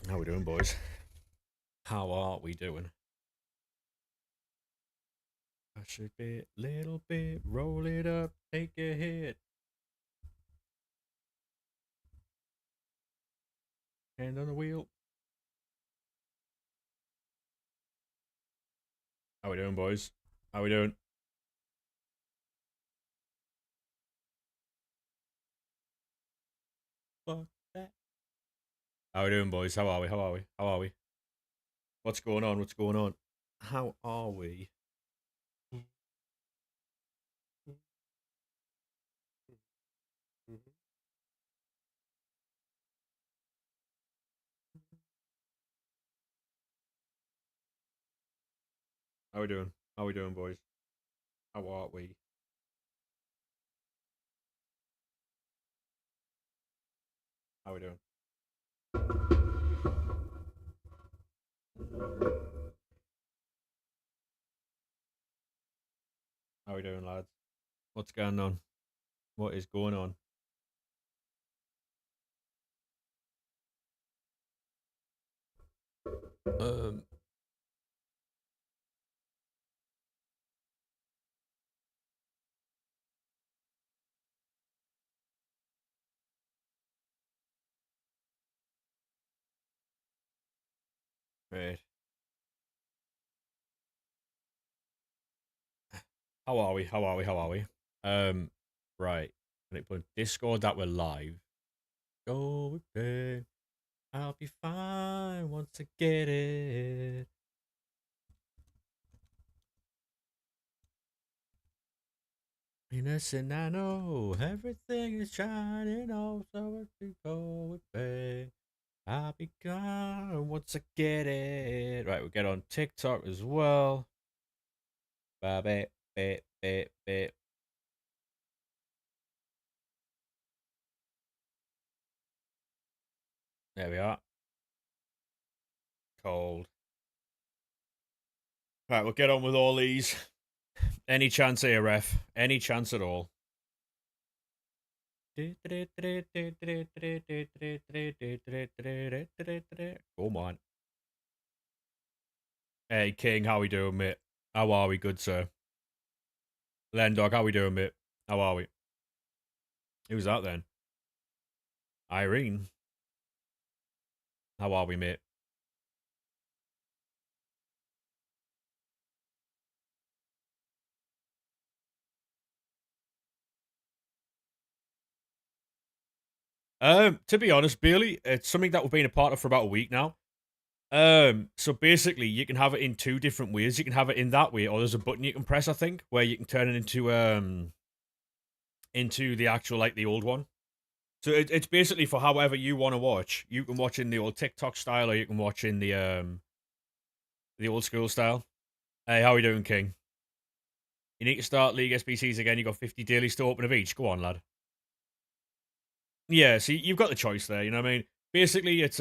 How we doing, boys? How are we doing? I should be little bit, roll it up, take a hit, hand on the wheel. How we doing, boys? How we doing? Fuck that. How we doing, boys? How are we? How are we? How are we? What's going on? What's going on? How are we? How we doing? How we doing, boys? How are we? How we doing? How we doing, lads? What's going on? What is going on? Um, right. How are we? How are we? How are we? Right. When it put Discord that we're live. Go with me. I'll be fine once I get it. Innocent, I know everything is shining. Also, if you go with me, I'll be gone once I get it. Right, we'll get on TikTok as well. Ba bit, bit, bit, bit. There we are. Cold. Right, we'll get on with all these. Any chance here, ref? Any chance at all? Come on. Hey, King, how we doing, mate? How are we, good sir? Len Dog, how we doing, mate? How are we? Who's that then? Irene. How are we, mate? To be honest, Bailey, it's something that we've been a part of for about a week now. So basically, you can have it in two different ways. You can have it in that way, or there's a button you can press, I think, where you can turn it into the actual like the old one. So it's basically for however you want to watch. You can watch in the old TikTok style, or you can watch in the old school style. Hey, how are we doing, King? You need to start League SBCs again. You got 50 dailies to open of each. Go on, lad. Yeah, so you've got the choice there. You know what I mean? Basically, it's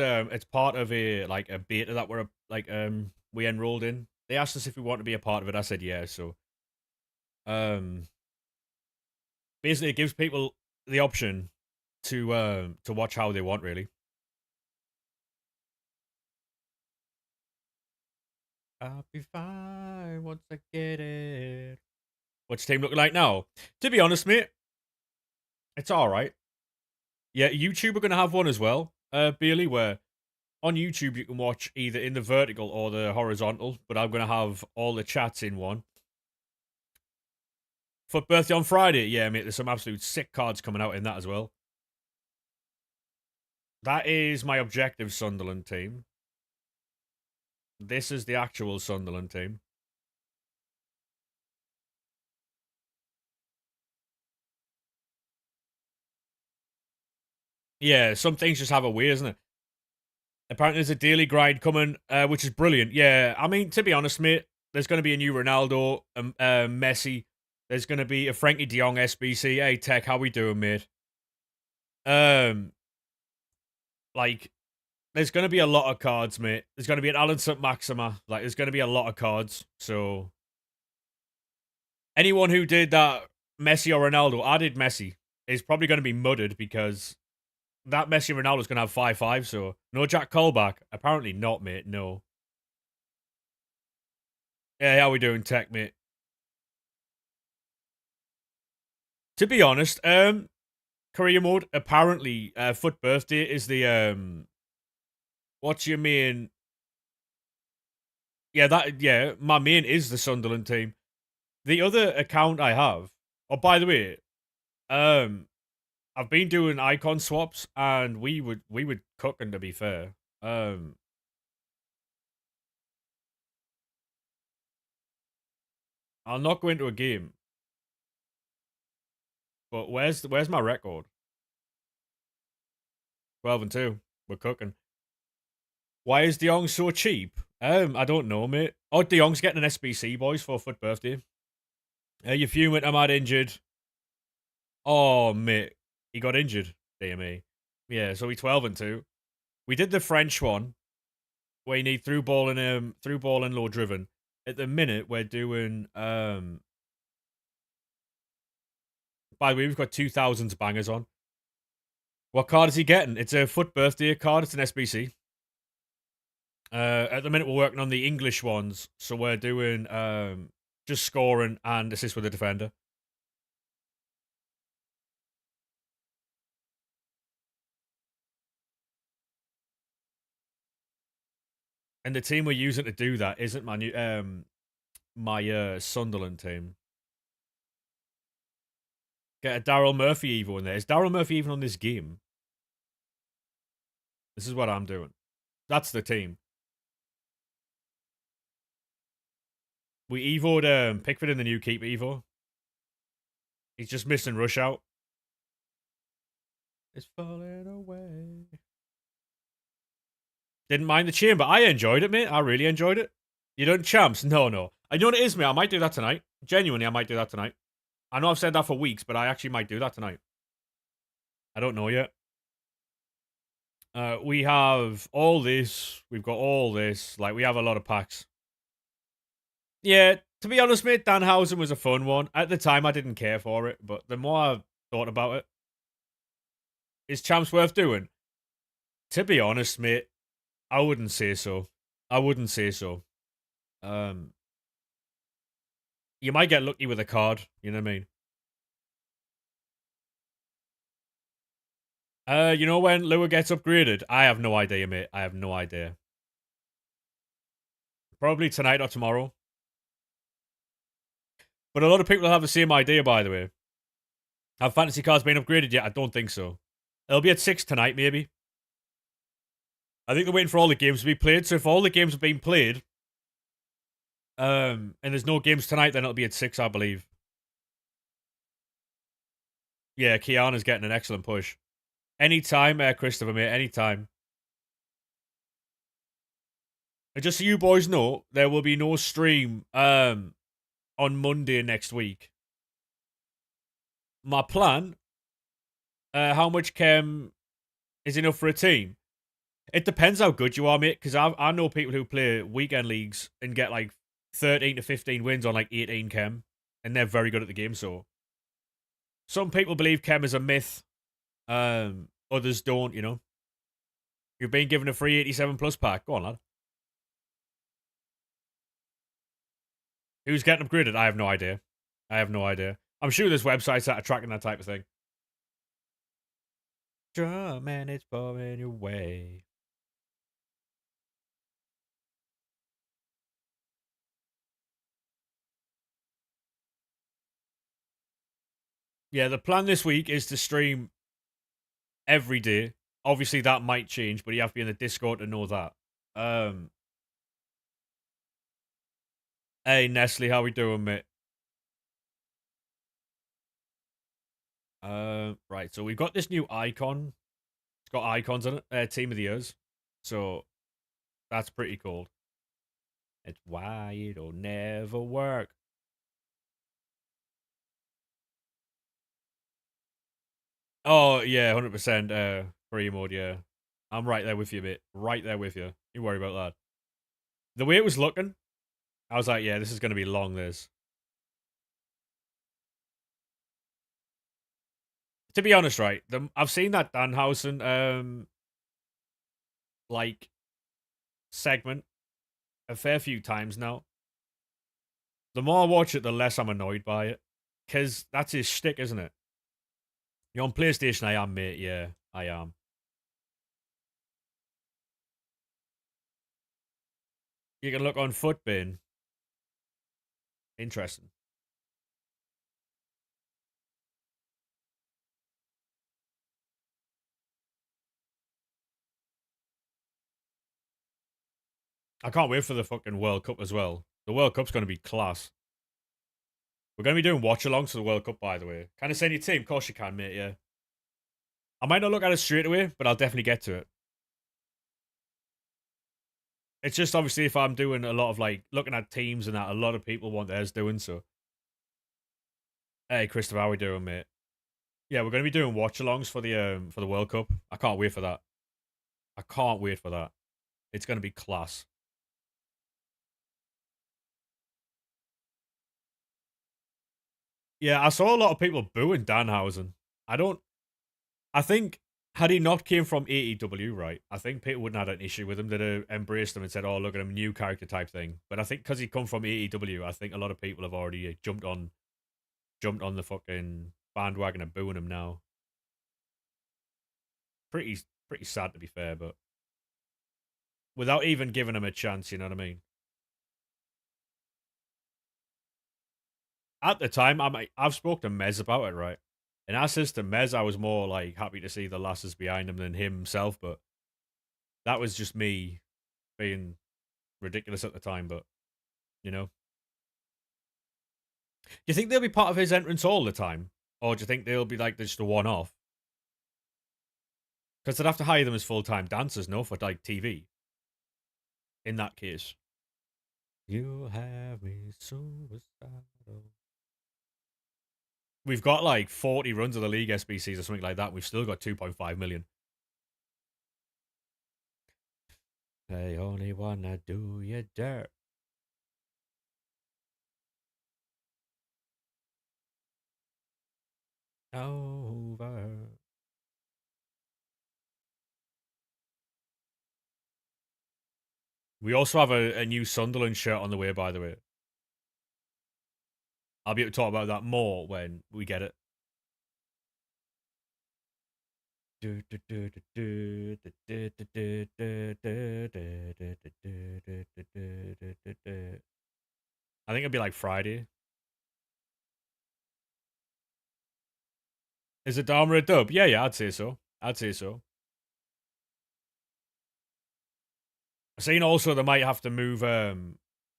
part of a like a beta that we're like we enrolled in. They asked us if we want to be a part of it. I said yeah. So um, basically, it gives people the option to watch how they want. Really. I'll be fine once I get it. What's your team looking like now? To be honest, mate, it's all right. Yeah, YouTube are gonna have one as well, Bailey, where on YouTube you can watch either in the vertical or the horizontal, but I'm gonna have all the chats in one. For birthday on Friday, yeah, mate, there's some absolute sick cards coming out in that as well. That is my objective Sunderland team. This is the actual Sunderland team. Yeah, some things just have a way, isn't it? Apparently there's a daily grind coming, which is brilliant. Yeah, I mean, to be honest, mate, there's going to be a new Ronaldo, Messi. There's going to be a Frankie De Jong SBC. Hey, Tech, how we doing, mate? Um, like, there's going to be a lot of cards, mate. There's going to be an Alan St. Maxima. Like, there's going to be a lot of cards. So, anyone who did that Messi or Ronaldo, I did Messi, is probably going to be mudded because that Messi Ronaldo's going to have 5-5, so no Jack Colback. Apparently not, mate, no. Yeah, how we doing, tech, mate? To be honest, career mode, apparently, Foot Birthday is the, what's your main? Yeah, my main is the Sunderland team. The other account I have, oh, by the way, um, I've been doing icon swaps, and we would cooking, to be fair. I'll not go into a game, but where's my record? 12-2. We're cooking. Why is De Jong so cheap? I don't know, mate. Oh, De Jong's getting an SBC, boys, for Foot Birthday. You fuming? I'm out injured. Oh, mate, he got injured. Dear me. Yeah, so we 12-2. We did the French one where you need through ball and low driven. At the minute, we're doing by the way, we've got 2,000 bangers on. What card is he getting? It's a Foot Birthday card. It's an SBC. At the minute, we're working on the English ones, so we're doing just scoring and assist with the defender. And the team we're using to do that isn't my new my Sunderland team. Get a Daryl Murphy Evo in there. Is Daryl Murphy even on this game? This is what I'm doing. That's the team. We Evo'd Pickford in the new keeper Evo. He's just missing rush out. It's falling away. Didn't mind the chamber. I enjoyed it, mate. I really enjoyed it. You done champs? No. I know what it is, mate. I might do that tonight. Genuinely, I might do that tonight. I know I've said that for weeks, but I actually might do that tonight. I don't know yet. We have all this. We've got all this. Like, we have a lot of packs. Yeah, to be honest, mate, Danhausen was a fun one. At the time, I didn't care for it, but the more I've thought about it, is champs worth doing? To be honest, mate, I wouldn't say so. I wouldn't say so. You might get lucky with a card. You know what I mean? You know when Lua gets upgraded? I have no idea, mate. I have no idea. Probably tonight or tomorrow. But a lot of people have the same idea, by the way. Have fantasy cards been upgraded yet? I don't think so. It'll be at 6 tonight, maybe. I think they're waiting for all the games to be played. So if all the games have been played, and there's no games tonight, then it'll be at 6, I believe. Yeah, Kiana's getting an excellent push. Anytime, Christopher, mate, anytime. And just so you boys know, there will be no stream on Monday next week. My plan, how much chem is enough for a team? It depends how good you are, mate, because I know people who play weekend leagues and get like 13 to 15 wins on like 18 chem, and they're very good at the game, so. Some people believe chem is a myth. Others don't, you know. You've been given a free 87 plus pack. Go on, lad. Who's getting upgraded? I have no idea. I'm sure there's websites that are tracking that type of thing. Drum and it's falling away. Yeah, the plan this week is to stream every day. Obviously, that might change, but you have to be in the Discord to know that. Hey, Nestle, how we doing, mate? Right, so we've got this new icon. It's got icons on it. Team of the Years. So, that's pretty cool. It's why it'll never work. Oh, yeah, 100% free mode, yeah. I'm right there with you, mate. Right there with you. You worry about that. The way it was looking, I was like, yeah, this is going to be long, this. To be honest, right, I've seen that Danhausen like segment a fair few times now. The more I watch it, the less I'm annoyed by it, because that's his shtick, isn't it? You're on PlayStation, I am, mate. Yeah, I am. You can look on Footbin. Interesting. I can't wait for the fucking World Cup as well. The World Cup's going to be class. We're going to be doing watch-alongs for the World Cup, by the way. Can I send you a team? Of course you can, mate, yeah. I might not look at it straight away, but I'll definitely get to it. It's just obviously if I'm doing a lot of like looking at teams and that, a lot of people want theirs doing so. Hey, Christopher, how we doing, mate? Yeah, we're going to be doing watch-alongs for the World Cup. I can't wait for that. I can't wait for that. It's going to be class. Yeah, I saw a lot of people booing Danhausen. I don't. I think had he not came from AEW, right, I think people wouldn't have had an issue with him. They'd have embraced him and said, "Oh, look at him, new character type thing." But I think because he come from AEW, I think a lot of people have already jumped on the fucking bandwagon and booing him now. Pretty pretty sad to be fair, but without even giving him a chance, you know what I mean? At the time, I've spoke to Mez about it, right? And I says to Mez, I was more like happy to see the lasses behind him than himself, but that was just me being ridiculous at the time. But you know, do you think they'll be part of his entrance all the time, or do you think they'll be like just a one-off? Because they'd have to hire them as full-time dancers, no, for like TV. In that case, you have me suicidal. We've got like 40 runs of the league SBCs or something like that. We've still got 2.5 million. I only wanna do you dirt. Over. We also have a new Sunderland shirt on the way, by the way. I'll be able to talk about that more when we get it. I think it'll be like Friday. Is it Dharma a dub? Yeah, yeah, I'd say so. I'd say so. I've seen also they might have to move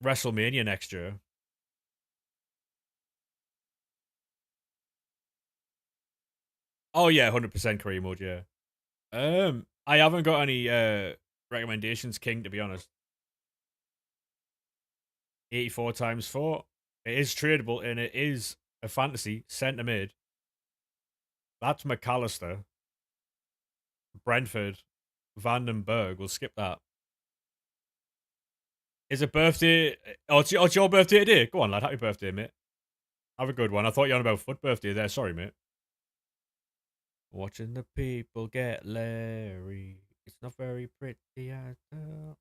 WrestleMania next year. Oh yeah, 100% career mode, yeah. I haven't got any recommendations, King, to be honest. 84 times 4. It is tradable and it is a fantasy centre mid. That's McAllister. Brentford. Vandenberg. We'll skip that. Is it birthday? Oh, it's your birthday today. Go on, lad. Happy birthday, mate. Have a good one. I thought you were on about Foot birthday there. Sorry, mate. Watching the people get Larry. It's not very pretty at all.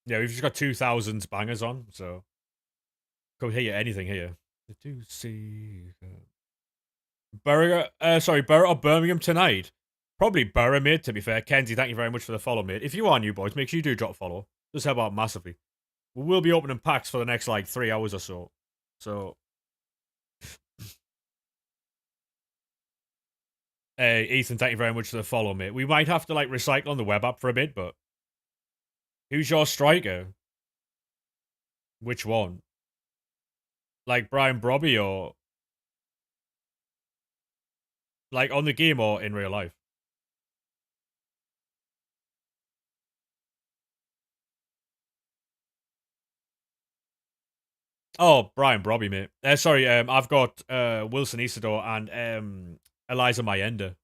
Yeah, we've just got 2000s bangers on, so could hear anything here. The two see Borough, Borough or Birmingham tonight. Probably Borough, mate, to be fair. Kenzie, thank you very much for the follow, mate. If you are new, boys, make sure you do drop a follow. Just help out massively. We will be opening packs for the next, like, 3 hours or so. So, Ethan, thank you very much for the follow, mate. We might have to, like, recycle on the web app for a bit, but who's your striker? Which one? Like Brian Brobby or, like, on the game or in real life? Oh, Brian Brobby, mate. Sorry, I've got Wilson Isidore and Eliza Mayenda.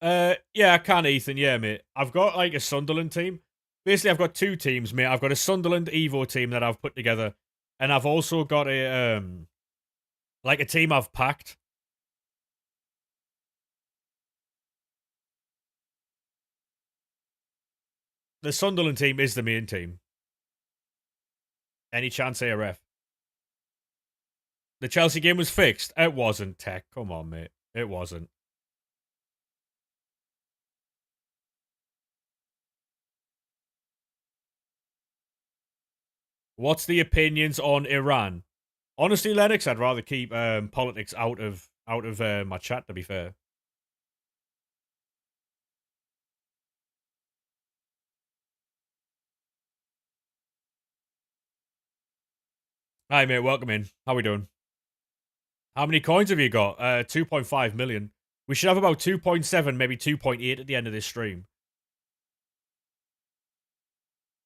Yeah, I can, Ethan. Yeah, mate. I've got like a Sunderland team. Basically, I've got two teams, mate. I've got a Sunderland Evo team that I've put together, and I've also got a like a team I've packed. The Sunderland team is the main team. Any chance ARF? The Chelsea game was fixed. It wasn't, Tech. Come on, mate. It wasn't. What's the opinions on Iran? Honestly, Lennox, I'd rather keep politics out of my chat. To be fair. Hi, mate. Welcome in. How we doing? How many coins have you got? 2.5 million. We should have about 2.7, maybe 2.8 at the end of this stream.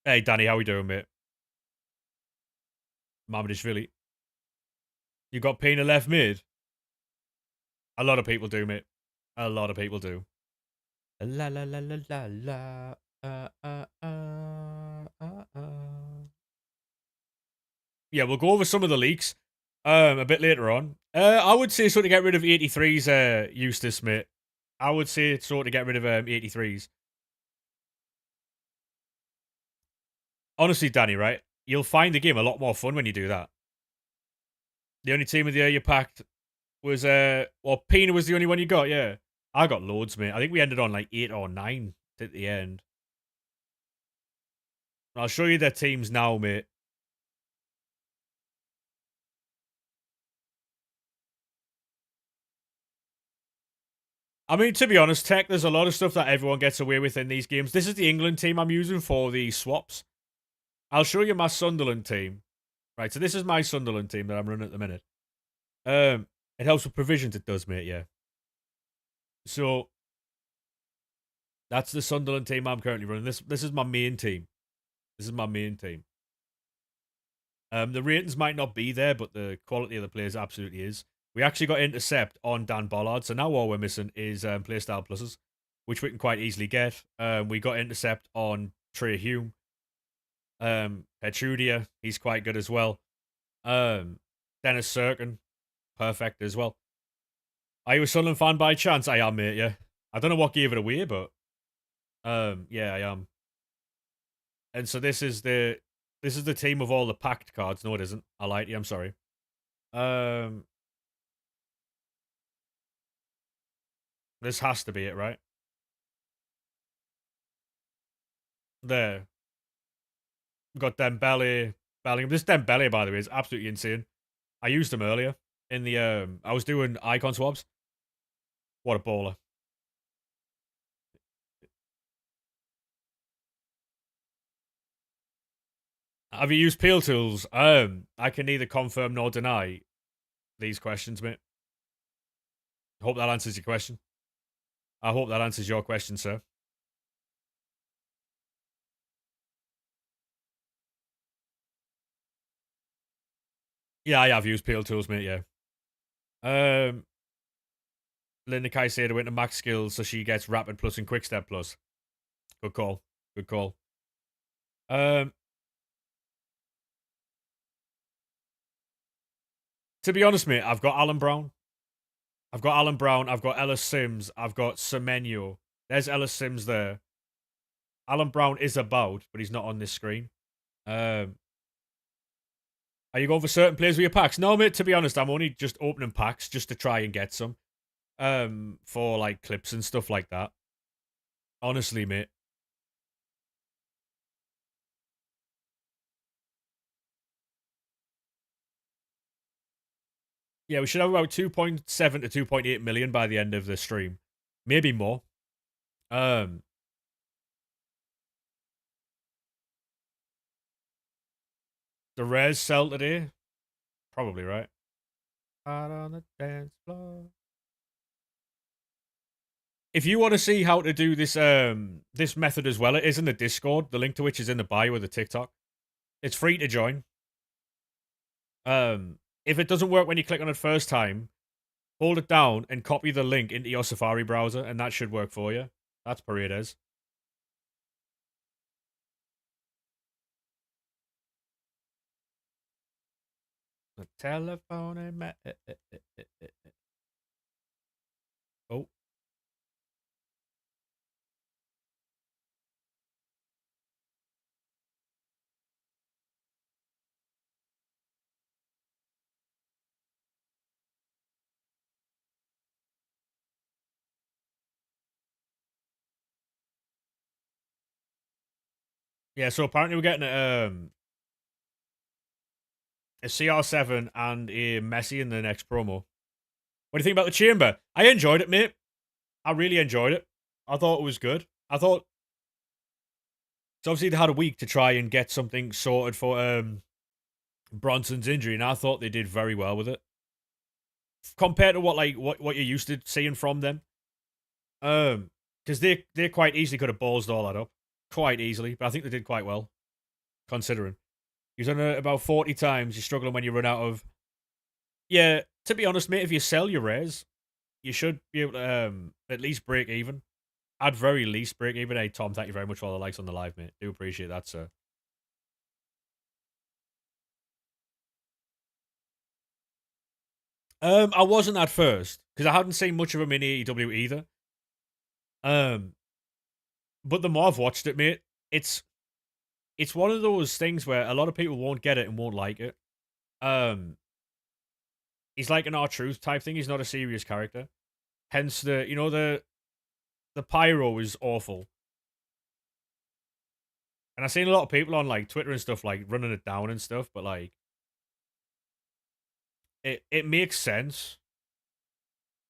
Hey, Danny, how we doing, mate? Mamadishvili. You got Pina left mid? A lot of people do, mate. A lot of people do. La la la la la la. Yeah, we'll go over some of the leaks a bit later on. I would say sort of get rid of 83's Eustace, mate. I would say sort of get rid of 83's. Honestly, Danny, right? You'll find the game a lot more fun when you do that. The only team of the year you packed was well, Pina was the only one you got, yeah. I got loads, mate. I think we ended on like 8 or 9 at the end. I'll show you their teams now, mate. I mean, to be honest, Tech, there's a lot of stuff that everyone gets away with in these games. This is the England team I'm using for the swaps. I'll show you my Sunderland team. Right, so this is my Sunderland team that I'm running at the minute. It helps with provisions, it does, mate, yeah. So, that's the Sunderland team I'm currently running. This is my main team. This is my main team. The ratings might not be there, but the quality of the players absolutely is. We actually got intercept on Dan Bollard, so now all we're missing is playstyle pluses, which we can quite easily get. We got intercept on Trey Hume. Petrudia, he's quite good as well. Dennis Serkin, perfect as well. Are you a Sunderland fan by chance? I am, mate, yeah. I don't know what gave it away, but yeah, I am. And so this is the team of all the packed cards. No, it isn't. I lied to you, I'm sorry. This has to be it, right? There. We've got Dembele, Bellingham. This Dembele, by the way, is absolutely insane. I used him earlier in the I was doing icon swaps. What a baller. Have you used Peel Tools? I can neither confirm nor deny these questions, mate. Hope that answers your question. I hope that answers your question, sir. Yeah, I have used Peel Tools, mate, yeah. Linda Caicedo went to max skills, so she gets rapid plus and quick step plus. Good call. Good call. To be honest, mate, I've got Alan Brown. I've got Ellis Sims. I've got Semenyo. There's Ellis Sims there. Alan Brown is about, but he's not on this screen. Are you going for certain players with your packs? No, mate, to be honest, I'm only just opening packs just to try and get some. For like clips and stuff like that. Honestly, mate. Yeah, we should have about 2.7 to 2.8 million by the end of the stream. Maybe more. The rares sell today? Probably, right? Out on the dance floor. If you want to see how to do this this method as well, it is in the Discord. The link to which is in the bio of the TikTok. It's free to join. If it doesn't work when you click on it first time, hold it down and copy the link into your Safari browser, and that should work for you. That's Paredes. The telephone and oh. Yeah, so apparently we're getting a CR7 and a Messi in the next promo. What do you think about the chamber? I enjoyed it, mate. I really enjoyed it. I thought it was good. I thought so obviously they had a week to try and get something sorted for Bronson's injury, and I thought they did very well with it. Compared to what you're used to seeing from them. Because they quite easily could have ballsed all that up. Quite easily. But I think they did quite well. Considering. You've done it about 40 times, you're struggling when you run out of. Yeah, to be honest, mate, if you sell your rares, you should be able to at least break even. At very least break even. Hey Tom, thank you very much for all the likes on the live, mate. Do appreciate that, sir. I wasn't at first, because I hadn't seen much of him in AEW either. Um but the more I've watched it, mate, it's one of those things where a lot of people won't get it and won't like it. Um he's like an R-Truth type thing. He's not a serious character. Hence the pyro is awful. And I've seen a lot of people on like Twitter and stuff like running it down and stuff, but like it makes sense.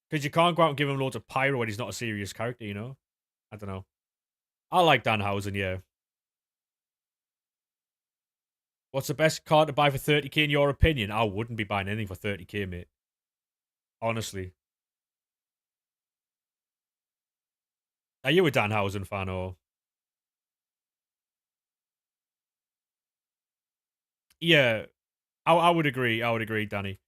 Because you can't go out and give him loads of pyro when he's not a serious character, you know? I don't know. I like Danhausen, yeah. What's the best card to buy for 30k in your opinion? I wouldn't be buying anything for 30k, mate. Honestly. Are you a Danhausen fan or? Yeah, I would agree. I would agree, Danny.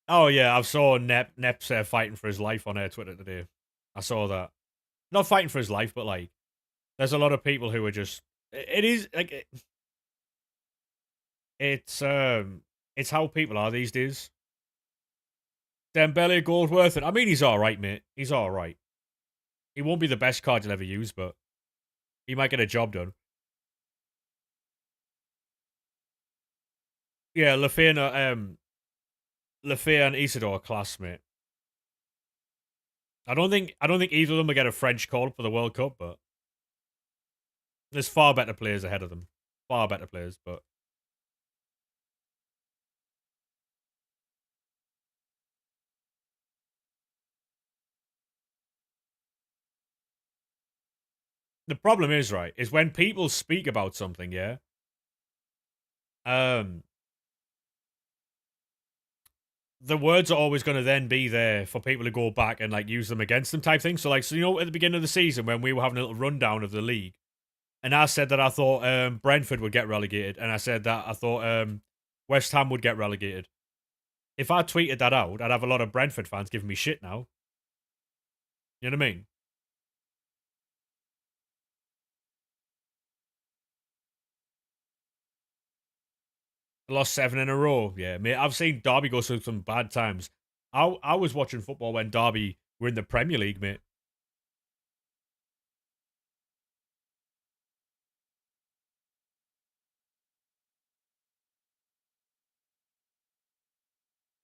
Oh yeah, I saw Nep's fighting for his life on Twitter today. I saw that. Not fighting for his life, but like, there's a lot of people who are just. It is like it's how people are these days. Dembele, Goldworth, and I mean he's all right, mate. He's all right. He won't be the best card you'll ever use, but he might get a job done. Yeah, Lafay and Isidore are class, mate. I don't think either of them will get a French call for the World Cup, but there's far better players ahead of them. Far better players, but the problem is, right, is when people speak about something, yeah, um, the words are always going to then be there for people to go back and like use them against them type thing. So you know, at the beginning of the season when we were having a little rundown of the league, and I said that I thought Brentford would get relegated, and I said that I thought West Ham would get relegated. If I tweeted that out, I'd have a lot of Brentford fans giving me shit now. You know what I mean? Lost 7 in a row. Yeah, mate. I've seen Derby go through some bad times. I was watching football when Derby were in the Premier League, mate.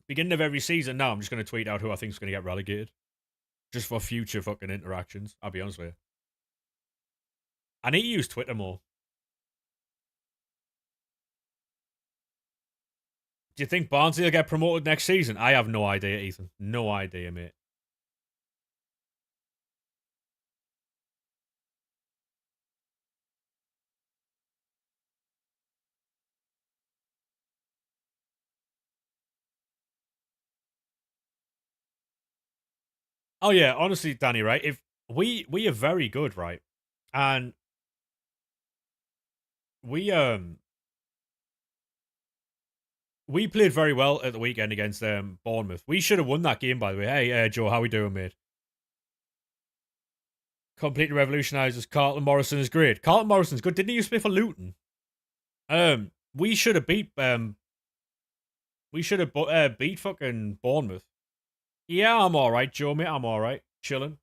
Beginning of every season now, I'm just going to tweet out who I think is going to get relegated. Just for future fucking interactions. I'll be honest with you. I need to use Twitter more. Do you think Barnsley will get promoted next season? I have no idea, Ethan. No idea, mate. Oh yeah, honestly, Danny, right? If we are very good, right? And we We played very well at the weekend against Bournemouth. We should have won that game, by the way. Hey, Joe, how we doing, mate? Completely revolutionised us. Carlton Morrison is great. Carlton Morrison's good. Didn't he used to play for Luton? We should have beat fucking Bournemouth. Yeah, I'm all right, Joe, mate. I'm all right, chilling.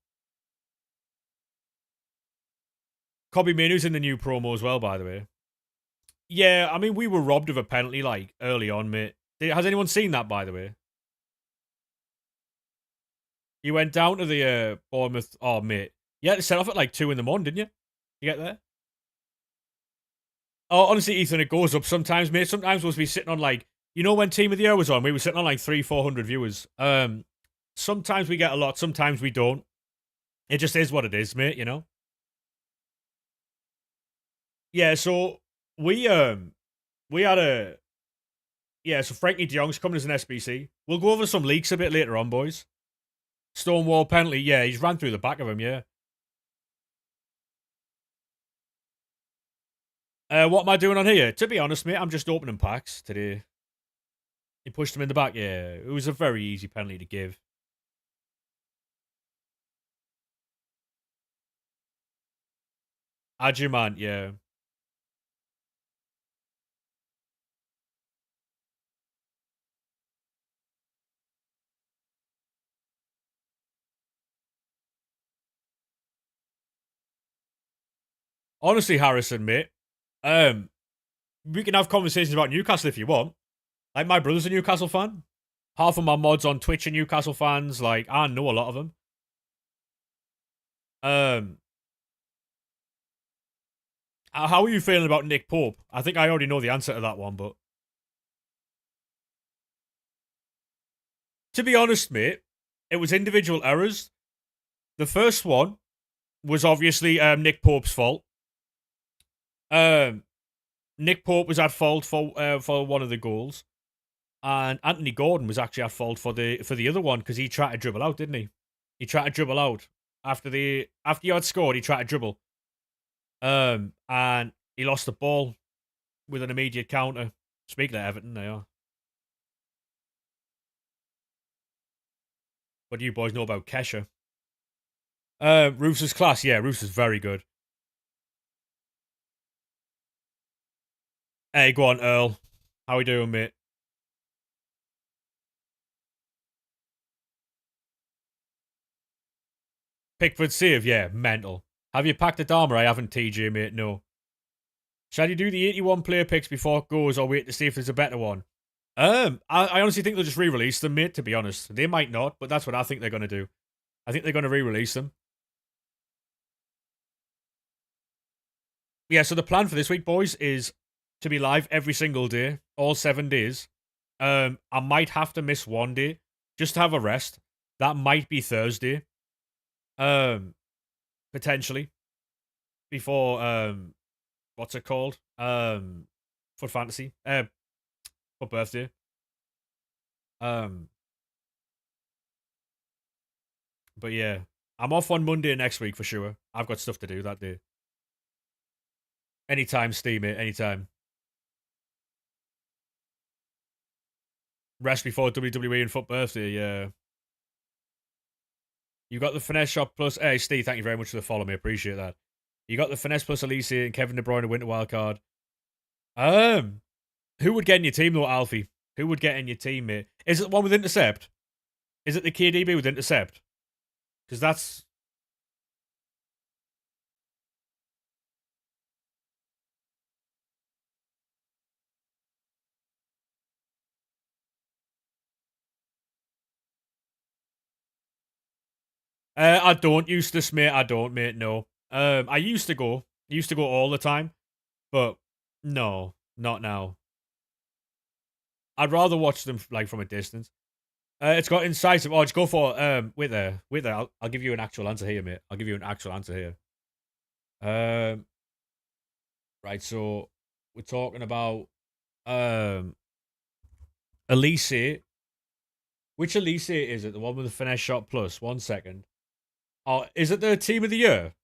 Kobe Mainoo's in the new promo as well, by the way. Yeah, I mean, we were robbed of a penalty like early on, mate. Has anyone seen that, by the way? You went down to the Bournemouth. Oh, mate. You had to set off at like 2 in the morning, didn't you? You get there? Oh, honestly, Ethan, it goes up sometimes, mate. Sometimes we'll be sitting on like, when Team of the Year was on, we were sitting on like 400 viewers. Sometimes we get a lot, sometimes we don't. It just is what it is, mate, you know? Yeah, so we had a so Frankie de Jong's coming as an SBC. We'll go over some leaks a bit later on, boys. Stonewall penalty, yeah, he's ran through the back of him, yeah. What am I doing on here? To be honest, mate, I'm just opening packs today. He pushed him in the back, yeah. It was a very easy penalty to give. Adjumant, yeah. Honestly, Harrison, mate, we can have conversations about Newcastle if you want. Like, my brother's a Newcastle fan. Half of my mods on Twitch are Newcastle fans. Like, I know a lot of them. Um, how are you feeling about Nick Pope? I think I already know the answer to that one, but to be honest, mate, it was individual errors. The first one was obviously Nick Pope's fault. Nick Pope was at fault for one of the goals, and Anthony Gordon was actually at fault for the other one because he tried to dribble out, didn't he? He tried to dribble out after you had scored. He tried to dribble, and he lost the ball with an immediate counter. Speaking of Everton, they are. What do you boys know about Kesha? Roos is class. Yeah, Roos is very good. Hey, go on, Earl. How we doing, mate? Pickford save, yeah, mental. Have you packed a Dharma? I haven't, TJ, mate, no. Shall you do the 81 player picks before it goes or wait to see if there's a better one? I honestly think they'll just re-release them, mate, to be honest. They might not, but that's what I think they're going to do. I think they're going to re-release them. Yeah, so the plan for this week, boys, is to be live every single day, all 7 days. I might have to miss one day just to have a rest. That might be Thursday. Potentially. Before what's it called? For fantasy. For birthday. But yeah. I'm off on Monday next week for sure. I've got stuff to do that day. Anytime, Steve, mate. Anytime. Rest before WWE and Foot birthday, yeah. You got the Finesse Shop Plus. Hey, Steve, thank you very much for the follow, me. Appreciate that. You got the Finesse Plus Elise and Kevin De Bruyne Winter Wildcard. Who would get in your team, though, Alfie? Who would get in your team, mate? Is it the one with Intercept? Is it the KDB with Intercept? Because that's... I don't, Eustace, mate. I don't, mate, no. I used to go. Used to go all the time. But no, not now. I'd rather watch them like from a distance. It's got incisive. Oh, just go for wait there. I'll give you an actual answer here, mate. I'll give you an actual answer here. Right. So we're talking about Elise. Which Elise is it? The one with the finesse shot plus? 1 second. Oh, is it the team of the year?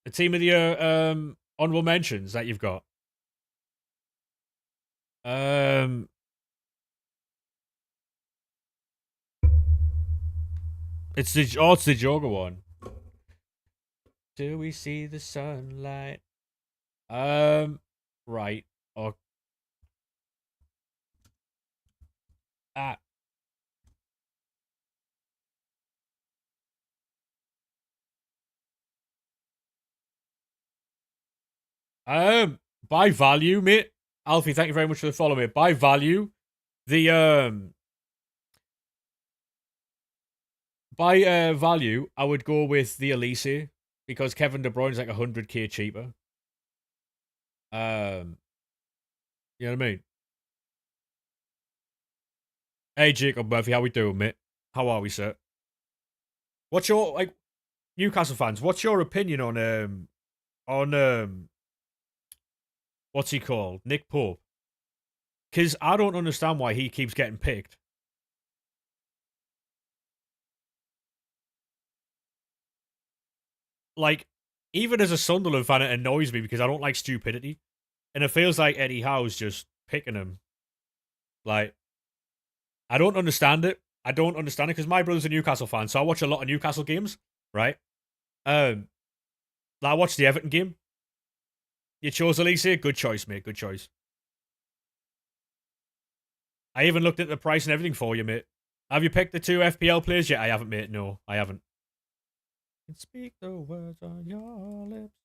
The team of the year honorable mentions that you've got. It's the Joker one. Do we see the sunlight? Right. Or ah. By value, mate. Alfie, thank you very much for the follow, mate. By value, the by value, I would go with the Elise because Kevin De Bruyne is like 100k cheaper. You know what I mean? Hey, Jacob Murphy, how we doing, mate? How are we, sir? What's your like Newcastle fans? What's your opinion on what's he called, Nick Pope? Because I don't understand why he keeps getting picked. Like, even as a Sunderland fan, it annoys me because I don't like stupidity, and it feels like Eddie Howe's just picking him. Like, I don't understand it. I don't understand it because my brother's a Newcastle fan, so I watch a lot of Newcastle games, right? Um, like I watched the Everton game. You chose Elise, good choice, mate. Good choice. I even looked at the price and everything for you, mate. Have you picked the 2 FPL players yet? I haven't, mate. No, I haven't. Speak the words on your lips.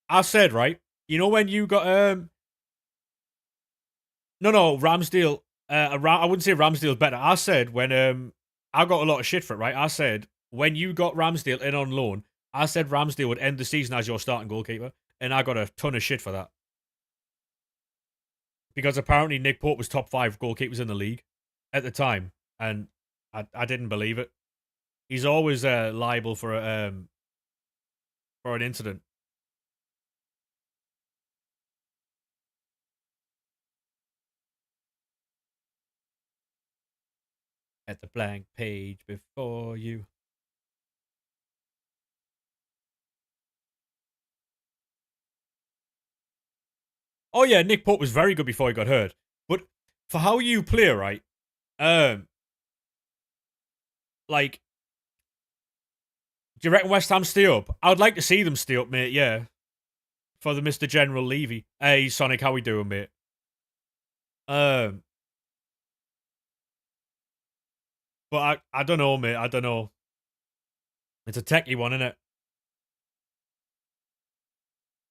I said, right? You know when you got no, Ramsdale. I wouldn't say Ramsdale's better. I said when I got a lot of shit for it, right? I said when you got Ramsdale in on loan, I said Ramsdale would end the season as your starting goalkeeper, and I got a ton of shit for that because apparently Nick Pope was top 5 goalkeepers in the league at the time, and I didn't believe it. He's always liable for an incident. At the blank page before you. Oh yeah, Nick Pope was very good before he got hurt. But for how you play, right? Um, like, do you reckon West Ham stay up? I would like to see them stay up, mate. Yeah, for the Mr. General Levy. Hey, Sonic, how we doing, mate? Um, but I don't know, mate. I don't know. It's a techie one, isn't it?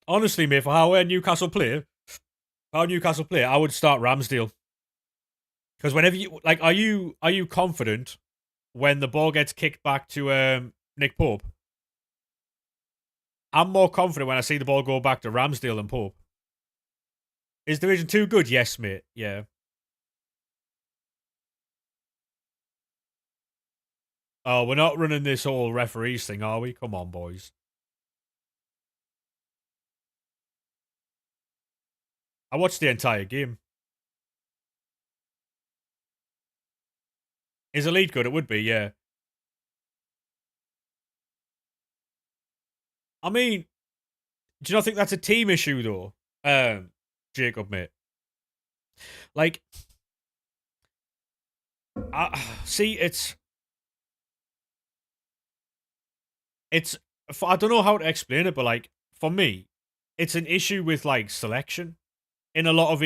Honestly, mate, for how Newcastle play, I would start Ramsdale because whenever you like, are you confident when the ball gets kicked back to Nick Pope? I'm more confident when I see the ball go back to Ramsdale than Pope. Is Division 2 good? Yes, mate. Yeah. Oh, we're not running this whole referees thing, are we? Come on, boys. I watched the entire game. Is Elite good? It would be, yeah. I mean, do you not think that's a team issue, though? Jacob, mate. Like, see, it's, I don't know how to explain it, but like, for me, it's an issue with like selection in a lot of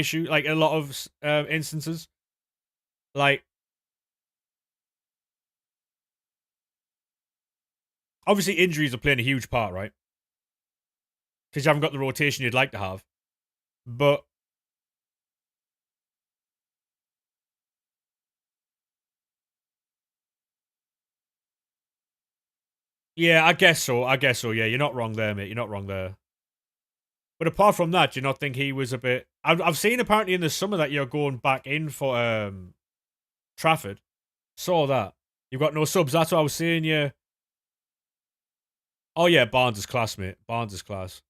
instances. Like, obviously, injuries are playing a huge part, right? Because you haven't got the rotation you'd like to have. But yeah, I guess so. I guess so. Yeah, you're not wrong there, mate. You're not wrong there. But apart from that, do you not think he was a bit? I've seen apparently in the summer that you're going back in for Trafford. Saw that. You've got no subs. That's what I was saying. Yeah. Oh yeah, Barnes is class, mate. Barnes is class.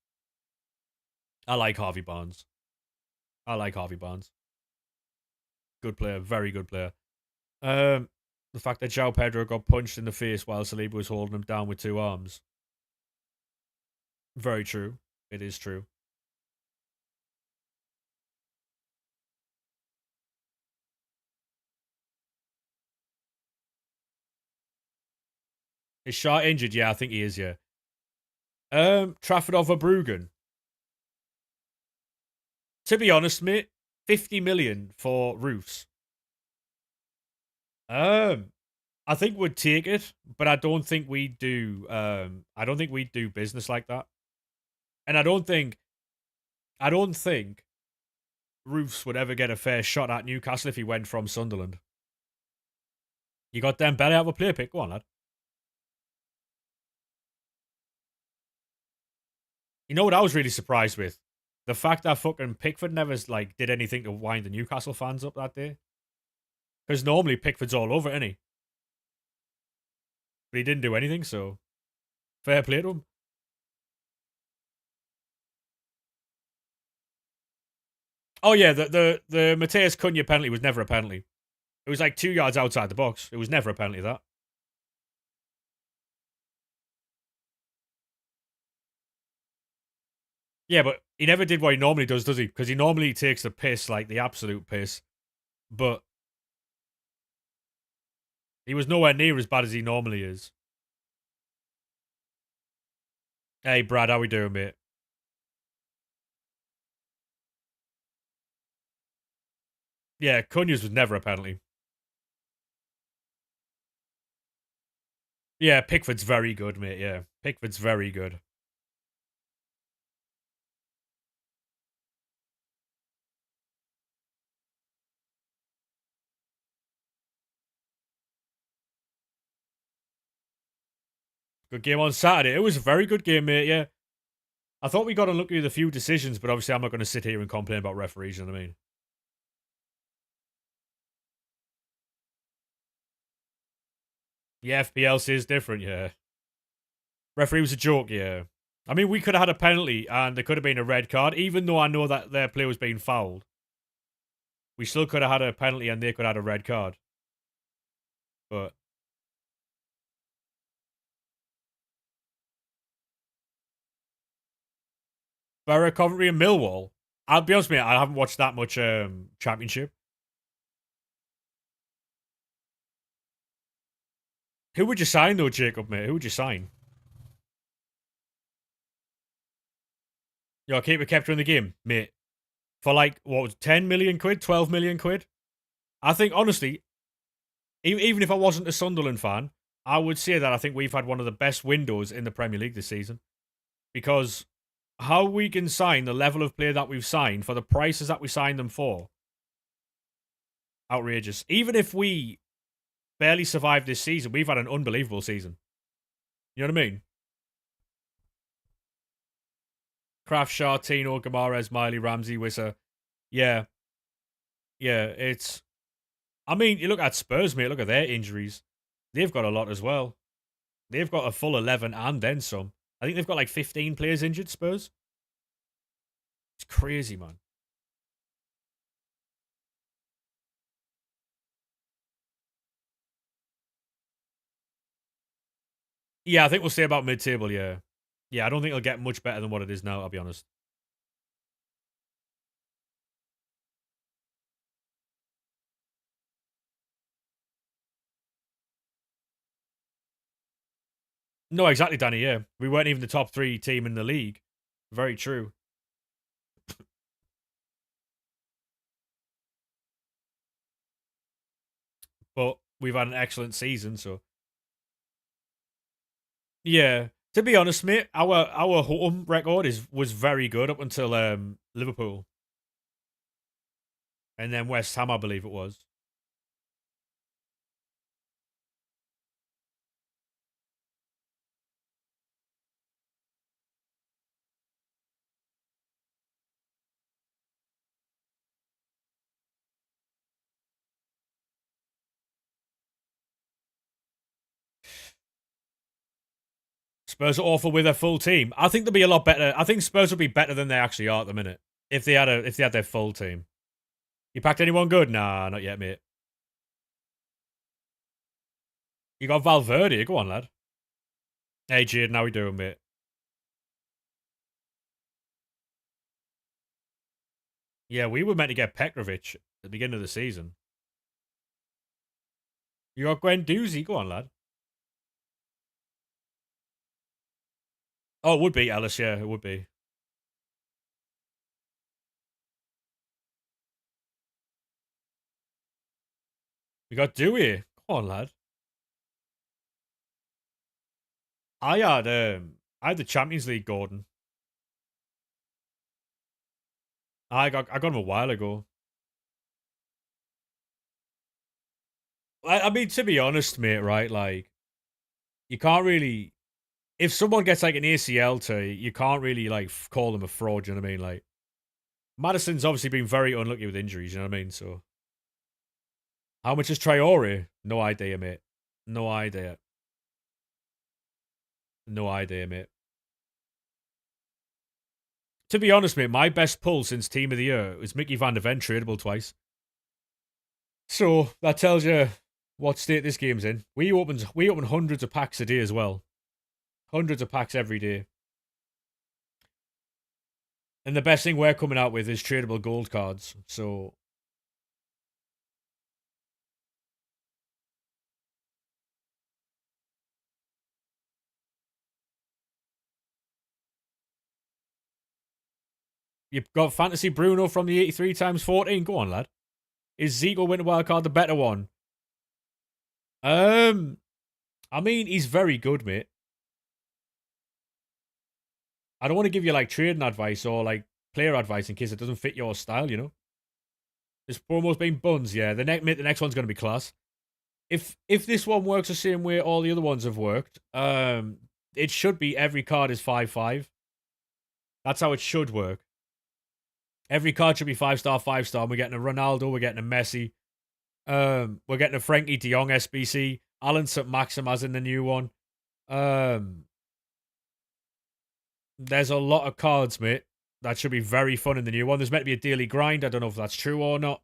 I like Harvey Barnes. I like Harvey Barnes. Good player. Very good player. Um, the fact that João Pedro got punched in the face while Saliba was holding him down with 2 arms. Very true. It is true. Is Shaw injured? Yeah, I think he is, yeah. Trafford over Bruggen. To be honest, mate, 50 million for Roofs. I think we'd take it, but I don't think we do. I don't think we do business like that, and I don't think Roofs would ever get a fair shot at Newcastle if he went from Sunderland. You got them belly out of a player pick. Go on, lad. You know what I was really surprised with? The fact that fucking Pickford never like did anything to wind the Newcastle fans up that day. Because normally Pickford's all over it, isn't he? But he didn't do anything, so fair play to him. Oh yeah, the Mateus Cunha penalty was never a penalty. It was like 2 yards outside the box. It was never a penalty, that. Yeah, but he never did what he normally does he? Because he normally takes the piss, like the absolute piss. But he was nowhere near as bad as he normally is. Hey, Brad, how we doing, mate? Yeah, Cunha's was never a penalty. Yeah, Pickford's very good, mate. Yeah, Pickford's very good. Good game on Saturday. It was a very good game, mate. Yeah. I thought we got unlucky with a few decisions, but obviously I'm not going to sit here and complain about referees, you know what I mean? Yeah, FPL is different, yeah. Referee was a joke, yeah. I mean, we could have had a penalty and there could have been a red card, even though I know that their player was being fouled. We still could have had a penalty and they could have had a red card. But Borough, Coventry, and Millwall. I'll be honest with you, I haven't watched that much Championship. Who would you sign though, Jacob, mate? Who would you sign? Your keeper kept her in the game, mate. For like, what was it, 10 million quid? 12 million quid? I think, honestly, even if I wasn't a Sunderland fan, I would say that I think we've had one of the best windows in the Premier League this season. Because how we can sign the level of player that we've signed for the prices that we signed them for, outrageous. Even if we barely survived this season, we've had an unbelievable season. You know what I mean? Kraft, Shaw, Tino, Gamares, Miley, Ramsey, Wissa. Yeah. Yeah, it's... I mean, you look at Spurs, mate. Look at their injuries. They've got a lot as well. They've got a full 11 and then some. I think they've got like 15 players injured, Spurs. It's crazy, man. Yeah, I think we'll stay about mid-table, yeah. Yeah, I don't think it'll get much better than what it is now, I'll be honest. No, exactly, Danny, yeah. We weren't even the top 3 team in the league. Very true. But we've had an excellent season, so... Yeah. To be honest, mate, our home record was very good up until Liverpool. And then West Ham, I believe it was. Spurs are awful with their full team. I think they'll be a lot better. I think Spurs will be better than they actually are at the minute if they had their full team. You packed anyone good? Nah, not yet, mate. You got Valverde. Go on, lad. Hey, Jaden, how we doing, mate? Yeah, we were meant to get Petrovic at the beginning of the season. You got Gwen Doozy. Go on, lad. Oh, it would be Ellis, yeah, it would be. We got Dewey. Come on, lad. I had the Champions League Gordon. I got him a while ago. I mean, to be honest, mate, right? Like, you can't really. If someone gets like an ACL to you, you can't really like call them a fraud. You know what I mean? Like, Madison's obviously been very unlucky with injuries. You know what I mean? So, how much is Traore? No idea, mate. No idea. No idea, mate. To be honest, mate, my best pull since Team of the Year was Mickey Van der Ven, tradable twice. So that tells you what state this game's in. We open hundreds of packs a day as well. Hundreds of packs every day. And the best thing we're coming out with is tradable gold cards. So you've got Fantasy Bruno from the 83 times 14. Go on, lad. Is Zico Winter Wild Card the better one? Um, I mean, he's very good, mate. I don't want to give you like trading advice or like player advice in case it doesn't fit your style, you know? This promo's been buns, yeah. The next one's gonna be class. If this one works the same way all the other ones have worked, it should be every card is 5/5. That's how it should work. Every card should be 5-star, 5-star. We're getting a Ronaldo, we're getting a Messi, we're getting a Frankie De Jong SBC, Alan St. Maxim as in the new one. Um, there's a lot of cards, mate. That should be very fun in the new one. There's meant to be a daily grind. I don't know if that's true or not.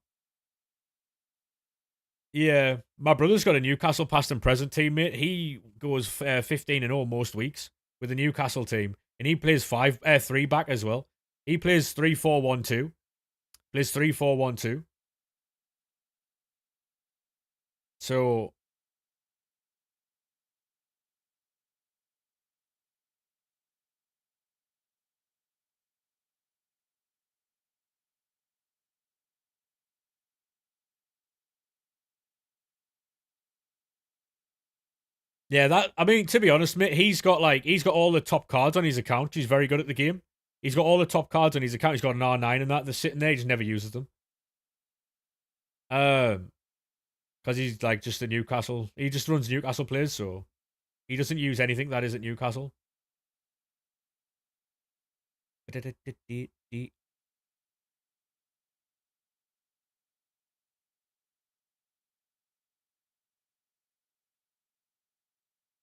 Yeah, my brother's got a Newcastle past and present team, mate. He goes 15-0 most weeks with the Newcastle team, and he plays 3 back as well. He plays 3-4-1-2. Plays 3-4-1-2. So yeah, that I mean, to be honest, mate, he's got all the top cards on his account. He's very good at the game. He's got all the top cards on his account. He's got an R9 and that. They're sitting there. He just never uses them. Um, because he's like just a Newcastle. He just runs Newcastle plays, so he doesn't use anything that is at Newcastle.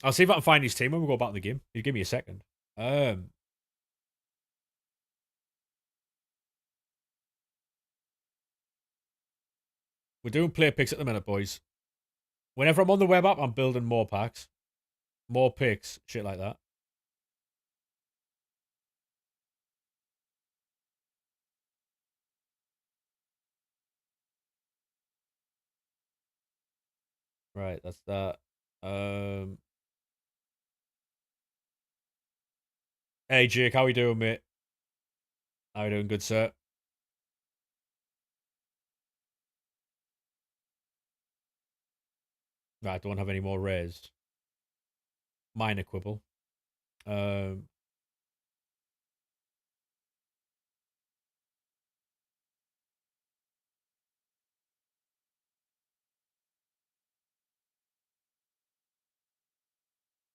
I'll see if I can find his team when we go back in the game. You give me a second. Um, we're doing player picks at the minute, boys. Whenever I'm on the web app, I'm building more packs, more picks, shit like that. Right, that's that. Um, hey Jake, how we doing, mate? How you doing, good sir? Right, I don't have any more rares. Minor quibble. Um,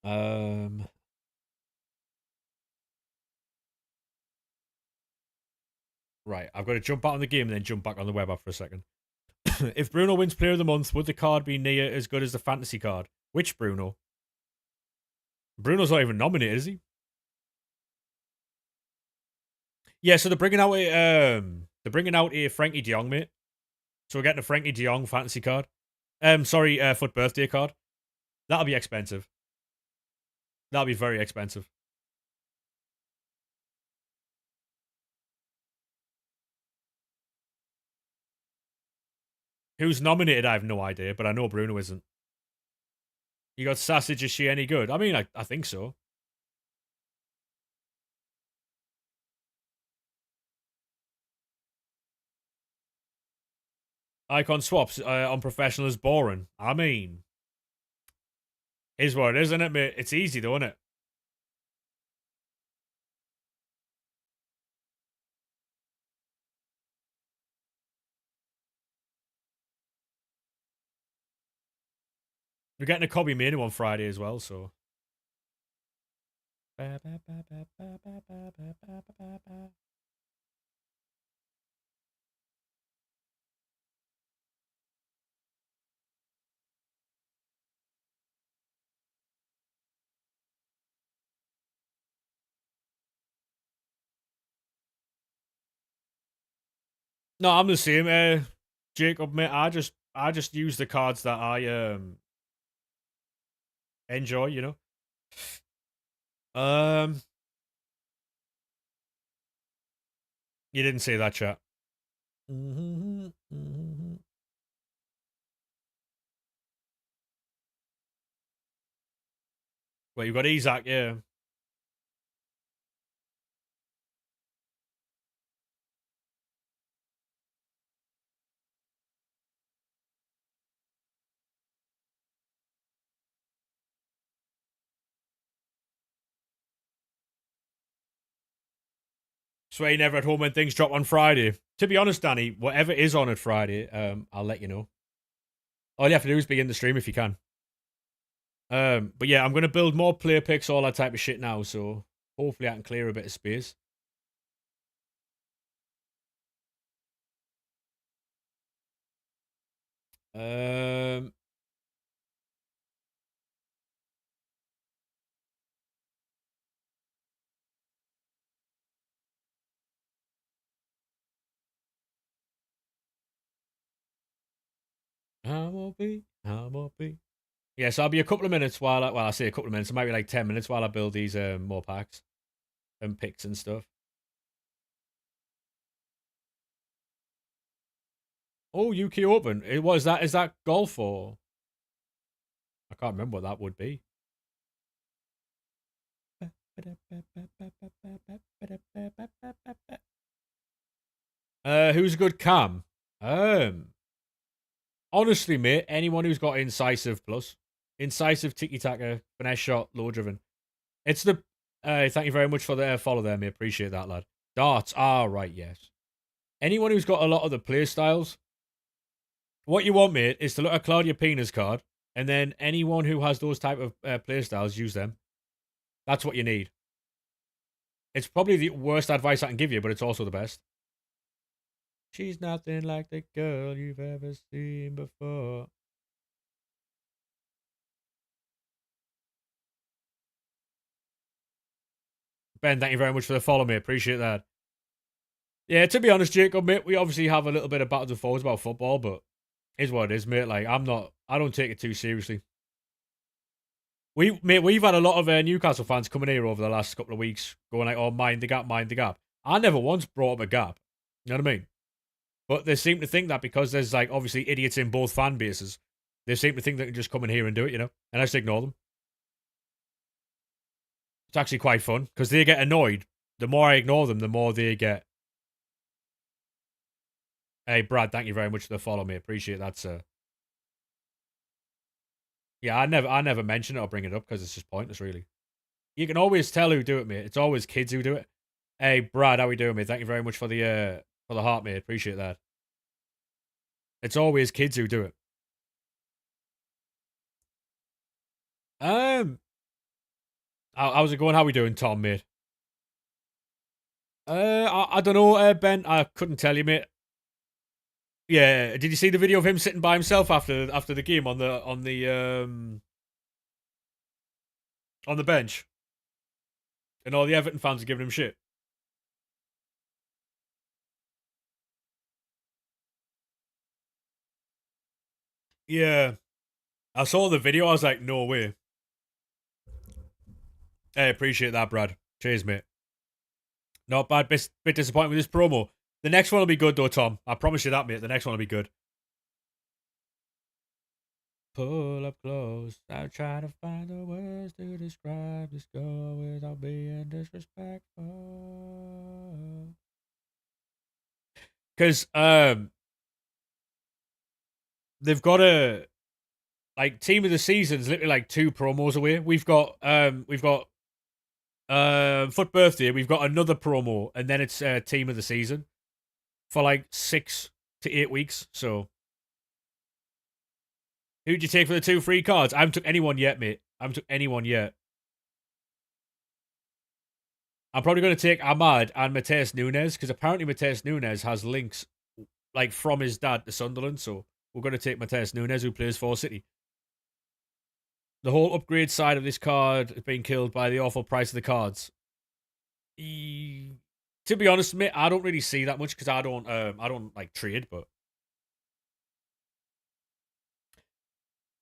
um, right, I've got to jump out on the game and then jump back on the web app for a second. If Bruno wins Player of the Month, would the card be near as good as the fantasy card? Which Bruno? Bruno's not even nominated, is he? Yeah, so they're bringing out a Frankie De Jong, mate. So we're getting a Frankie De Jong fantasy card. Sorry, Foot birthday card. That'll be expensive. That'll be very expensive. Who's nominated? I have no idea, but I know Bruno isn't. You got Sausage. Is she any good? I mean, I think so. Icon swaps on professional is boring. I mean, is what it is, isn't it, mate? It's easy, though, isn't it? We're getting a Cobby Mania on Friday as well, so. No, I'm the same, Jacob, mate. I just use the cards that I enjoy, you know. You didn't say that, chat. Well, you got Isaac, yeah. So you never at home when things drop on Friday. To be honest, Danny, whatever is on at Friday, I'll let you know. All you have to do is be in the stream if you can. But yeah, I'm gonna build more player picks, all that type of shit now. So hopefully I can clear a bit of space. Um, I won't be. I won't be. Yeah, so I'll be a couple of minutes while I say a couple of minutes. It might be like 10 minutes while I build these more packs and picks and stuff. Oh, UK Open. What is that? Is that golf or? I can't remember what that would be. Who's a good cam? Honestly, mate, anyone who's got incisive plus, incisive tiki taka, finesse shot, low driven. It's the. Thank you very much for the follow there, mate. Appreciate that, lad. Darts. Ah, right, yes. Anyone who's got a lot of the play styles. What you want, mate, is to look at Claudia Pina's card, and then anyone who has those type of play styles, use them. That's what you need. It's probably the worst advice I can give you, but it's also the best. She's nothing like the girl you've ever seen before. Ben, thank you very much for the follow, mate. Appreciate that. Yeah, to be honest, Jacob, mate, we obviously have a little bit of battles and forwards about football, but it's what it is, mate. Like, I don't take it too seriously. We've had a lot of Newcastle fans coming here over the last couple of weeks, going like, "Oh, mind the gap, mind the gap." I never once brought up a gap. You know what I mean? But they seem to think that because there's like obviously idiots in both fan bases, they seem to think they can just come in here and do it, you know? And I just ignore them. It's actually quite fun because they get annoyed. The more I ignore them, the more they get. Hey, Brad, thank you very much for the follow, me. Appreciate that, sir. Yeah, I never mention it or bring it up because it's just pointless, really. You can always tell who do it, mate. It's always kids who do it. Hey, Brad, how we doing, mate? Thank you very much for the heart, mate. Appreciate that. It's always kids who do it. Um, how's it going? How we doing, Tom, mate? I don't know, Ben. I couldn't tell you, mate. Yeah, did you see the video of him sitting by himself after the game on the bench, and all the Everton fans are giving him shit? Yeah, I saw the video. I was like, no way. Hey, appreciate that, Brad. Cheers, mate. Not bad. Bit disappointed with this promo. The next one will be good, though, Tom. I promise you that, mate. The next one will be good. Pull up close. I'm trying to find the words to describe this girl without being disrespectful. Because they've got a like team of the season's literally like 2 promos away. We've got Foot Birthday. We've got another promo, and then it's team of the season for like 6 to 8 weeks. So, who'd you take for the 2 free cards? I haven't took anyone yet, mate. I haven't took anyone yet. I'm probably going to take Ahmad and Mateus Nunes because apparently Mateus Nunes has links like from his dad to Sunderland. So we're going to take Mateus Nunes, who plays for City. The whole upgrade side of this card is being killed by the awful price of the cards. To be honest, mate, I don't really see that much because I don't like trade, but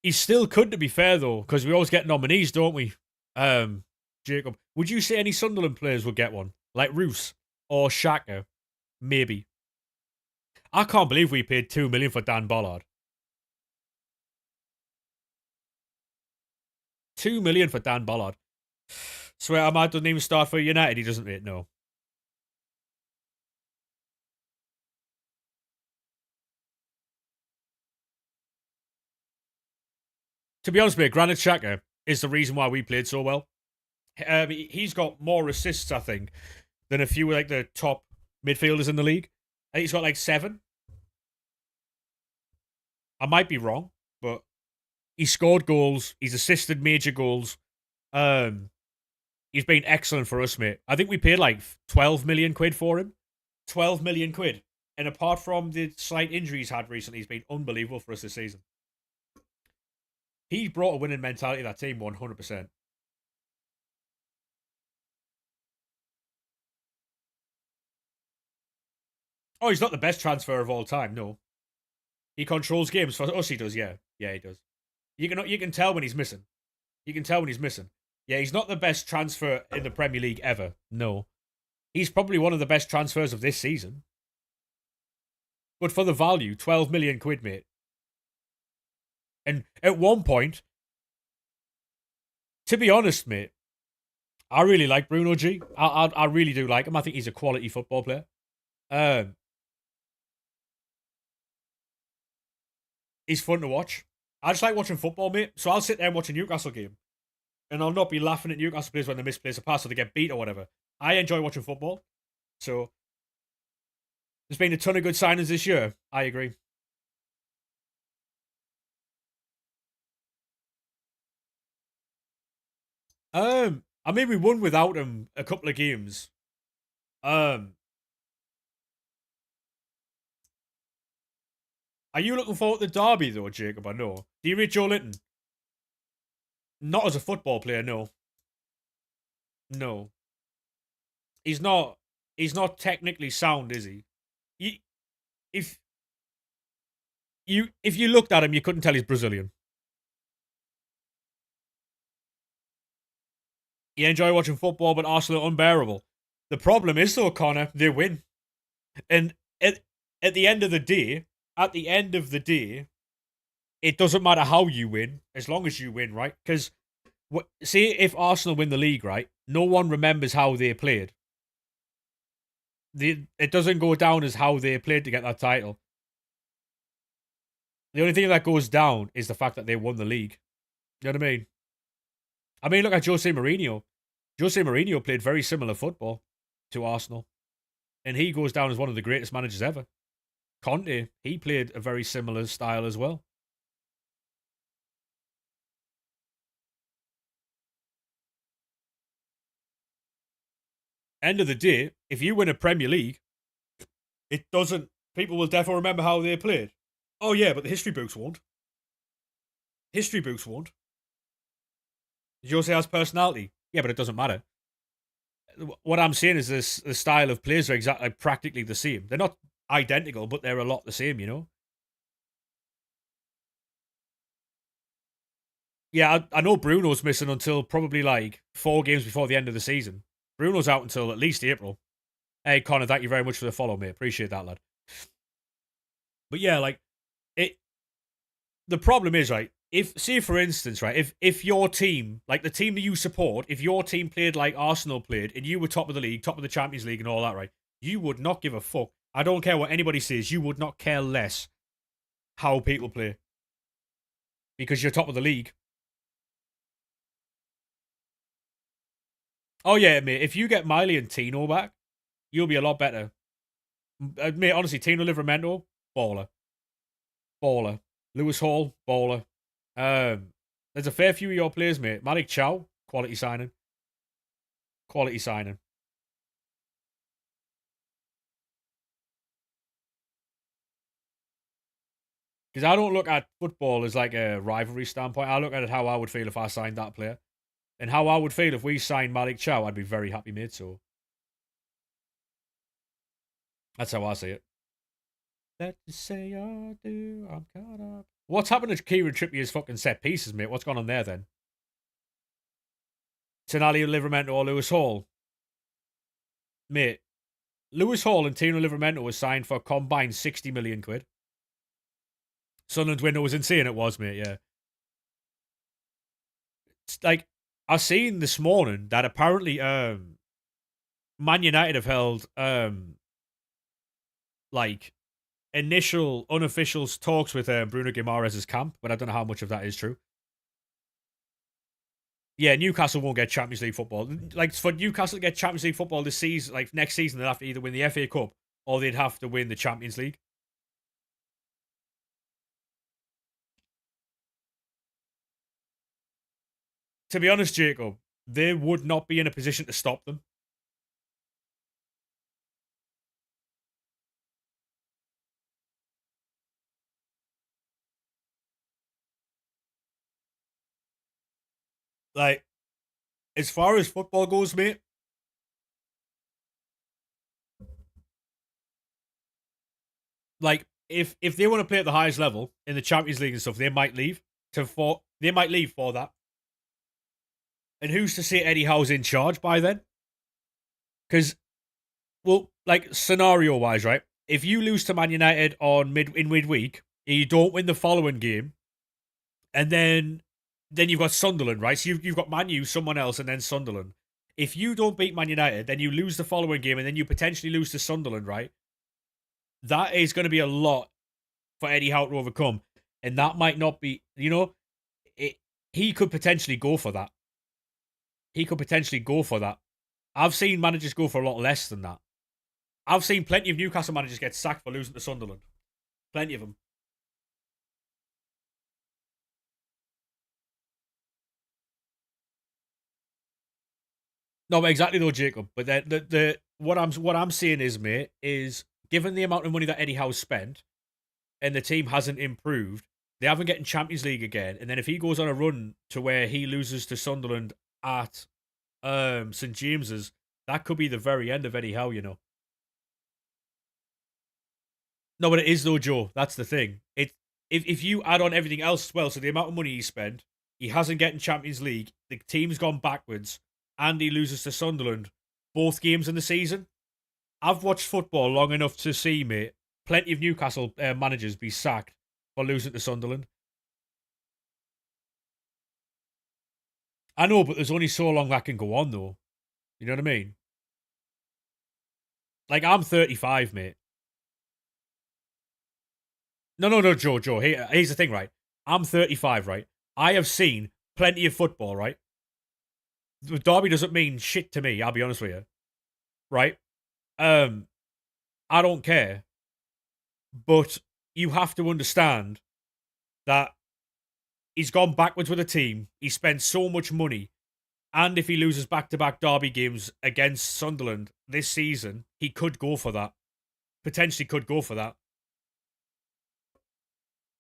he still could, to be fair though, because we always get nominees, don't we? Jacob, would you say any Sunderland players would get one? Like Roos or Shaka? Maybe. I can't believe we paid 2 million for Dan Bollard. 2 million for Dan Bollard. Swear Ahmad doesn't even start for United, he doesn't, mate, no. To be honest, mate, Granit Xhaka is the reason why we played so well. He's got more assists, I think, than a few like the top midfielders in the league. I think he's got like 7. I might be wrong, but he scored goals. He's assisted major goals. He's been excellent for us, mate. I think we paid like 12 million quid for him. 12 million quid. And apart from the slight injuries he's had recently, he's been unbelievable for us this season. He brought a winning mentality to that team 100%. Oh, he's not the best transfer of all time, no. He controls games for us. He does, yeah, he does. You can tell when he's missing. You can tell when he's missing. Yeah, he's not the best transfer in the Premier League ever. No, he's probably one of the best transfers of this season. But for the value, 12 million quid, mate. And at one point, to be honest, mate, I really like Bruno G. I really do like him. I think he's a quality football player. He's fun to watch. I just like watching football, mate. So I'll sit there and watch a Newcastle game. And I'll not be laughing at Newcastle players when they misplace a pass or they get beat or whatever. I enjoy watching football. So there's been a ton of good signings this year. I agree. I mean, we won without him a couple of games. Are you looking forward to Derby though, Jacob? I know. Do you rate Joe Linton? Not as a football player, no. No. He's not. He's not technically sound, is he? If you looked at him, you couldn't tell he's Brazilian. You enjoy watching football, but Arsenal are unbearable. The problem is though, Connor, they win, and at the end of the day, it doesn't matter how you win as long as you win, right? Because see, if Arsenal win the league, right, no one remembers how they played. It doesn't go down as how they played to get that title. The only thing that goes down is the fact that they won the league. You know what I mean? I mean, look at Jose Mourinho. Jose Mourinho played very similar football to Arsenal, and he goes down as one of the greatest managers ever. Conte, he played a very similar style as well. End of the day, if you win a Premier League, it doesn't. People will definitely remember how they played. Oh yeah, but the history books won't. History books won't. Jose has personality. Yeah, but it doesn't matter. What I'm saying is this: the style of plays are exactly practically the same. They're not identical, but they're a lot the same. You know. Yeah, I know Bruno's missing until probably like 4 games before the end of the season. Bruno's out until at least April. Hey, Connor, thank you very much for the follow, mate. Appreciate that, lad. But yeah, like it. The problem is, right? If say for instance, right, if your team, like the team that you support, if your team played like Arsenal played, and you were top of the league, top of the Champions League, and all that, right, you would not give a fuck. I don't care what anybody says. You would not care less how people play. because you're top of the league. Oh yeah, mate. If you get Miley and Tino back, you'll be a lot better. Mate, honestly, Tino Livramento, baller, baller. Lewis Hall, baller. There's a fair few of your players, mate. Malik Chow, quality signing. Quality signing. Because I don't look at football as like a rivalry standpoint. I look at it how I would feel if I signed that player. And how I would feel if we signed Malik Chow, I'd be very happy, mate. So that's how I see it. That you say I do, I'm caught up. What's happened to Kieran Trippier's fucking set pieces, mate? What's gone on there then? Tonali Livramento or Lewis Hall? Mate, Lewis Hall and Tino Livramento was signed for a combined 60 million quid. Sunderland's window was insane, it was, mate, yeah. It's like, I seen this morning that apparently Man United have held like initial unofficial talks with Bruno Guimaraes' camp, but I don't know how much of that is true. Yeah, Newcastle won't get Champions League football. Like, for Newcastle to get Champions League football this season, like next season, they'd have to either win the FA Cup or they'd have to win the Champions League. To be honest, Jacob, they would not be in a position to stop them. Like, as far as football goes, mate, like if they want to play at the highest level in the Champions League and stuff, they might leave they might leave for that. And who's to say Eddie Howe's in charge by then? Because, well, like scenario wise, right? If you lose to Man United on midweek, and you don't win the following game, and then you've got Sunderland, right? So you've got Man U, someone else, and then Sunderland. If you don't beat Man United, then you lose the following game, and then you potentially lose to Sunderland, right? That is going to be a lot for Eddie Howe to overcome, and that might not be, he could potentially go for that. He could potentially go for that. I've seen managers go for a lot less than that. I've seen plenty of Newcastle managers get sacked for losing to Sunderland. Plenty of them. No, but exactly though, Jacob. But the what I'm seeing is, mate, is given the amount of money that Eddie Howe spent and the team hasn't improved, they haven't getting Champions League again. And then if he goes on a run to where he loses to Sunderland at St James's, that could be the very end of Eddie Howe, you know. No, but it is though, Joe. That's the thing. If you add on everything else as well, so the amount of money he spent, he hasn't getting Champions League. The team's gone backwards, and he loses to Sunderland both games in the season. I've watched football long enough to see, mate, plenty of Newcastle managers be sacked for losing to Sunderland. I know, but there's only so long that can go on, though. You know what I mean? Like, I'm 35, mate. No, Joe. Here's the thing, right? I'm 35, right? I have seen plenty of football, right? Derby doesn't mean shit to me, I'll be honest with you. Right? I don't care. But you have to understand that he's gone backwards with a team. He spent so much money. And if he loses back-to-back Derby games against Sunderland this season, he could go for that. Potentially could go for that.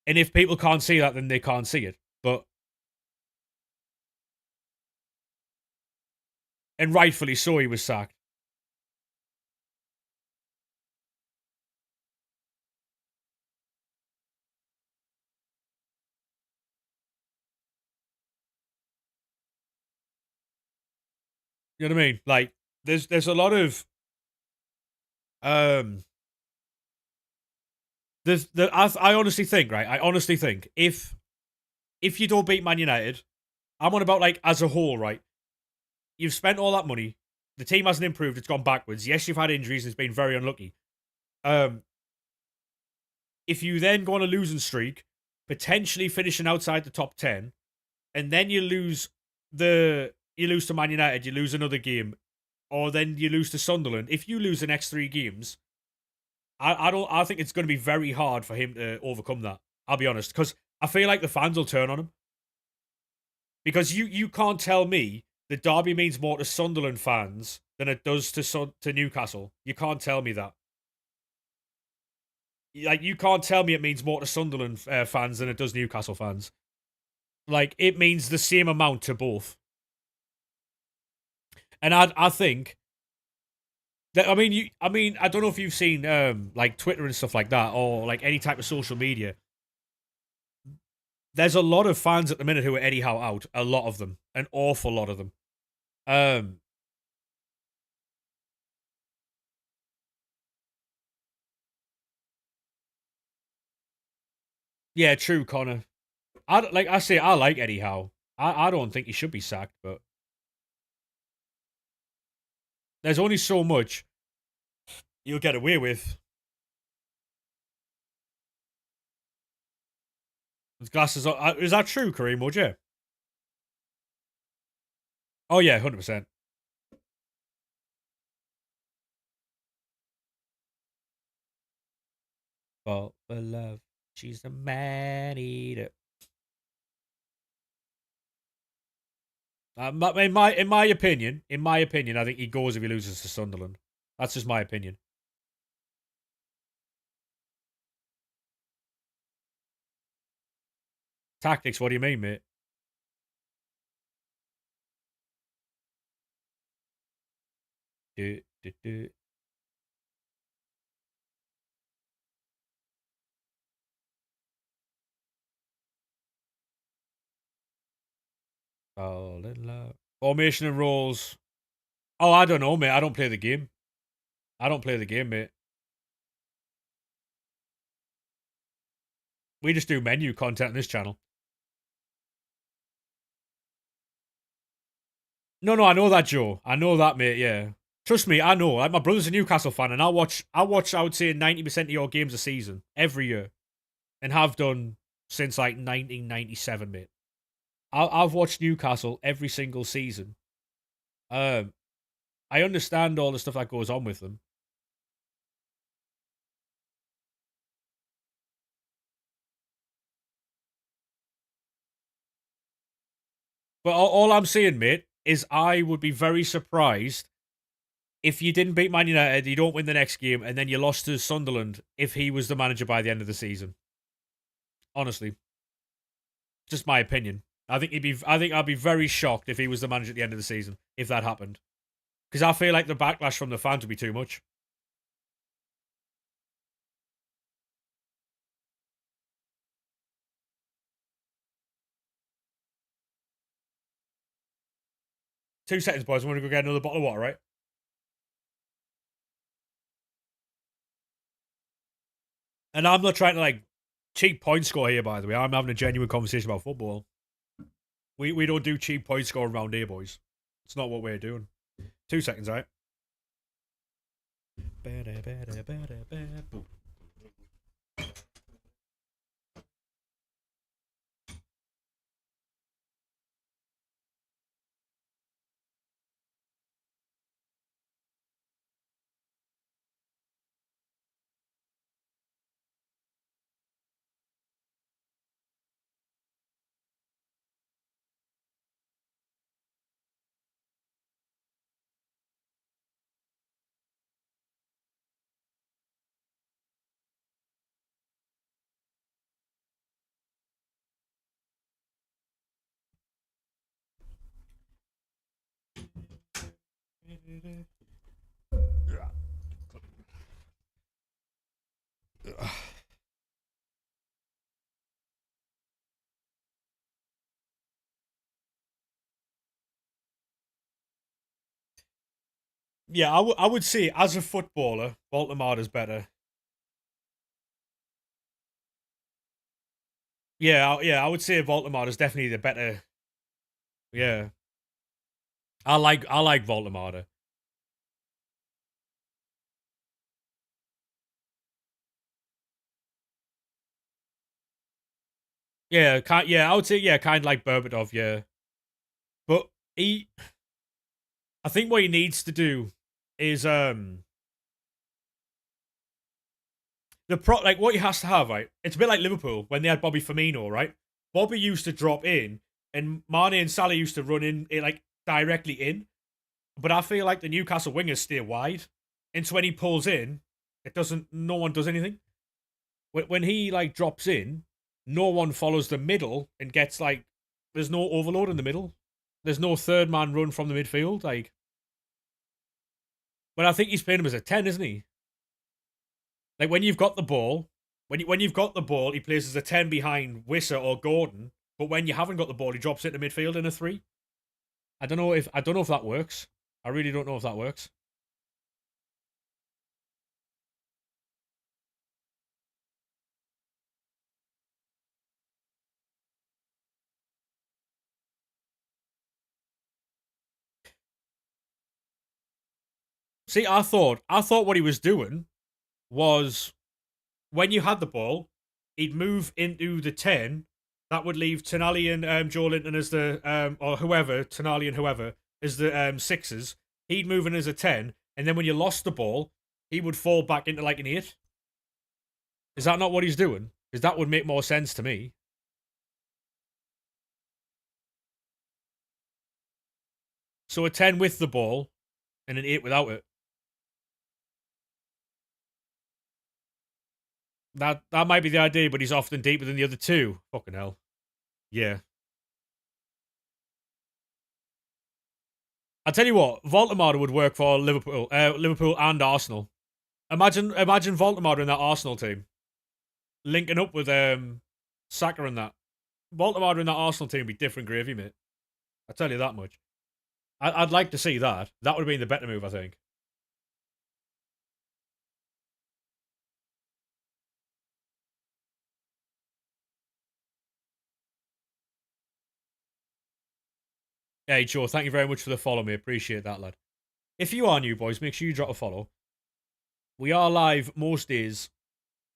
And if people can't see that, then they can't see it. But and rightfully so, he was sacked. You know what I mean? Like, there's a lot of um I honestly think, right? I honestly think if you don't beat Man United, I'm on about like as a whole, right? You've spent all that money. The team hasn't improved. It's gone backwards. Yes, you've had injuries. And it's been very unlucky. Um, if you then go on a losing streak, potentially finishing outside the top 10, and then you lose to Man United, you lose another game, or then you lose to Sunderland. If you lose the next 3 games, I think it's going to be very hard for him to overcome that. I'll be honest, because I feel like the fans will turn on him. Because you can't tell me that Derby means more to Sunderland fans than it does to Newcastle. You can't tell me that. Like, you can't tell me it means more to Sunderland fans than it does Newcastle fans. Like, it means the same amount to both. And I think that, I mean, I don't know if you've seen like Twitter and stuff like that, or like any type of social media. There's a lot of fans at the minute who are Eddie Howe out. A lot of them, an awful lot of them. Yeah, true, Connor. I like Eddie Howe. I don't think he should be sacked, but there's only so much you'll get away with. His glasses on. Is that true, Kareem? Would you? Oh yeah, 100%. Fall for love. She's a man eater. In my opinion, I think he goes if he loses to Sunderland. That's just my opinion. Tactics? What do you mean, mate? Do, do, do. Fall in love. Formation and roles. Oh, I don't know, mate. I don't play the game. I don't play the game, mate. We just do menu content on this channel. No, I know that, Joe. I know that, mate. Yeah, trust me, I know. Like, my brother's a Newcastle fan, and I watch. I would say 90% of your games a season every year, and have done since like 1997, mate. I've watched Newcastle every single season. Um, I understand all the stuff that goes on with them, but all I'm saying, mate, is I would be very surprised if you didn't beat Man United, you don't win the next game, and then you lost to Sunderland if he was the manager by the end of the season. Honestly, just my opinion. I think I'd be very shocked if he was the manager at the end of the season if that happened, because I feel like the backlash from the fans would be too much. Two seconds, boys. I'm gonna go get another bottle of water, right? And I'm not trying to like cheap point score here, by the way. I'm having a genuine conversation about football. We don't do cheap point scoring around here, boys. It's not what we're doing. 2 seconds, right? Yeah, I would say as a footballer, Baltimore's better. Yeah, I would say Baltimore is definitely the better. Yeah, I like Baltimore. Yeah, I would say yeah, kind of like Berbatov, yeah. But he, I think what he needs to do is like what he has to have, right? It's a bit like Liverpool when they had Bobby Firmino, right? Bobby used to drop in, and Mane and Salah used to run in like directly in. But I feel like the Newcastle wingers stay wide, and so when he pulls in, it doesn't. No one does anything. When he like drops in, no one follows the middle and gets like. There's no overload in the middle. There's no third man run from the midfield. Like, but I think he's playing him as a 10, isn't he? Like when you've got the ball, when you've got the ball, he plays as a 10 behind Wisser or Gordon. But when you haven't got the ball, he drops it to midfield in a 3. I don't know if that works. I really don't know if that works. See, I thought what he was doing was when you had the ball, he'd move into the 10. That would leave Tonali and Joe Linton as the or whoever, Tonali and whoever as the sixes. He'd move in as a 10, and then when you lost the ball, he would fall back into like an 8. Is that not what he's doing? Because that would make more sense to me. So a 10 with the ball and an 8 without it. That might be the idea, but he's often deeper than the other two. Fucking hell. Yeah. I tell you what, Voldemort would work for Liverpool and Arsenal. Imagine Voldemort in that Arsenal team linking up with Saka and that. Voldemort in that Arsenal team would be different gravy, mate. I tell you that much. I'd like to see that. That would have been the better move, I think. Hey, Joe, thank you very much for the follow, mate. Appreciate that, lad. If you are new, boys, make sure you drop a follow. We are live most days.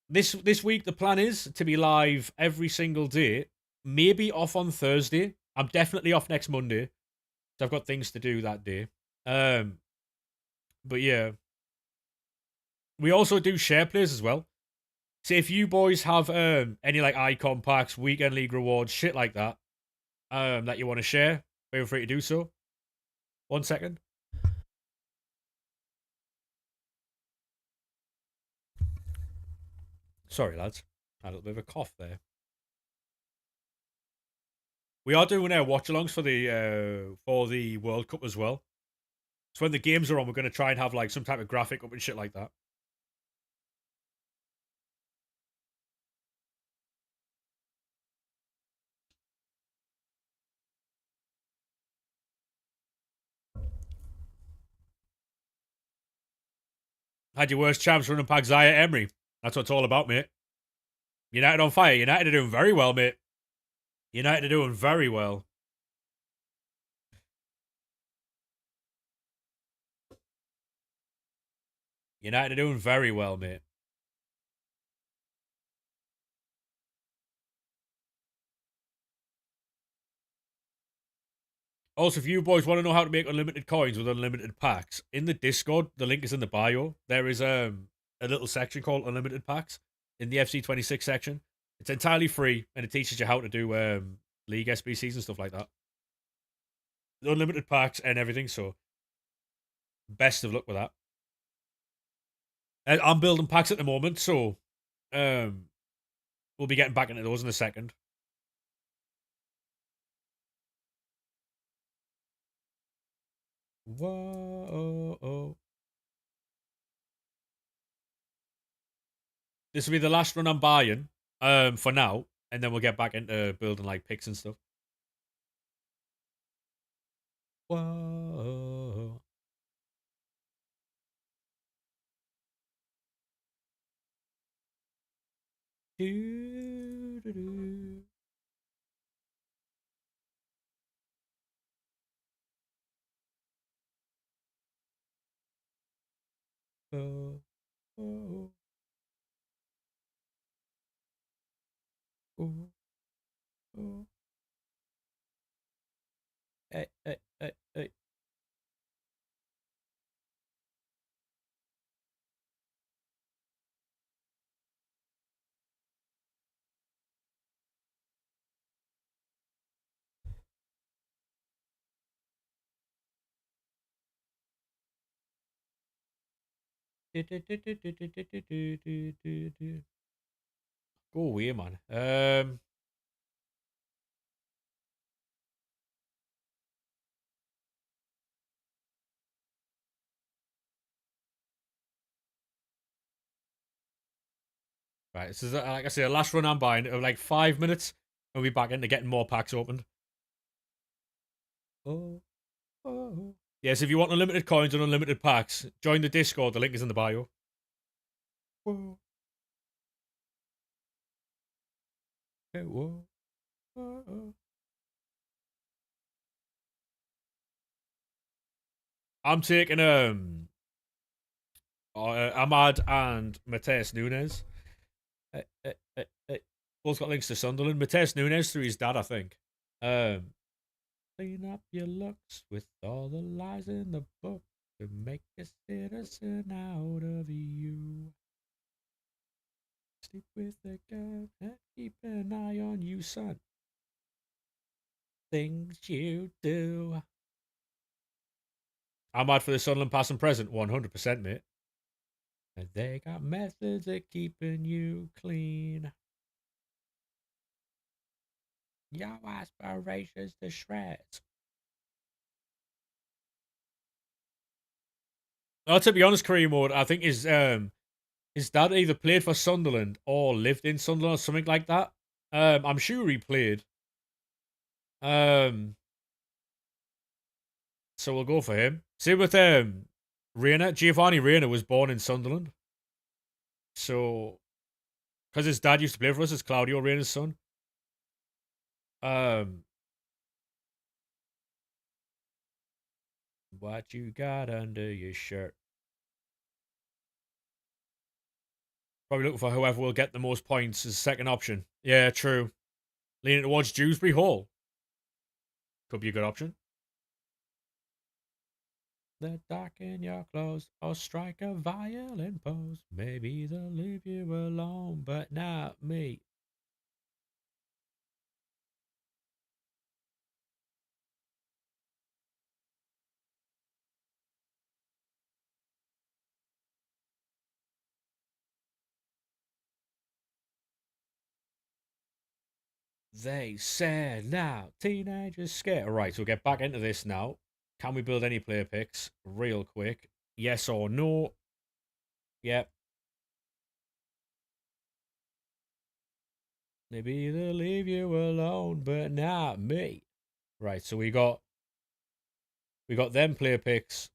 This week, the plan is to be live every single day. Maybe off on Thursday. I'm definitely off next Monday. So I've got things to do that day. Um, but yeah, we also do share plays as well. So if you boys have any like icon packs, weekend league rewards, shit like that you want to share, feel free to do so. 1 second. Sorry, lads. Had a little bit of a cough there. We are doing our watch-alongs for the World Cup as well. So when the games are on, we're going to try and have like some type of graphic up and shit like that. Had your worst champs running back Zaya Emery. That's what it's all about, mate. United on fire. United are doing very well, mate. United are doing very well. United are doing very well, mate. Also, if you boys want to know how to make unlimited coins with unlimited packs, in the Discord, the link is in the bio. There is a little section called Unlimited Packs in the FC26 section. It's entirely free and it teaches you how to do League SBCs and stuff like that. Unlimited packs and everything, so best of luck with that. I'm building packs at the moment, so um, we'll be getting back into those in a second. Whoa. This will be the last run I'm buying for now, and then we'll get back into building like picks and stuff. Whoa. Do, do, do. Oh, oh, oh. oh. Hey, hey, hey, hey. Go away, man. Right, this is like I say, the last run I'm buying of like 5 minutes. I'll be back into getting more packs opened. Oh, oh. Yes, if you want unlimited coins and unlimited packs, join the Discord. The link is in the bio. Whoa, hey, whoa, oh. I'm taking Ahmad and Mateus Nunes. Both got links to Sunderland. Mateus Nunes through his dad, I think. Um, Clean up your looks with all the lies in the book to make a citizen out of you. Sleep with the gun and keep an eye on you, son. Things you do. I'm out for the Sunderland past and present, 100%, mate. And they got methods of keeping you clean. Your aspirations to shreds. Oh, to be honest, Kareem Ward, I think his dad either played for Sunderland or lived in Sunderland or something like that. I'm sure he played. Um, so we'll go for him. Same with Reina. Giovanni Reina was born in Sunderland. So, because his dad used to play for us, it's Claudio Reina's son. Um, what you got under your shirt? Probably looking for whoever will get the most points as second option. Yeah, true. Leaning towards Dewsbury Hall. Could be a good option. They'll darken your clothes or strike a violent pose. Maybe they'll leave you alone, but not me. They said now, teenagers scared. Right, so we'll get back into this now. Can we build any player picks real quick? Yes or no? Yep. Maybe they'll leave you alone, but not me. Right, so we got them player picks.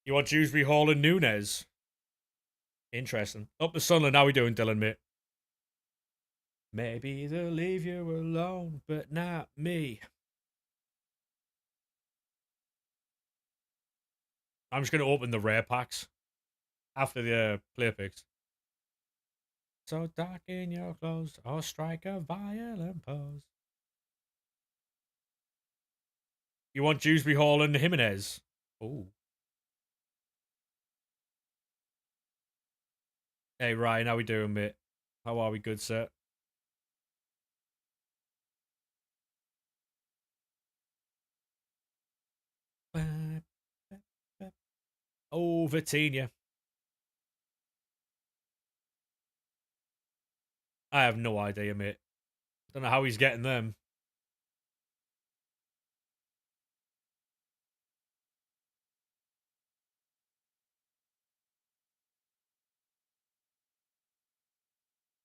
You want Dewsbury Hall and Nunes? Interesting. Up the Sunderland, how we doing, Dylan, mate? Maybe they'll leave you alone, but not me. I'm just going to open the rare packs after the player picks. So darken your clothes or strike a violent pose. You want Dewsbury Hall and Jimenez? Oh. Hey, Ryan, how we doing, mate? How are we, good sir? Oh, Vitinha. I have no idea, mate. Don't know how he's getting them.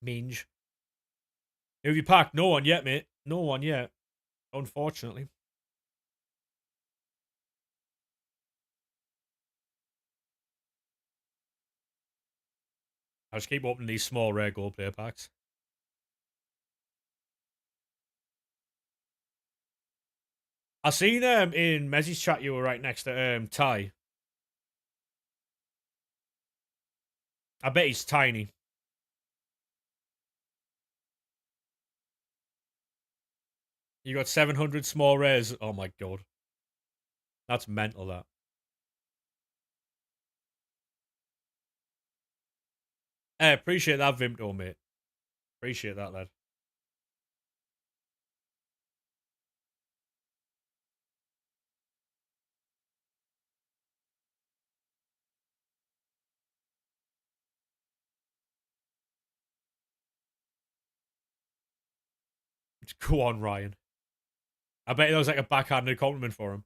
Minge. Who have you packed? No one yet, mate. No one yet. Unfortunately. I just keep opening these small rare gold player packs. I seen in Mezzy's chat you were right next to Ty. I bet he's tiny. You got 700 small rares. Oh my god. That's mental, that. Hey, appreciate that, Vimto, mate. Appreciate that, lad. Go on, Ryan. I bet that was like a backhanded compliment for him.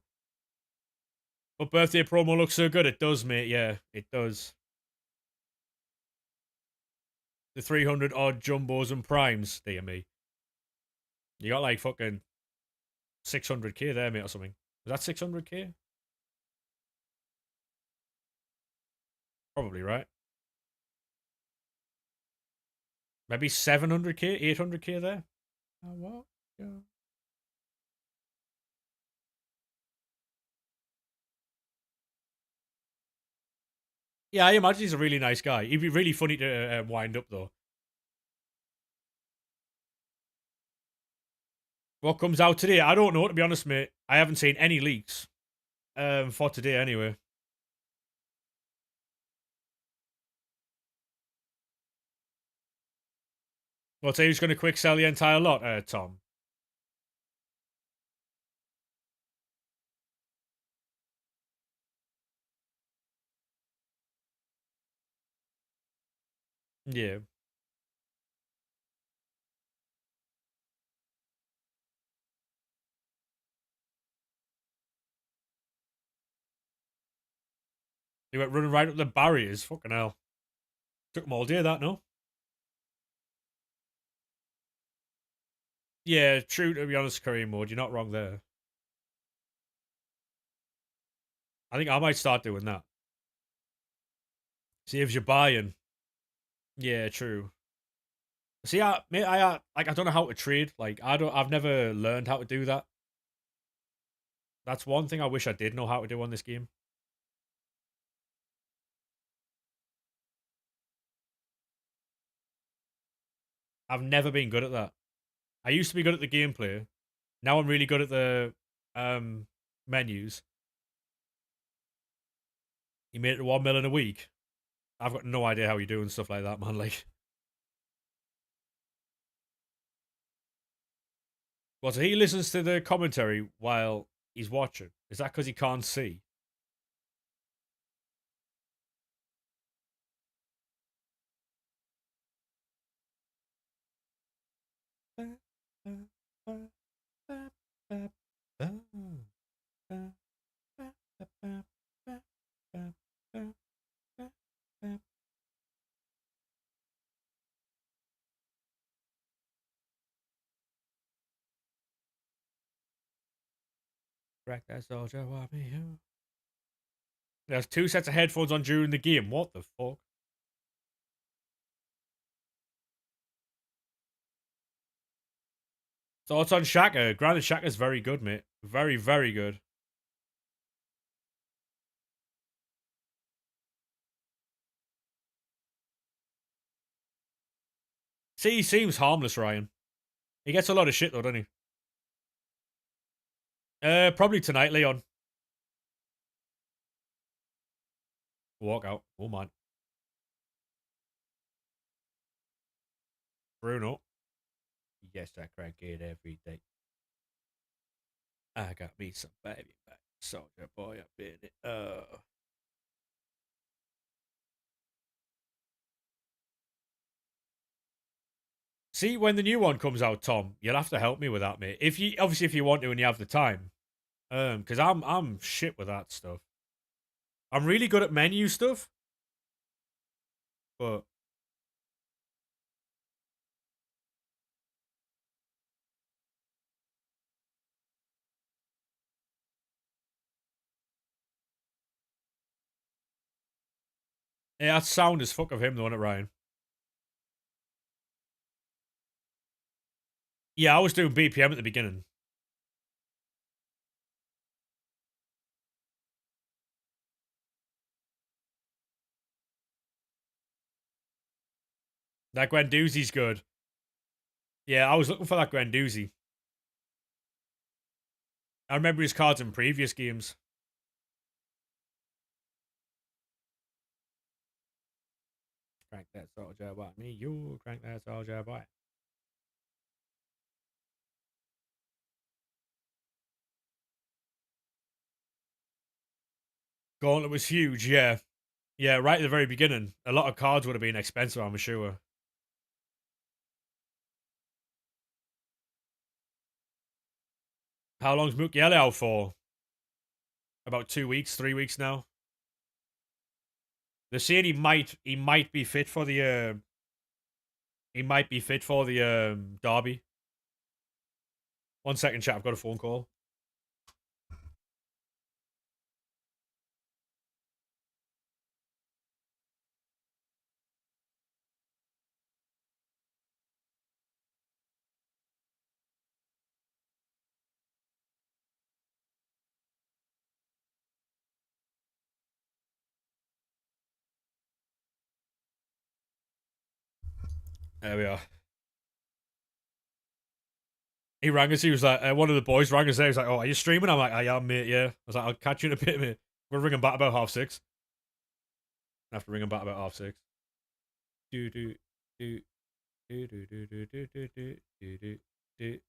But birthday promo looks so good. It does, mate. Yeah, it does. The 300 odd jumbos and primes, dear me. You got like fucking 600k there, mate, or something. Was that 600k? Probably, right? Maybe 700k, 800k there? Oh, what? Yeah. Yeah, I imagine he's a really nice guy. He'd be really funny to wind up, though. What comes out today? I don't know, to be honest, mate. I haven't seen any leaks for today, anyway. Well, say he's going to quick sell the entire lot, Tom. Yeah. He went running right up the barriers. Fucking hell. Took him all day, that, no? Yeah, true, to be honest, career mode. You're not wrong there. I think I might start doing that. See if you're buying. Yeah, true. See, mate, like, I don't know how to trade. Like, I've never learned how to do that. That's one thing I wish I did know how to do on this game. I've never been good at that. I used to be good at the gameplay. Now I'm really good at the um menus. You made it to 1 million a week. I've got no idea how you're doing stuff like that, man. Like, well, so he listens to the commentary while he's watching. Is that because he can't see? Crack that soldier, want me here. There's 2 sets of headphones on during the game. What the fuck? Thoughts on Shaka? Granted, Shaka's very good, mate. Very, very good. See, he seems harmless, Ryan. He gets a lot of shit, though, doesn't he? Probably tonight, Leon. Walk out. Oh, man. Bruno. Yes, I crack it every day. I got me some baby back. Soldier boy up in it. See, when the new one comes out, Tom, you'll have to help me with that, mate. If you obviously if you want to and you have the time. Because I'm shit with that stuff. I'm really good at menu stuff, but yeah, that's sound as fuck of him, though, isn't it, Ryan? Yeah, I was doing BPM at the beginning. That Guendouzi's good. Yeah, I was looking for that Guendouzi. I remember his cards in previous games. Crank that soldier by me, you crank that soldier by. Gauntlet was huge, yeah. Yeah, right at the very beginning. A lot of cards would have been expensive, I'm sure. How long's Mukiele out for? About 2 weeks, 3 weeks now. They're saying he might be fit for the derby. 1 second, chat. I've got a phone call. There we are. He rang us. He was like, one of the boys rang us. He was like, "Oh, are you streaming?" I'm like, "I am, mate. Yeah." I was like, "I'll catch you in a bit, mate. We're ringing back about 6:30. I have to ring him back about 6:30. Do do do do do do do do do do do do.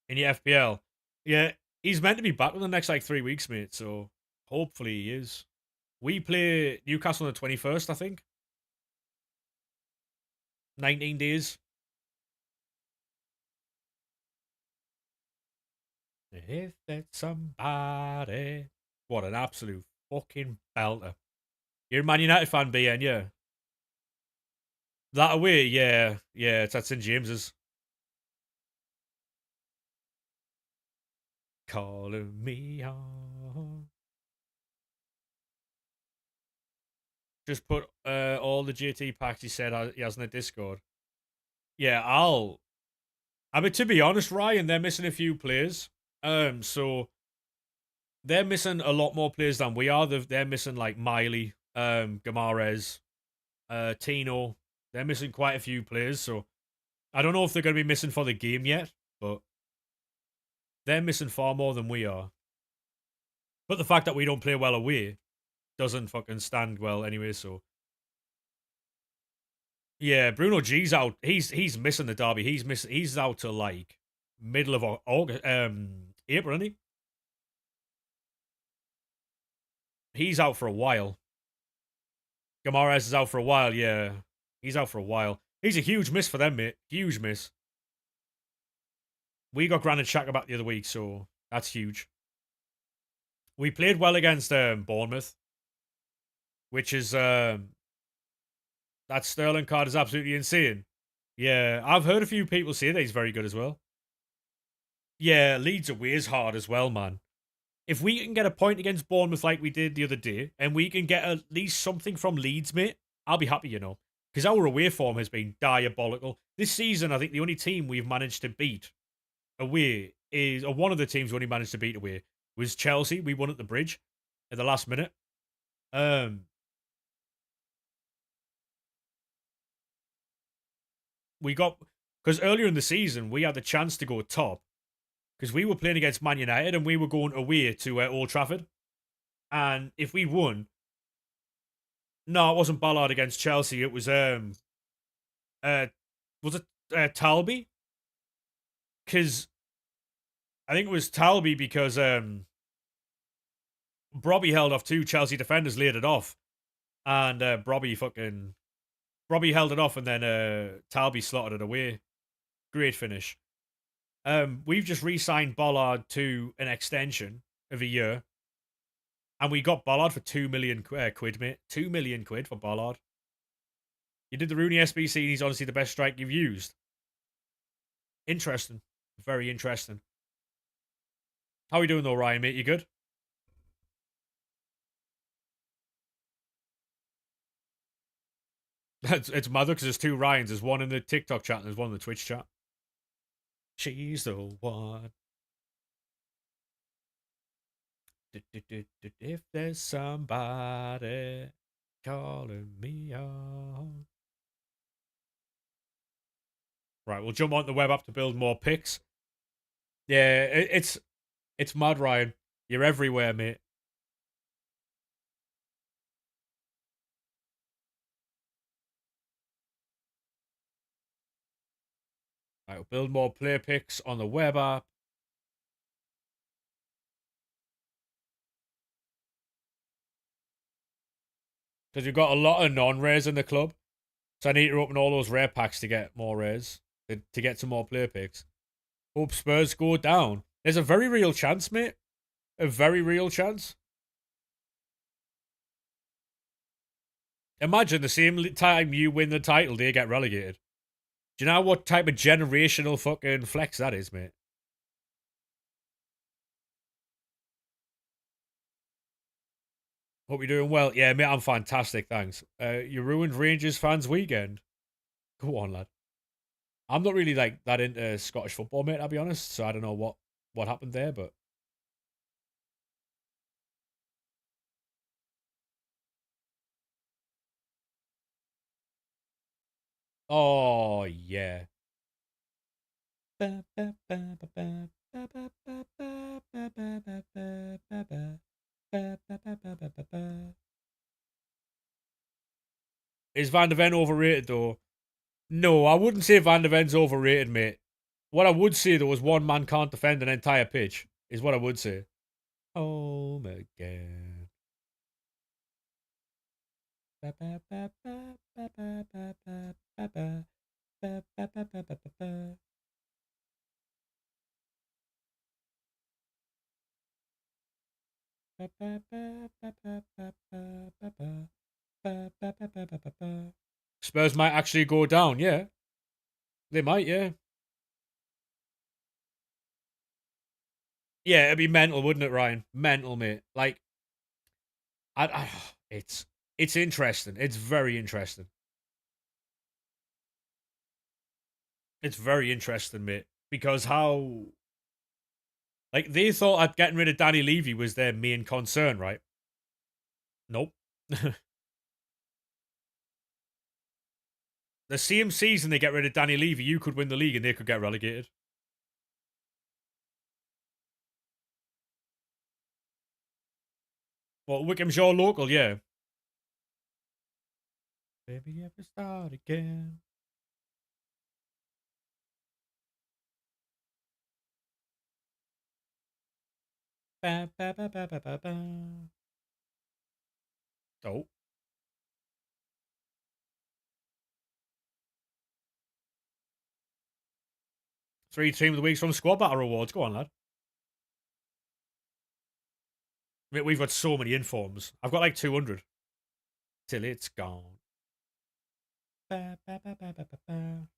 In the FPL, yeah, he's meant to be back in the next like 3 weeks, mate. So hopefully he is. We play Newcastle on the 21st, I think. 19 days. If that's somebody. What an absolute fucking belter. You're a Man United fan, BN, yeah. That away, yeah. Yeah, it's at St. James's. Calling me on. Just put all the JT packs he said he has in the Discord. Yeah, I mean, to be honest, Ryan, they're missing a few players. So they're missing a lot more players than we are. They're missing like Miley, Gamarez, Tino. They're missing quite a few players. So I don't know if they're going to be missing for the game yet, but they're missing far more than we are. But the fact that we don't play well away doesn't fucking stand well anyway. So yeah, Bruno G's out. He's missing the derby. He's out to like middle of August, April, isn't he? He's out for a while. Gamarez is out for a while. Yeah, he's out for a while. He's a huge miss for them, mate. Huge miss. We got Granit Xhaka back the other week, so that's huge. We played well against Bournemouth, which is that Sterling card is absolutely insane. Yeah, I've heard a few people say that he's very good as well. Yeah, Leeds away is hard as well, man. If we can get a point against Bournemouth like we did the other day, and we can get at least something from Leeds, mate, I'll be happy, because our away form has been diabolical. This season, I think the only team we've managed to beat away is, or one of the teams we only managed to beat away was Chelsea. We won at the bridge at the last minute. We got, because earlier in the season we had the chance to go top because we were playing against Man United and we were going away to Old Trafford, and if we won, no, it wasn't Ballard against Chelsea. It uh, was it Talby? Because I think it was Talby because Brobby held off two Chelsea defenders, laid it off, and Brobby held it off, and then Talby slotted it away. Great finish. We've just re-signed Ballard to an extension of a year, and we got Ballard for 2 million quid, mate. 2 million quid for Ballard. You did the Rooney SBC, and he's honestly the best strike you've used. Interesting. Very interesting. How are you doing though, Ryan, mate? You good? It's mother because there's two Ryans. There's one in the TikTok chat and there's one in the Twitch chat. She's the one. If there's somebody calling me on. Right, we'll jump on the web app to build more picks. Yeah, it's mad, Ryan. You're everywhere, mate. Right, we'll build more player picks on the web app. Because we've got a lot of non-rares in the club. So I need to open all those rare packs to get more rares. To get some more player picks. Hope Spurs go down. There's a very real chance, mate. A very real chance. Imagine the same time you win the title, they get relegated. Do you know what type of generational fucking flex that is, mate? Hope you're doing well. Yeah, mate, I'm fantastic, thanks. You ruined Rangers fans' weekend. Go on, lad. I'm not really like that into Scottish football, mate, I'll be honest. So I don't know what happened there, but oh yeah. Is Van de Ven overrated though? No, I wouldn't say Van de Ven's overrated, mate. What I would say though is one man can't defend an entire pitch. Is what I would say. Home again. Spurs might actually go down, yeah. They might, yeah. Yeah, it'd be mental, wouldn't it, Ryan? Mental, mate. Like, I it's interesting. It's very interesting. It's very interesting, mate. Because how like they thought that getting rid of Danny Levy was their main concern, right? Nope. The same season they get rid of Danny Levy, you could win the league and they could get relegated. Well, Wickham's your local, yeah. Baby, ever start again. Ba, ba, ba, ba, ba, ba, ba. Oh. 3 team of the weeks from squad battle rewards. Go on, lad. Mate, we've got so many informs. I've got like 200. Till it's gone. Ba, ba, ba, ba, ba, ba, ba.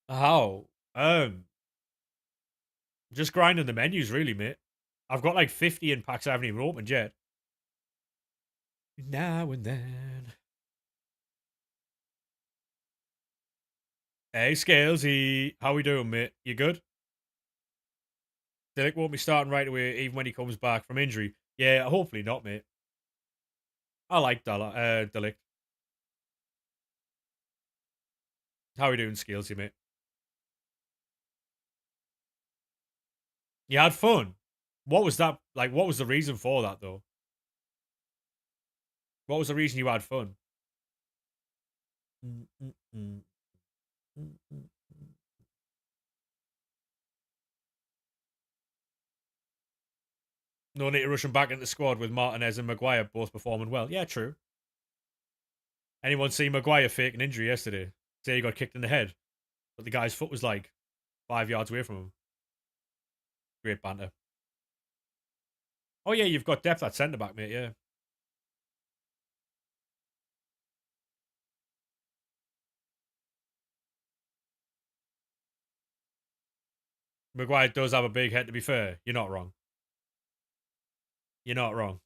How? Just grinding the menus, really, mate. I've got like 50 in packs I haven't even opened yet. Now and then. Hey, Scalesy. How we doing, mate? You good? Delic won't be starting right away, even when he comes back from injury. Yeah, hopefully not, mate. I like Delic. How we doing, Scalesy, mate? You had fun. What was that? Like, what was the reason for that, though? What was the reason you had fun? Mm, mm, mm, mm, mm. No need to rush him back into the squad with Martinez and Maguire both performing well. Yeah, true. Anyone see Maguire fake an injury yesterday? Say he got kicked in the head, but the guy's foot was like 5 yards away from him. Great banter. Oh yeah, you've got depth at centre back, mate. Yeah, Maguire does have a big head. To be fair, you're not wrong. You're not wrong.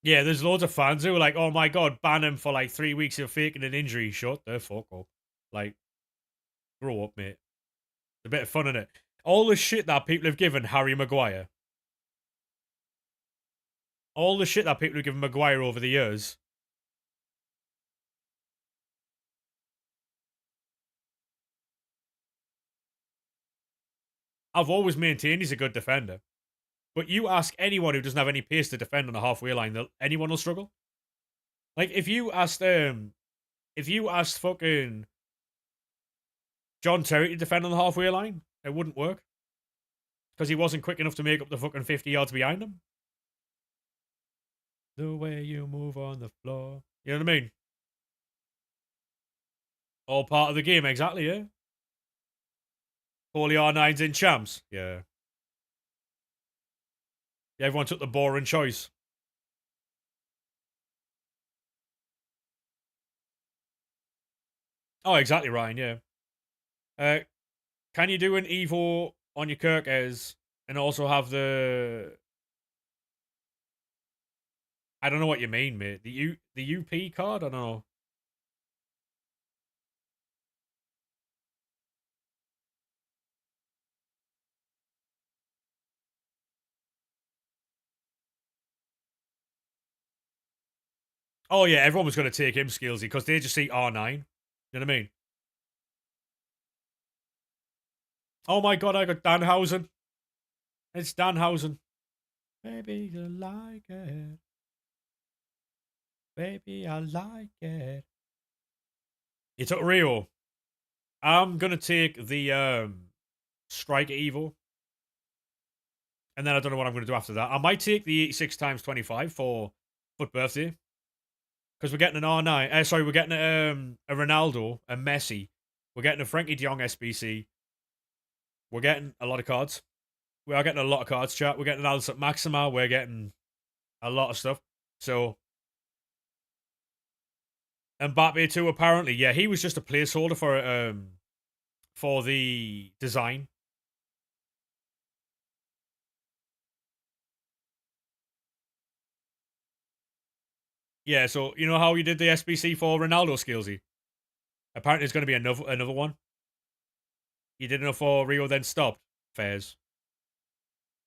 Yeah, there's loads of fans who are like, "Oh my god, ban him for like 3 weeks of faking an injury." Shut the fuck up. Like, grow up, mate. It's a bit of fun in it. All the shit that people have given Harry Maguire, all the shit that people have given Maguire over the years, I've always maintained he's a good defender. But you ask anyone who doesn't have any pace to defend on the halfway line, anyone will struggle. Like if you asked fucking John Terry to defend on the halfway line, it wouldn't work because he wasn't quick enough to make up the fucking 50 yards behind him. The way you move on the floor, you know what I mean? All part of the game, exactly. Yeah. Holy R9s in champs. Yeah. Yeah, everyone took the boring choice. Oh, exactly, Ryan. Yeah. Uh, can you do an Evo on your Kirkes and also have the? I don't know what you mean, mate. The UP card. I don't know. Oh yeah, everyone was going to take him skillsy because they just see R9. You know what I mean? Oh my god, I got Danhausen. It's Danhausen. Baby, you like it. Baby, I like it. You took Rio. I'm gonna take the Striker Evo. And then I don't know what I'm gonna do after that. I might take the 86 times 25 for Foot birthday. Because we're getting an R9. Sorry, we're getting a Ronaldo, a Messi. We're getting a Frankie de Jong SBC. We're getting a lot of cards. We are getting a lot of cards, chat. We're getting an Alice at Maxima. We're getting a lot of stuff. So, Mbappe too, apparently. Yeah, he was just a placeholder for the design. Yeah, so you know how you did the SBC for Ronaldo skillsy? Apparently there's going to be another one. You did enough for Rio, then stopped. Fairs.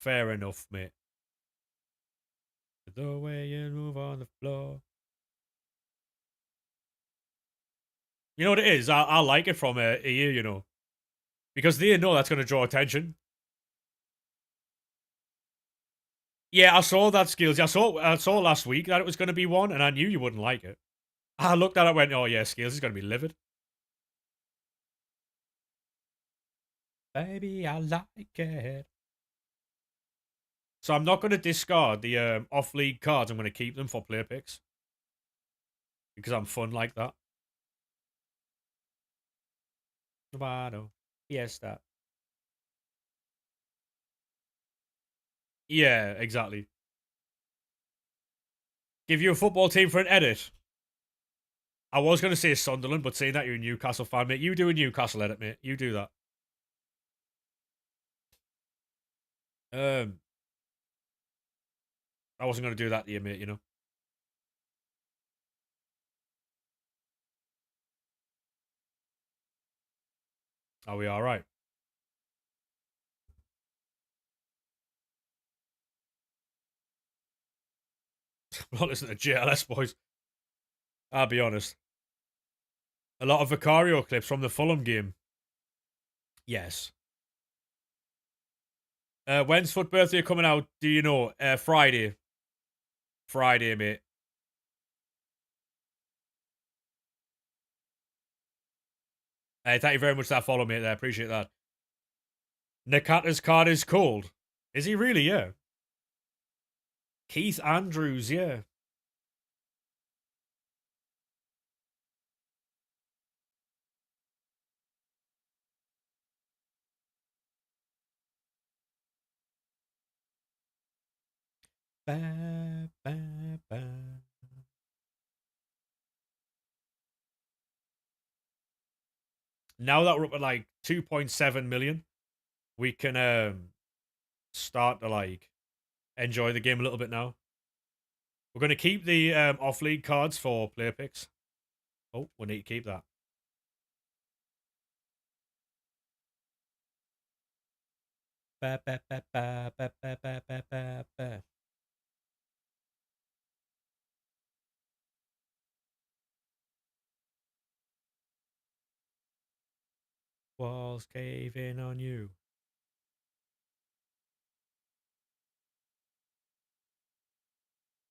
Fair enough, mate. The way you move on the floor. You know what it is? I like it from a year, you know. Because they know that's going to draw attention. Yeah, I saw that skills. I saw last week that it was going to be one, and I knew you wouldn't like it. I looked at it and went, oh yeah, skills is going to be livid. Baby, I like it. So I'm not going to discard the off-league cards. I'm going to keep them for player picks. Because I'm fun like that. Tomato. Fiesta. Yeah, exactly. Give you a football team for an edit. I was going to say Sunderland, but saying that you're a Newcastle fan, mate, you do a Newcastle edit, mate. You do that. Um, I wasn't going to do that to you, mate, you know. Are we all right? I'm not listening to JLS, boys. I'll be honest. A lot of Vicario clips from the Fulham game. Yes. When's Foot birthday coming out? Do you know? Friday. Friday, mate. Thank you very much for that follow, mate. There, appreciate that. Nakata's card is cold. Is he really? Yeah. Keith Andrews, yeah. Ba, ba, ba. Now that we're up at like 2.7 million, we can start to like enjoy the game a little bit now. We're going to keep the off league cards for player picks. Oh, we need to keep that. Ba, ba, ba, ba, ba, ba, ba, ba, ba, ba. Walls cave in on you.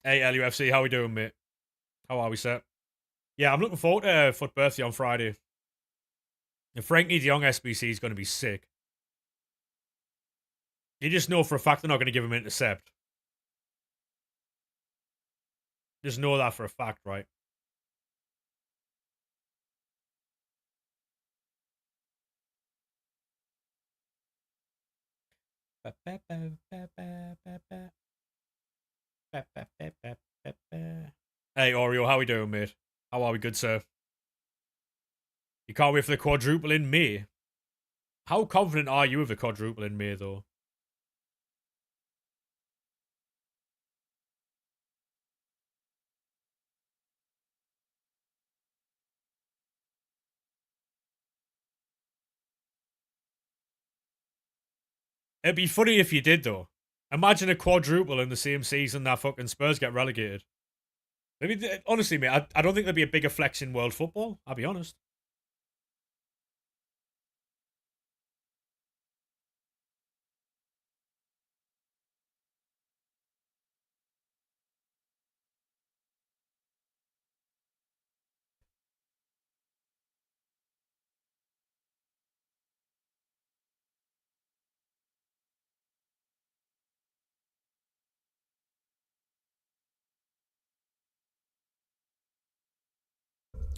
Hey, LUFC, how we doing, mate? How are we, sir? Yeah, I'm looking forward to Foot Birthday on Friday. And Frankie de Jong SBC is going to be sick. You just know for a fact they're not going to give him intercept. Just know that for a fact, right? Hey, Oreo, how we doing, mate? How are we, good sir? You can't wait for the quadruple in May. How confident are you of the quadruple in May, though? It'd be funny if you did, though. Imagine a quadruple in the same season that fucking Spurs get relegated. Maybe, honestly, mate, I don't think there'd be a bigger flex in world football. I'll be honest.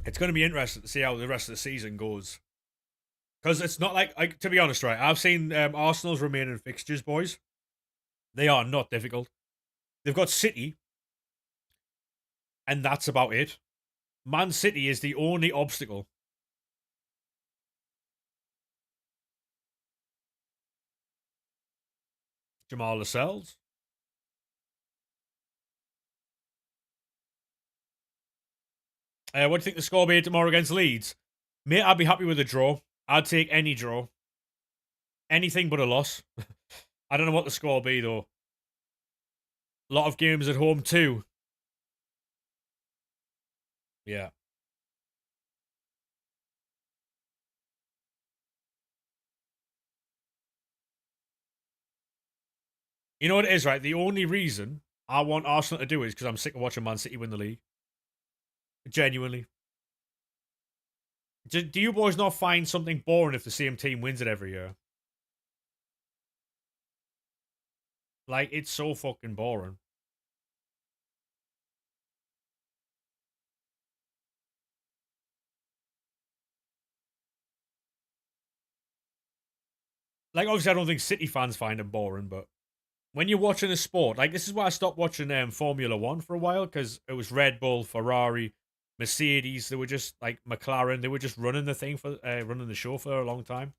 It's going to be interesting to see how the rest of the season goes. Because it's not like, to be honest, right? I've seen Arsenal's remaining fixtures, boys. They are not difficult. They've got City, and that's about it. Man City is the only obstacle. Jamal Lascelles. What do you think the score be tomorrow against Leeds? Mate, I'd be happy with a draw. I'd take any draw. Anything but a loss. I don't know what the score will be, though. A lot of games at home, too. Yeah. You know what it is, right? The only reason I want Arsenal to do it is because I'm sick of watching Man City win the league. Genuinely. Do you boys not find something boring if the same team wins it every year? Like, it's so fucking boring. Like, obviously, I don't think City fans find it boring, but when you're watching a sport, like, this is why I stopped watching Formula One for a while, because it was Red Bull, Ferrari, Mercedes. They were just, like, McLaren. They were just running the thing for, running the show for a long time.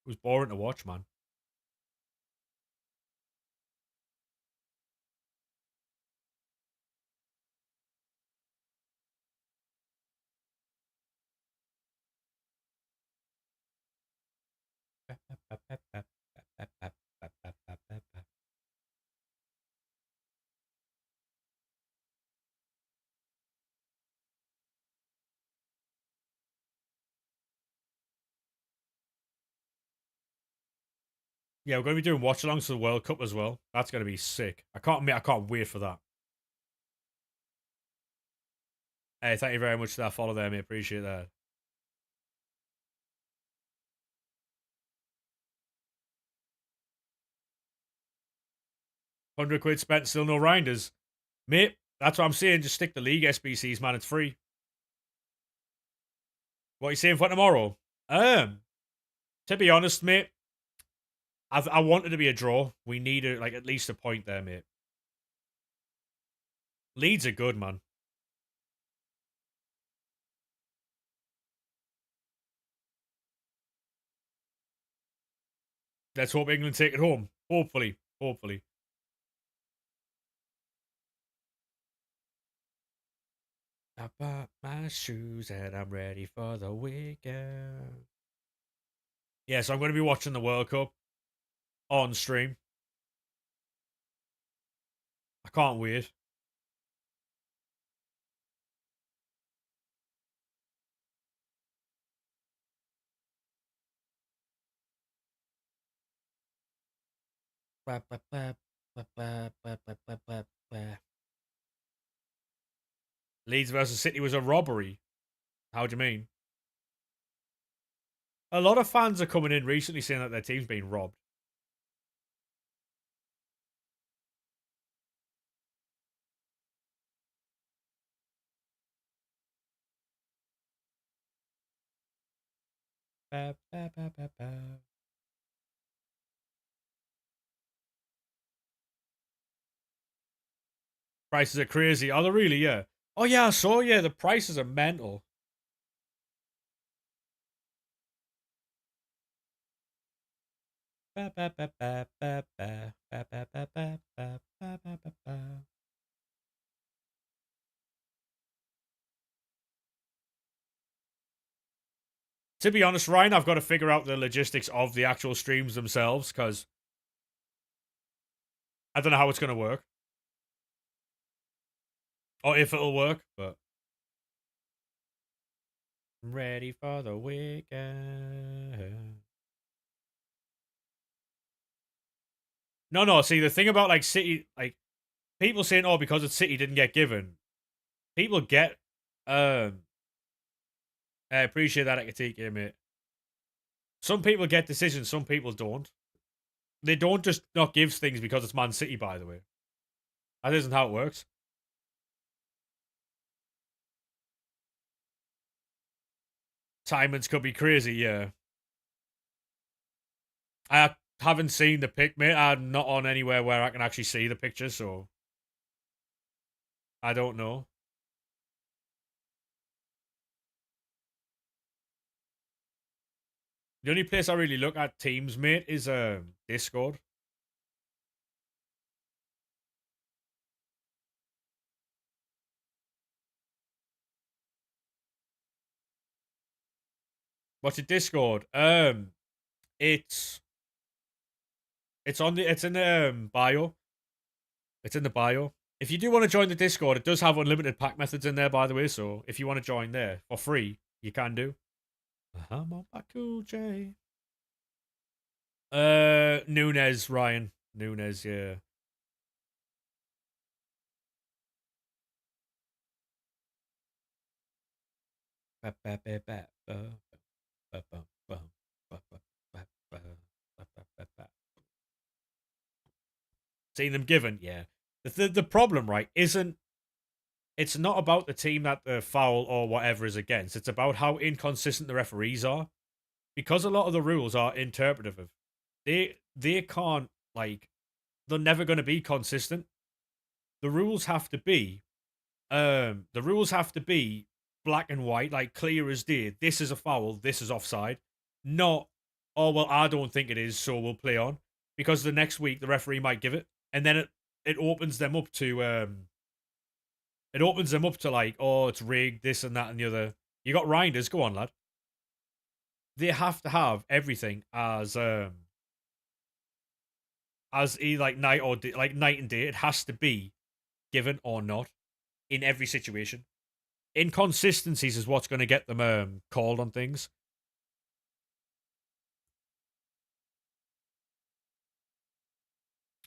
It was boring to watch, man. Yeah, we're going to be doing watch alongs for the World Cup as well. That's going to be sick. I can't wait for that. Hey, thank you very much for that follow there, mate. Appreciate that. 100 quid spent, still no Reinders. Mate, that's what I'm saying. Just stick the league SBCs, man. It's free. What are you saying for tomorrow? To be honest, mate, I wanted to be a draw. We need like at least a point there, mate. Leeds are good, man. Let's hope England take it home. Hopefully. Hopefully. I bought my shoes and I'm ready for the weekend. Yeah, so I'm going to be watching the World Cup on stream. I can't wait. Leeds versus City was a robbery. How do you mean? A lot of fans are coming in recently saying that their team's been robbed. Ba, ba, ba, ba, ba. Prices are crazy. Oh, they're really, yeah. Oh, yeah, I saw, yeah, the prices are mental. Ba, ba, ba, ba, ba, ba, ba, ba, ba, ba, ba, ba, ba, ba. To be honest, Ryan, I've got to figure out the logistics of the actual streams themselves because I don't know how it's going to work or if it'll work, but I'm ready for the weekend. No, no. See, the thing about like City, like people saying, "Oh, because it's City didn't get given." People get. I appreciate that, Akatika, mate. Some people get decisions, some people don't. They don't just not give things because it's Man City. By the way, that isn't how it works. Timings could be crazy. Yeah, I haven't seen the pic, mate. I'm not on anywhere where I can actually see the picture, so I don't know. The only place I really look at teams, mate, is Discord. What's it, Discord? It's it's in the bio. It's in the bio. If you do want to join the Discord, it does have unlimited pack methods in there, by the way. So if you want to join there for free, you can do. I'm on my cool J. Nunez, Ryan. Nunez, yeah. Seen them given, yeah. The problem, right, isn't it's not about the team that the foul or whatever is against. It's about how inconsistent the referees are. Because a lot of the rules are interpretative. They can't like they're never going to be consistent. The rules have to be the rules have to be black and white, like clear as day. This is a foul, this is offside. Not, oh well, I don't think it is, so we'll play on. Because the next week the referee might give it. And then it opens them up to like, oh, it's rigged, this and that and the other. You got Reinders, go on, lad. They have to have everything as like night or day, like night and day. It has to be given or not in every situation. Inconsistencies is what's going to get them called on things.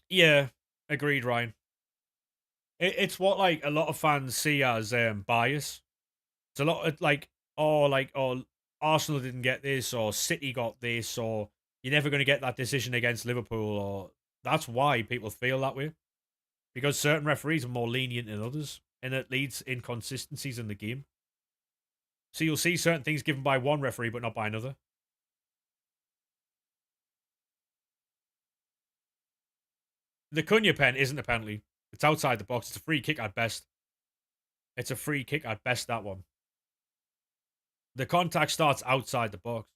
Yeah, agreed, Ryan. It's what like a lot of fans see as bias. It's a lot of like oh Arsenal didn't get this or City got this or you're never going to get that decision against Liverpool or that's why people feel that way because certain referees are more lenient than others and it leads inconsistencies in the game. So you'll see certain things given by one referee but not by another. The Cunha pen isn't a penalty. It's outside the box. It's a free kick at best. It's a free kick at best, that one. The contact starts outside the box.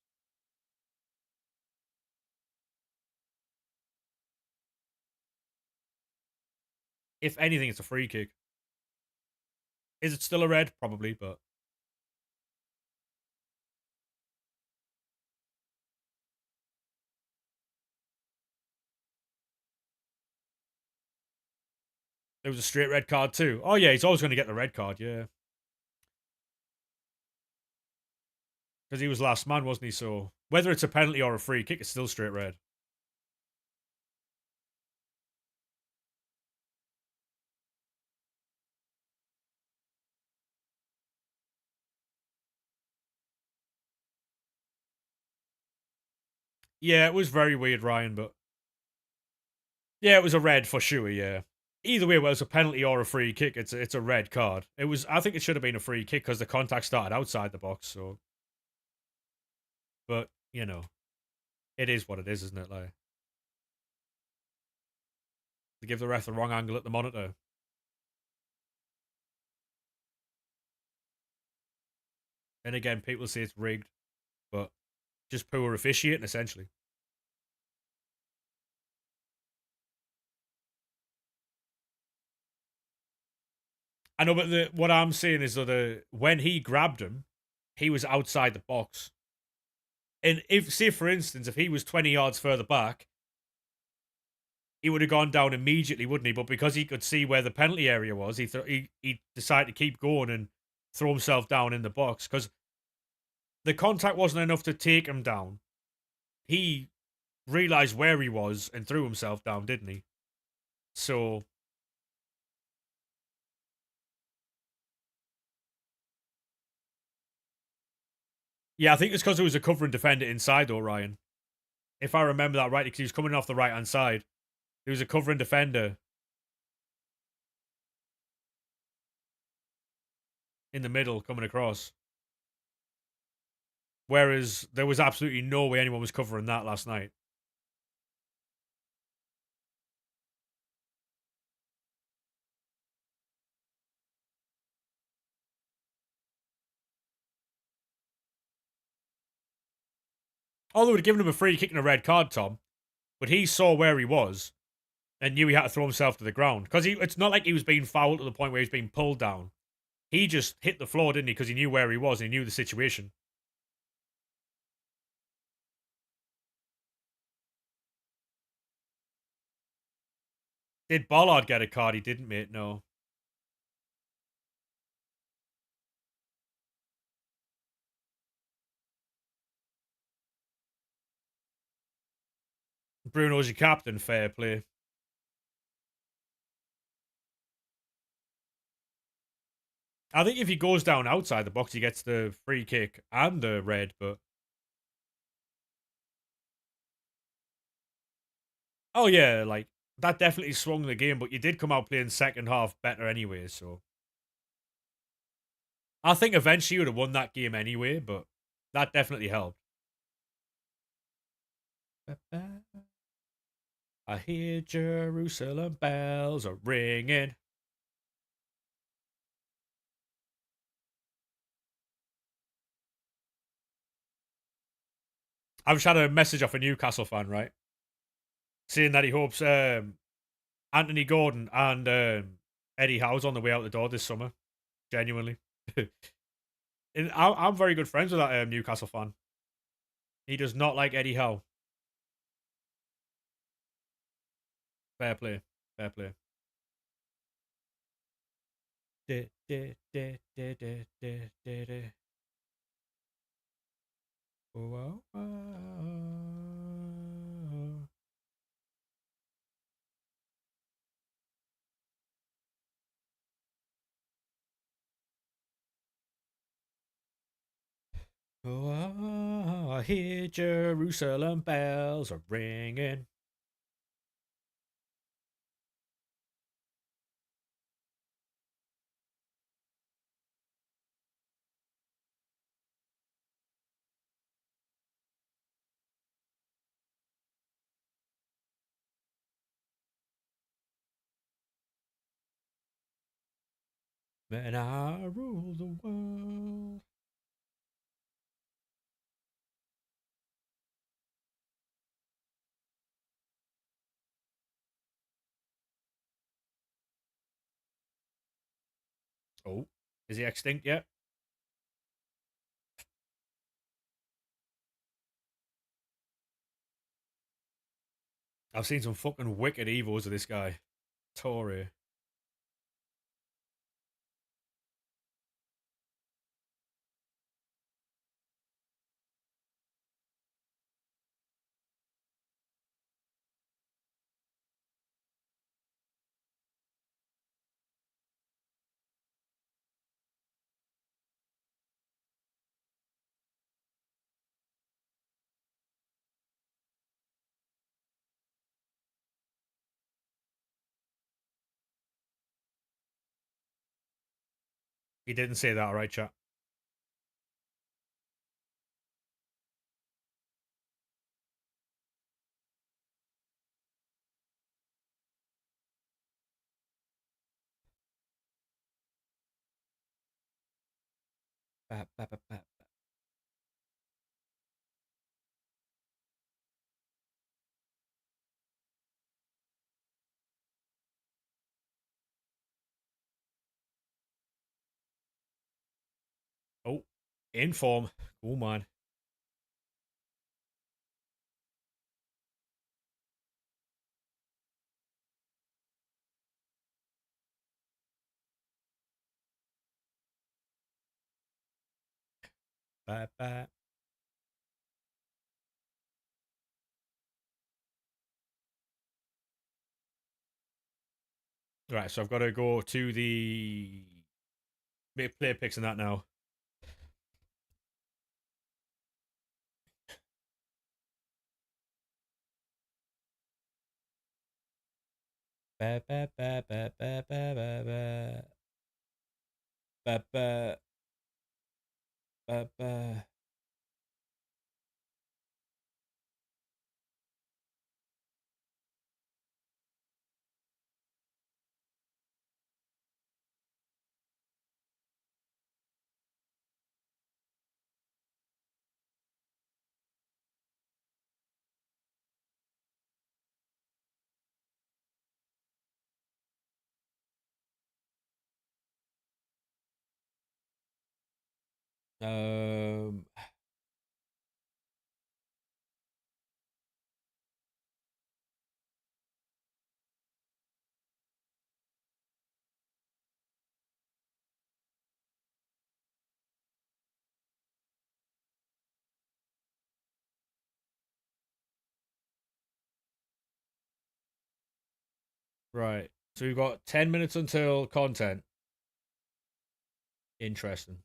If anything, it's a free kick. Is it still a red? Probably, but it was a straight red card too. Oh yeah, he's always going to get the red card, yeah. Because he was last man, wasn't he? So whether it's a penalty or a free kick, it's still straight red. Yeah, it was very weird, Ryan, but yeah, it was a red for sure, yeah. Either way, whether it's a penalty or a free kick, it's a red card. It was I think it should have been a free kick because the contact started outside the box, so but, you know, it is what it is, isn't it? Like they give the ref the wrong angle at the monitor. And again, people say it's rigged, but just poor officiating essentially. I know, but what I'm saying is that when he grabbed him, he was outside the box. And if, say, for instance, if he was 20 yards further back, he would have gone down immediately, wouldn't he? But because he could see where the penalty area was, he decided to keep going and throw himself down in the box because the contact wasn't enough to take him down. He realized where he was and threw himself down, didn't he? So, yeah, I think it's because there was a covering defender inside, though, Ryan. If I remember that right, because he was coming off the right hand side. There was a covering defender in the middle coming across. Whereas there was absolutely no way anyone was covering that last night. Although would have given him a free kick and a red card, Tom, but he saw where he was and knew he had to throw himself to the ground. Because it's not like he was being fouled to the point where he was being pulled down. He just hit the floor, didn't he? Because he knew where he was and he knew the situation. Did Bollard get a card? He didn't, mate. No. Bruno's your captain. Fair play. I think if he goes down outside the box, he gets the free kick and the red. But oh yeah, like that definitely swung the game. But you did come out playing second half better anyway. So I think eventually you would have won that game anyway. But that definitely helped. I hear Jerusalem bells are ringing. I've just had a message off a Newcastle fan, right? Saying that he hopes Anthony Gordon and Eddie Howe's on the way out the door this summer. Genuinely. And I'm very good friends with that Newcastle fan. He does not like Eddie Howe. Fair play. Fair play. Oh, I hear Jerusalem bells are ringing. Then I rule the world. Oh, is he extinct yet? I've seen some fucking wicked evos of this guy. Tory. He didn't say that, all right, chat. Ba, ba, ba, ba. Oh, inform. Oh, man. Ba, ba. Right, so I've got to go to the player picks and that now. Ba, ba, ba, ba, ba, ba, ba, ba. Ba, ba, ba, ba. Um, right. So we've got 10 minutes until content. Interesting.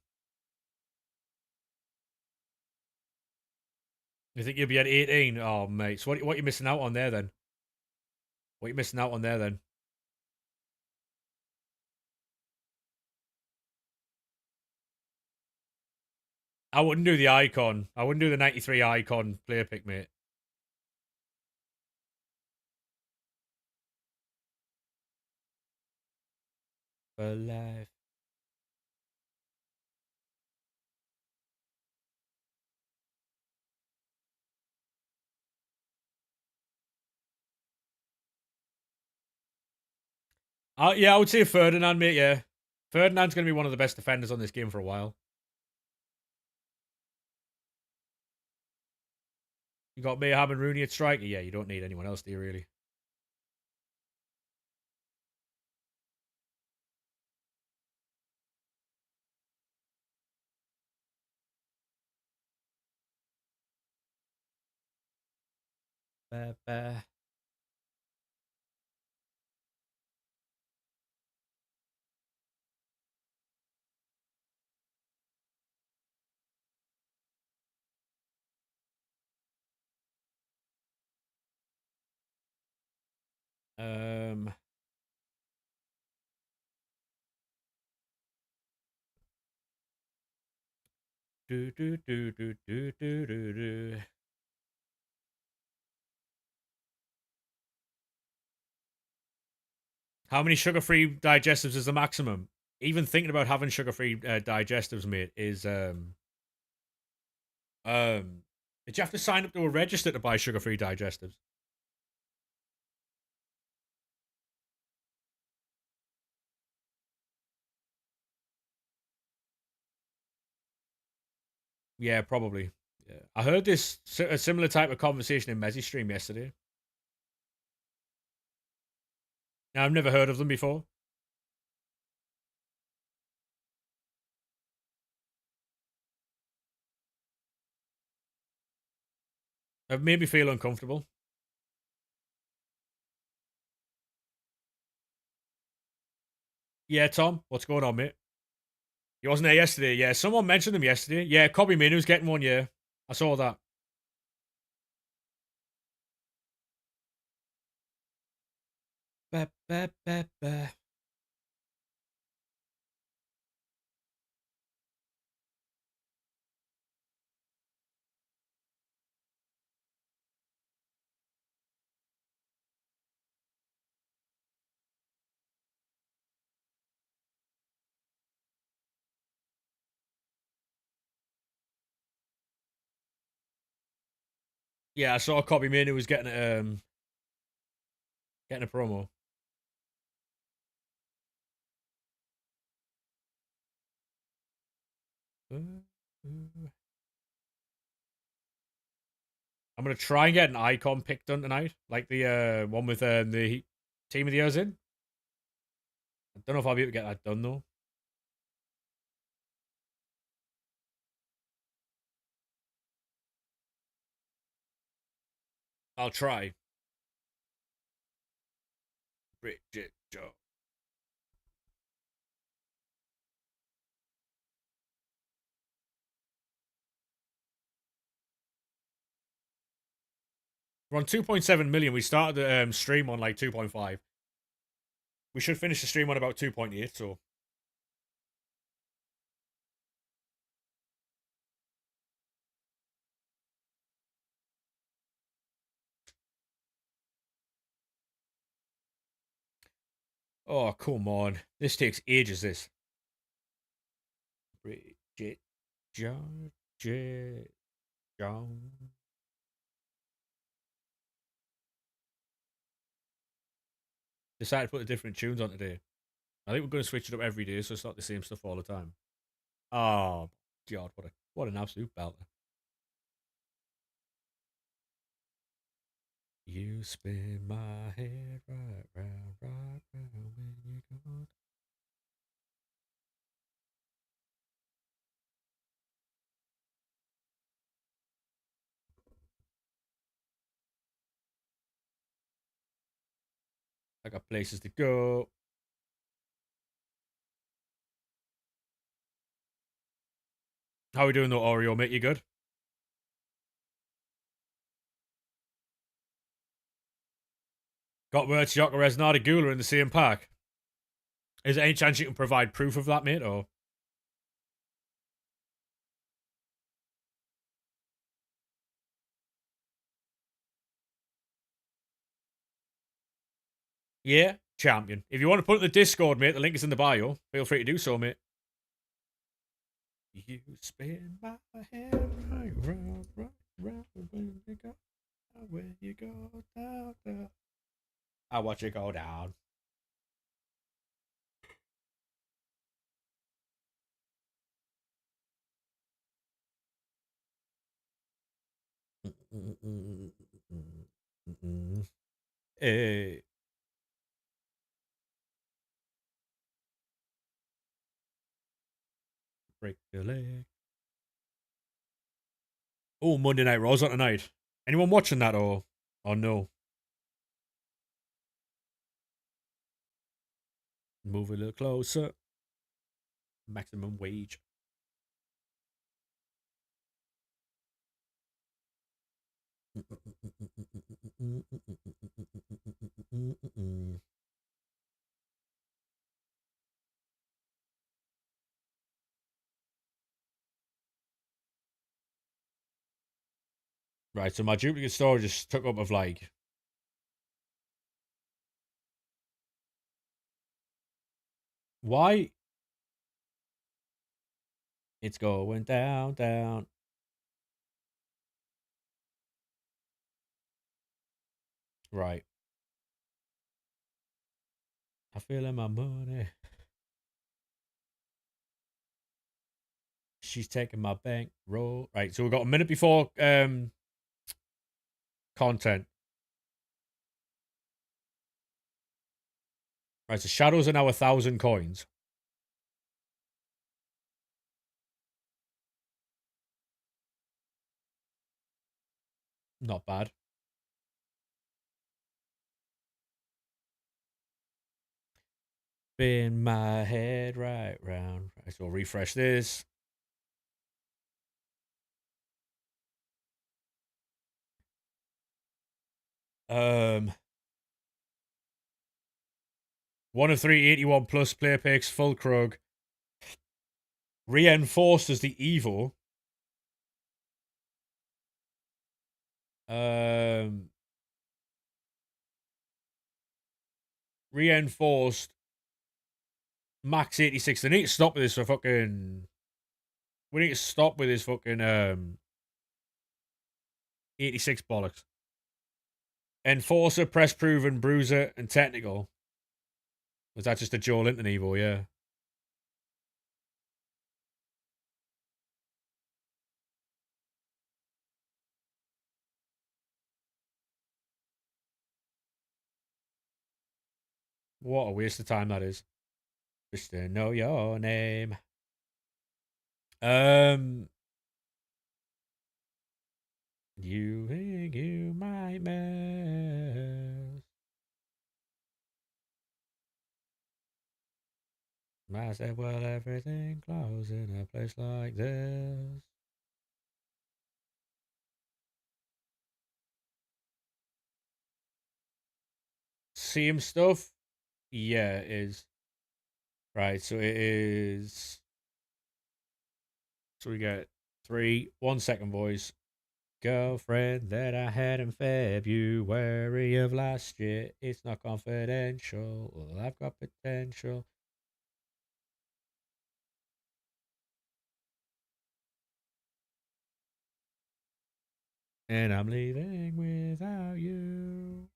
You think you'll be at 18? Oh, mate. So what are you missing out on there then? What are you missing out on there then? I wouldn't do the icon. I wouldn't do the 93 icon player pick, mate. For life. Yeah, I would say Ferdinand, mate, yeah. Ferdinand's going to be one of the best defenders on this game for a while. You got Mayhem and Rooney at striker. Yeah, you don't need anyone else, do you, really? Ba, ba. Um, do, do, do, do, do, do, do, do. How many sugar-free digestives is the maximum? Even thinking about having sugar-free digestives, mate, is did you have to sign up to a register to buy sugar-free digestives? Yeah, probably. Yeah, I heard this a similar type of conversation in Messi stream yesterday. Now I've never heard of them before. It made me feel uncomfortable. Yeah, Tom, what's going on, mate? He wasn't there yesterday. Yeah, someone mentioned him yesterday. Yeah, Kobe Minu's getting one. Yeah, I saw that. Ba, ba, ba, ba. Yeah, I saw a copy man who was getting a promo. I'm gonna try and get an icon pick done tonight, like the one with the team of the years in. I don't know if I'll be able to get that done though. I'll try. Bridget Joe. We're on 2.7 million. We started the stream on like 2.5. We should finish the stream on about 2.8. So, oh come on, this takes ages. This Bridget Joe. John. Decided to put the different tunes on today. I think we're going to switch it up every day, so it's not the same stuff all the time. Oh God, what an absolute belter! You spin my head right round, when you go. I got places to go. How we doing though, Oreo, mate? You good? Got word to Jokeres Nardigula in the same pack. Is there any chance you can provide proof of that, mate? Or yeah, champion. If you want to put it in the Discord, mate, the link is in the bio. Feel free to do so, mate. You spin my head right round, when you go, down. I watch it go down. Hey. Break your leg. Oh, Monday Night Raw's on tonight. Anyone watching that or no? Move a little closer. Maximum wage. Right, so my duplicate storage just took up of like. Why? It's going down, down. Right. I feel in my money. She's taking my bank roll. Right, so we've got a minute before content. Right, so shadows are now 1,000 coins. Not bad. Spin my head right round. Right, so we'll refresh this. Um, 1 of 3 81 plus player picks, full Krug. Reinforced as the evil. Um, Reinforced max 86. They need to stop with this for fucking. We need to stop with this fucking 86 bollocks. Enforcer, Press Proven, Bruiser, and Technical. Was that just a Joe Linton Evo? Yeah. What a waste of time that is. Just to know your name. You think you might mess. I said, well, everything closes in a place like this. Same stuff? Yeah, it is. Right, so it is. So we get 3, 1 second, boys. Girlfriend that I had in February of last year. It's not confidential. Well, I've got potential. And I'm leaving without you.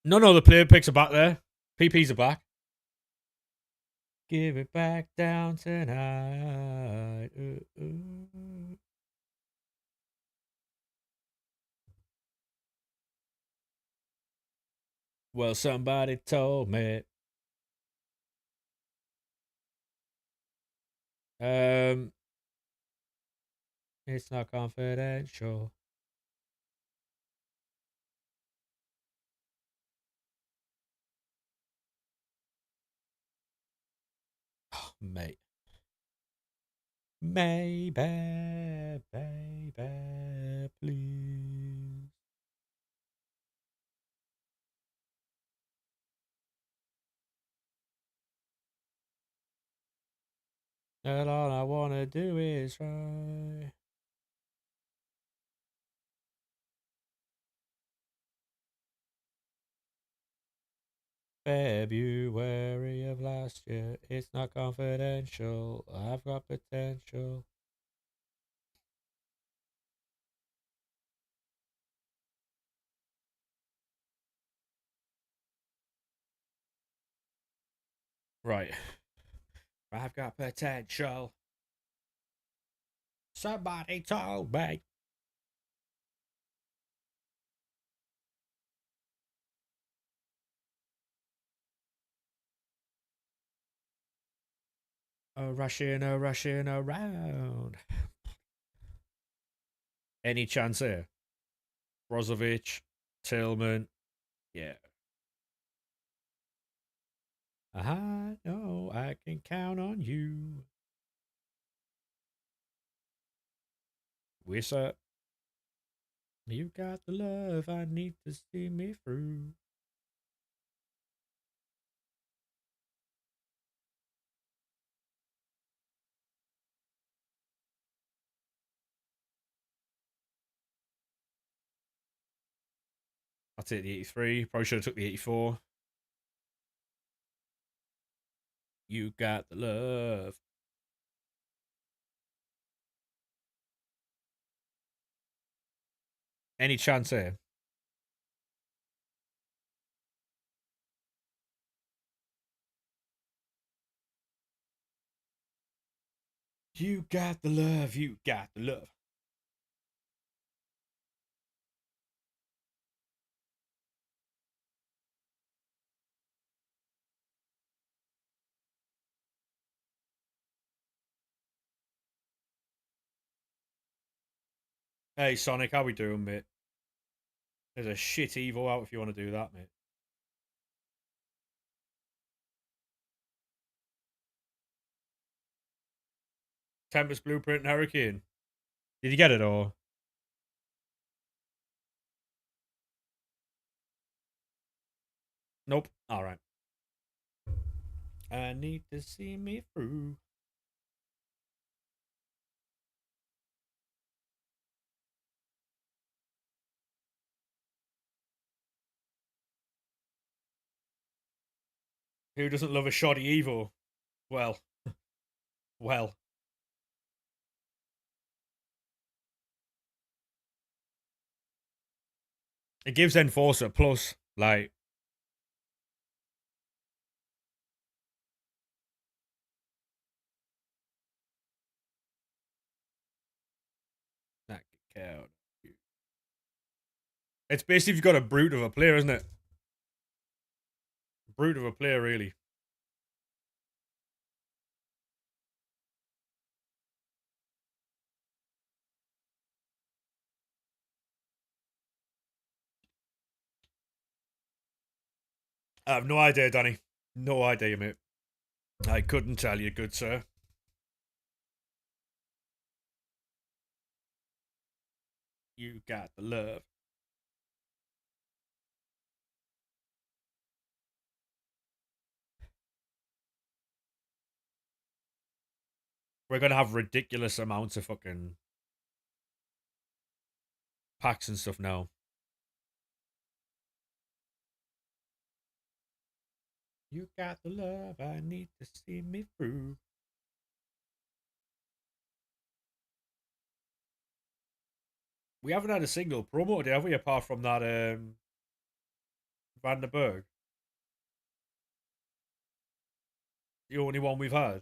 No, the player picks are back there. PPs are back. Give it back down tonight. Ooh, ooh. Well, somebody told me. Um, it's not confidential. Oh, mate. Maybe, baby, please. And all I wanna do is try. February of last year. It's not confidential. I've got potential. Right. I've got potential. Somebody told me. Rushing around. Any chance here? Brozovic, Tillman. Yeah. I know I can count on you. Wissa. You got the love I need to see me through. I'll take the 83. Probably should have took the 84. You got the love. Any chance here? You got the love. You got the love. Hey, Sonic, how we doing, mate? There's a shit Evo out if you want to do that, mate. Tempest Blueprint and Hurricane. Did you get it or? Nope. All right. I need to see me through. Who doesn't love a shoddy Evo? Well, Well, it gives Enforcer plus, like, that could count. It's basically if you've got a brute of a player, isn't it? Brute of a player, really. I have no idea, Danny. No idea, mate. I couldn't tell you, good sir. You got the love. We're gonna have ridiculous amounts of fucking packs and stuff now. You got the love I need to see me through. We haven't had a single promo today, have we? Apart from that Van der Berg. The only one we've had.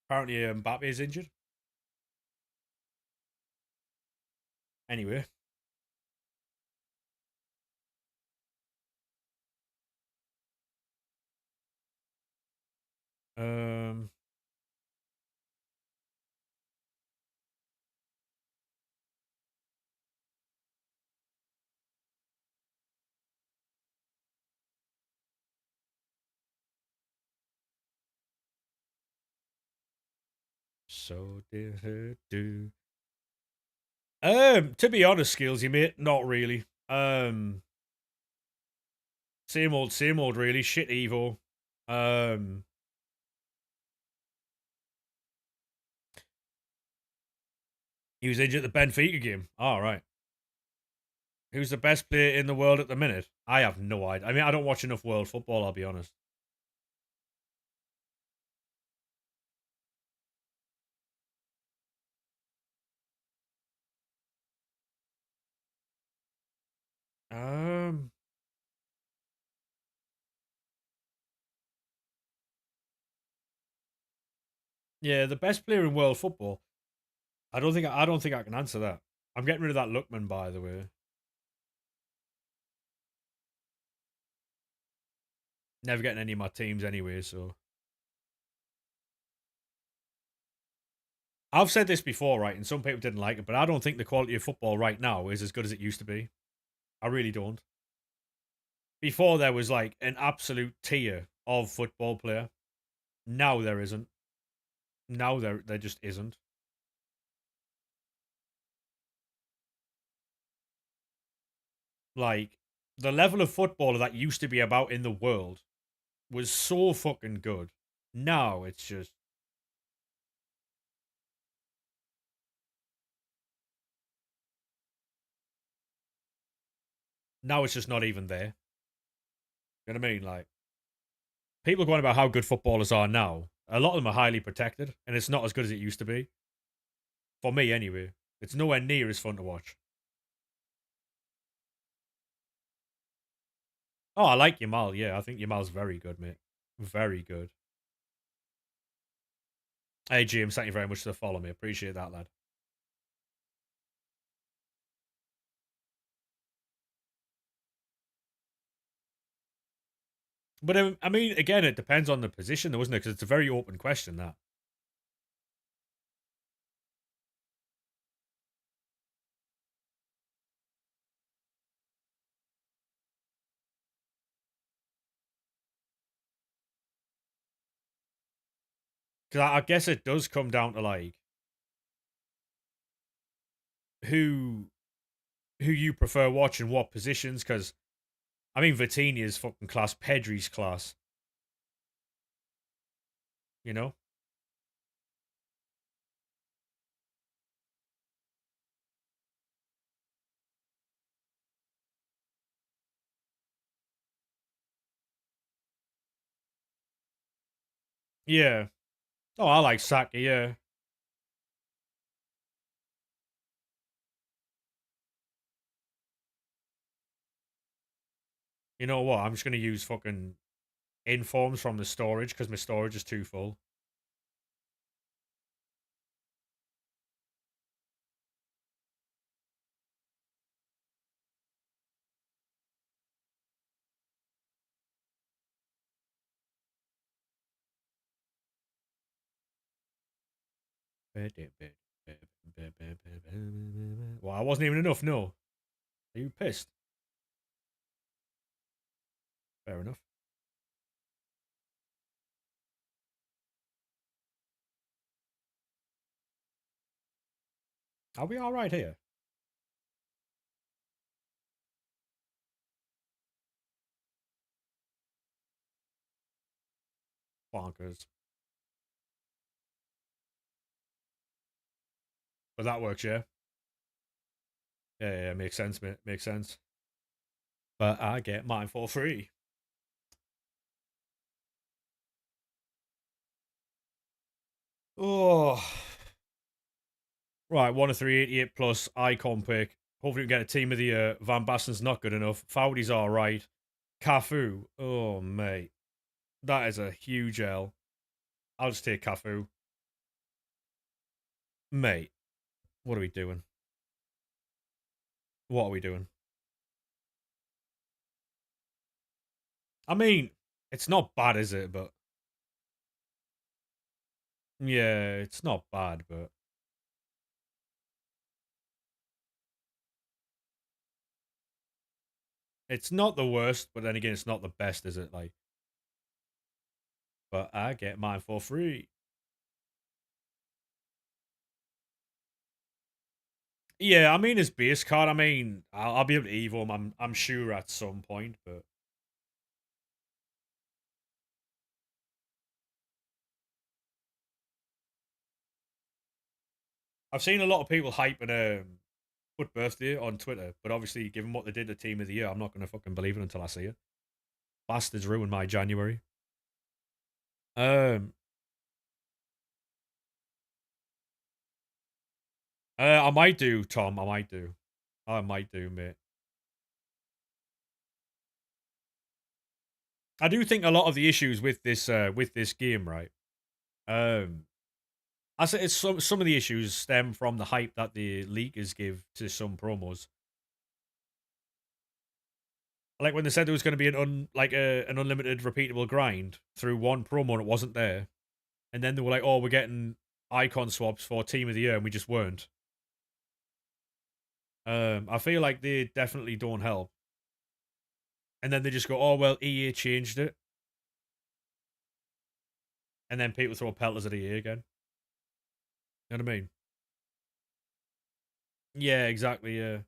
Apparently Mbappe is injured. Anyway. Um So did her do. To be honest, Skillsy, mate, not really. Same old, really. Shit Evo. Um, he was injured at the Benfica game. All right. Who's the best player in the world at the minute? I have no idea. I mean, I don't watch enough world football, I'll be honest. Um, yeah, the best player in world football. I don't think I can answer that. I'm getting rid of that Lookman, by the way. Never getting any of my teams anyway, so I've said this before, right? And some people didn't like it, but I don't think the quality of football right now is as good as it used to be. I really don't. Before there was like an absolute tier of football player. Now there isn't. Now there just isn't. Like the level of footballer that used to be about in the world was so fucking good. Now it's just not even there. You know what I mean? Like people going about how good footballers are now. A lot of them are highly protected, and it's not as good as it used to be. For me, anyway. It's nowhere near as fun to watch. Oh, I like Yamal. Yeah, I think Yamal's very good, mate. Very good. Hey, James, thank you very much for the follow me. Appreciate that, lad. But I mean, again, it depends on the position, though, isn't it? Because it's a very open question, that. Because I guess it does come down to, like, who who you prefer watching, what positions, because I mean, Vitinha's fucking class, Pedri's class, you know? Yeah. Oh, I like Saka, yeah. You know what? I'm just gonna use fucking informs from the storage because my storage is too full. Well, I wasn't even enough, no. Are you pissed? Fair enough. Are we alright here? Bonkers. But that works, yeah? Yeah, makes sense, mate. Makes sense. But I get mine for free. Oh. Right, 1 of 388 plus icon pick. Hopefully we can get a team of the year. Van Basten's not good enough. Foudy's alright. Cafu. Oh, mate. That is a huge L. I'll just take Cafu. Mate, what are we doing? What are we doing? I mean, it's not bad, is it? But yeah, it's not bad, but it's not the worst. But then again, it's not the best, is it? Like, but I get mine for free. Yeah, I mean his base card. I mean, I'll be able to evo him. I'm sure at some point, but I've seen a lot of people hyping Good Birthday on Twitter. But obviously, given what they did to Team of the Year, I'm not gonna fucking believe it until I see it. Bastards ruined my January. Um, I might do, Tom. I might do. I might do, mate. I do think a lot of the issues with this game, right? Um, I say it's some of the issues stem from the hype that the leakers give to some promos. Like when they said there was going to be an unlimited repeatable grind through one promo and it wasn't there, and then they were like, "Oh, we're getting icon swaps for Team of the Year," and we just weren't. I feel like they definitely don't help. And then they just go, "Oh well, EA changed it," and then people throw pelters at EA again. You know what I mean? Yeah, exactly. Yeah.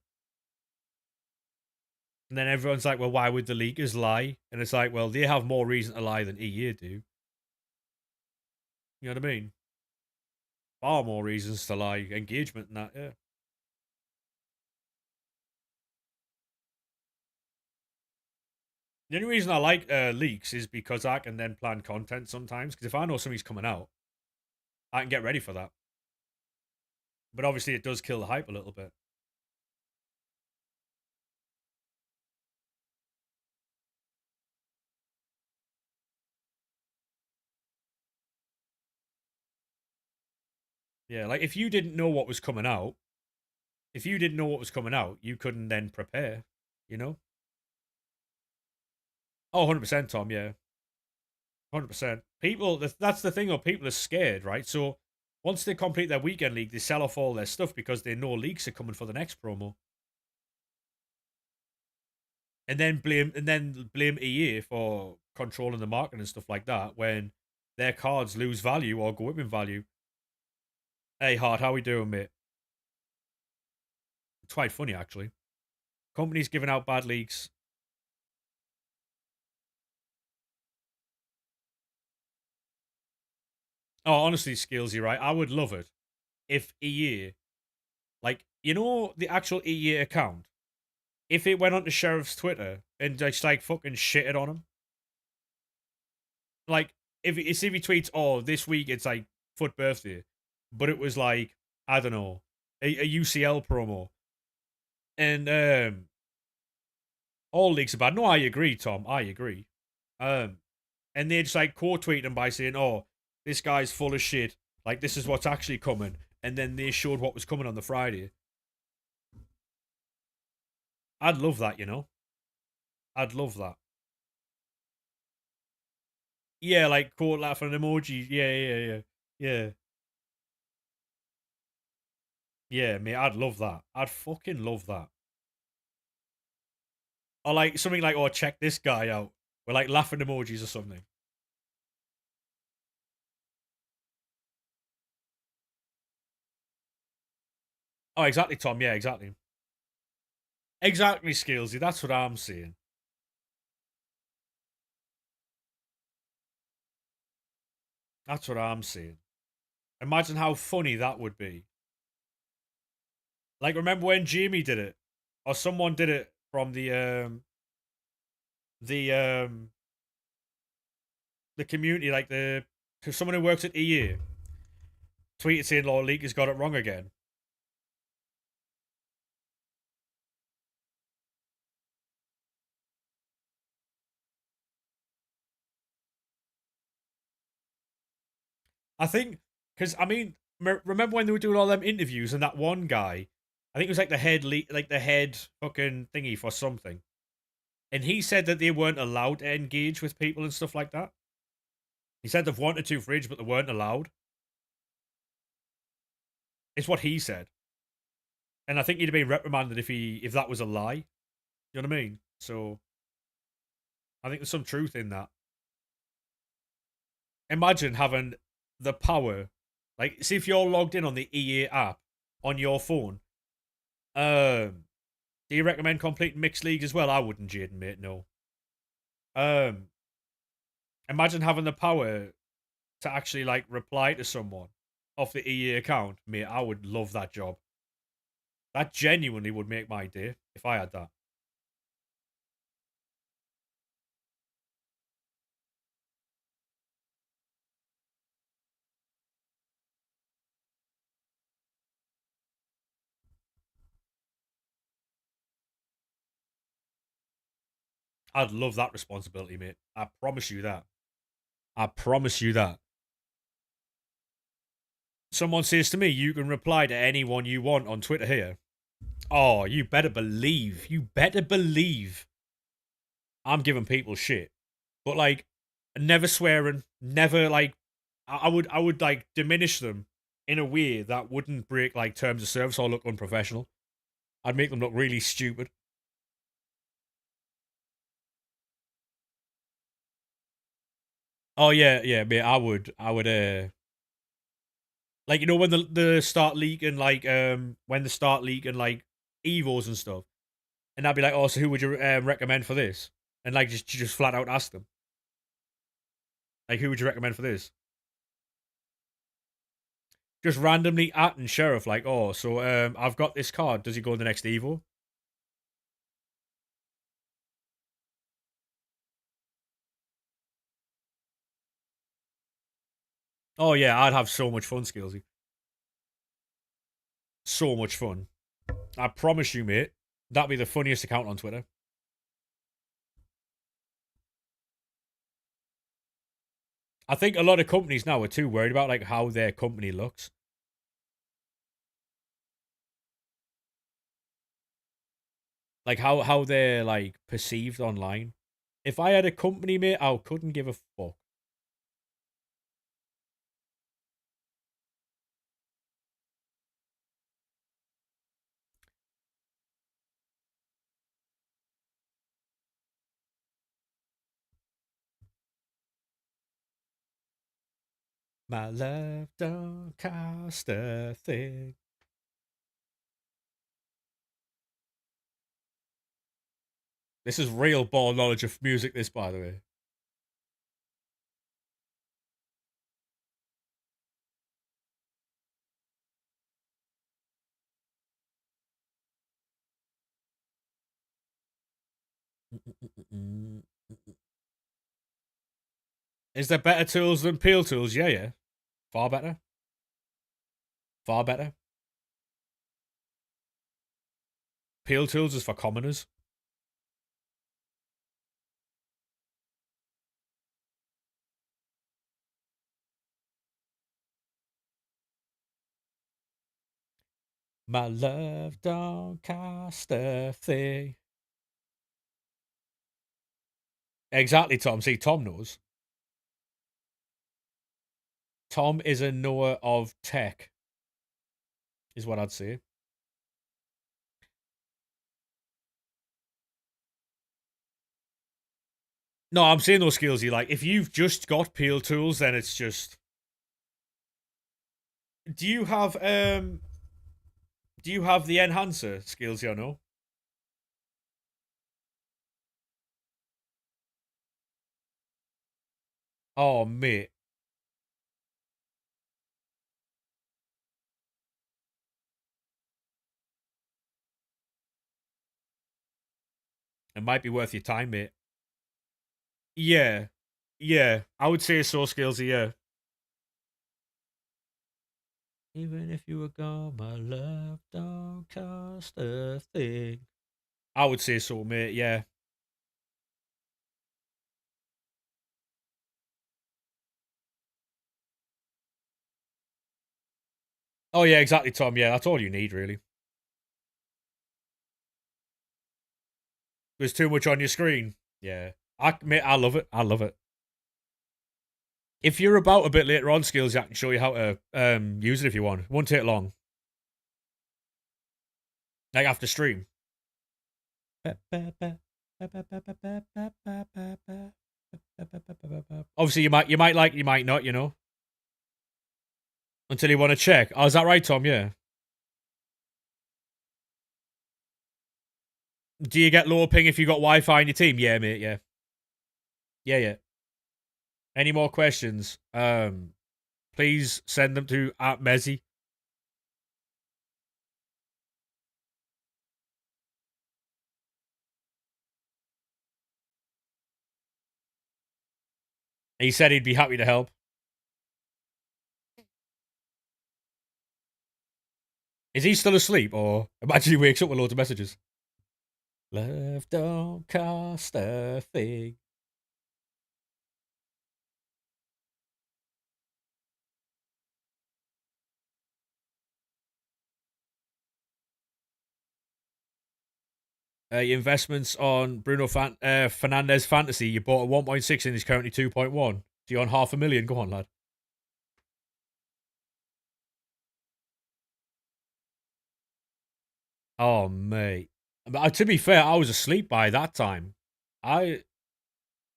And then everyone's like, "Well, why would the leakers lie?" And it's like, "Well, they have more reason to lie than EA do." You know what I mean? Far more reasons to lie. Engagement and that. Yeah. The only reason I like leaks is because I can then plan content sometimes. Because if I know something's coming out, I can get ready for that. But obviously, it does kill the hype a little bit. Yeah, like if you didn't know what was coming out, you couldn't then prepare, you know? Oh, 100%, Tom, yeah. 100%. People, that's the thing, though. People are scared, right? So once they complete their weekend league, they sell off all their stuff because they know leaks are coming for the next promo. And then blame EA for controlling the market and stuff like that when their cards lose value or go up in value. Hey, Hard, how we doing, mate? It's quite funny, actually. Companies giving out bad leaks. Oh, honestly, Skills, you're right. I would love it if EA, like, you know, the actual EA account, if it went onto Sheriff's Twitter and just like fucking shitted on him. Like, if he tweets, oh, this week it's like Foot birthday, but it was like, I don't know, a UCL promo. And all leaks are bad. No, I agree, Tom. I agree. Um, and they just like quote tweet him by saying, "Oh, this guy's full of shit. Like this is what's actually coming." And then they showed what was coming on the Friday. I'd love that, you know. I'd love that. Yeah, like quote laughing emoji. Yeah, yeah, yeah, yeah, yeah. Mate, I'd love that. I'd fucking love that. Or like something like, "Oh, check this guy out." With like laughing emojis or something. Oh, exactly, Tom. Yeah, exactly. Exactly, Skillsy. That's what I'm saying. That's what I'm saying. Imagine how funny that would be. Like, remember when Jamie did it, or someone did it from the um the community, like the someone who works at EA tweeted saying Law League has got it wrong again. I think because I mean, remember when they were doing all them interviews and that one guy, I think it was like the head like the head fucking thingy for something, and he said that they weren't allowed to engage with people and stuff like that. He said they've wanted to fridge, but they weren't allowed. It's what he said, and I think he'd have been reprimanded if that was a lie. You know what I mean? So I think there's some truth in that. Imagine having the power, like, see if you're logged in on the EA app on your phone. Do you recommend complete mixed league as well? I wouldn't, Jaden, mate. No. Um, imagine having the power to actually like reply to someone off the EA account, mate. I would love that job. That genuinely would make my day if I had that. I'd love that responsibility, mate. I promise you that. I promise you that. Someone says to me, you can reply to anyone you want on Twitter here. Oh, you better believe I'm giving people shit. But like, never swearing, never like, I would like diminish them in a way that wouldn't break like terms of service or look unprofessional. I'd make them look really stupid. Oh yeah, yeah, mate. I would, like, you know, when the start leaking, like, when they start leaking like evos and stuff, and I'd be like, oh, so who would you recommend for this? And like, just flat out ask them, like, who would you recommend for this? Just randomly at and sheriff, like, oh, so I've got this card. Does he go in the next Evo? Oh yeah, I'd have so much fun, Skillsy. So much fun. I promise you, mate. That'd be the funniest account on Twitter. I think a lot of companies now are too worried about like how their company looks, like how they're like perceived online. If I had a company, mate, I couldn't give a fuck. My love don't cost a thing. This is real ball knowledge of music, this, by the way. Is there better tools than peel tools? Yeah, yeah. Far better. Far better. Peel tools is for commoners. My love don't cost a thing. Exactly, Tom. See, Tom knows. Tom is a knower of tech, is what I'd say. No, I'm saying those skills you like. If you've just got peel tools, then it's just. Do you have the enhancer skills? You know. Oh mate, it might be worth your time, mate. Yeah, yeah. I would say so. Skills, yeah. Even if you were gone, my love don't cost a thing. I would say so, mate. Yeah. Oh yeah, exactly, Tom. Yeah, that's all you need, really. There's too much on your screen. Yeah. Mate, I love it. I love it. If you're about a bit later on, skills, I can show you how to use it if you want. It won't take long. Like after stream. Obviously, you might like, you might not. You know, until you want to check. Oh, is that right, Tom? Yeah. Do you get lower ping if you got Wi-Fi in your team? Yeah, mate. Yeah. Yeah, yeah. Any more questions? Please send them to @Mezzy. He said he'd be happy to help. Is he still asleep, or imagine he wakes up with loads of messages? Love don't cost a thing. Your investments on Bruno Fernandez Fantasy, you bought a 1.6 and he's currently 2.1. So you're on 500,000. Go on, lad. Oh, mate. But, to be fair, I was asleep by that time. I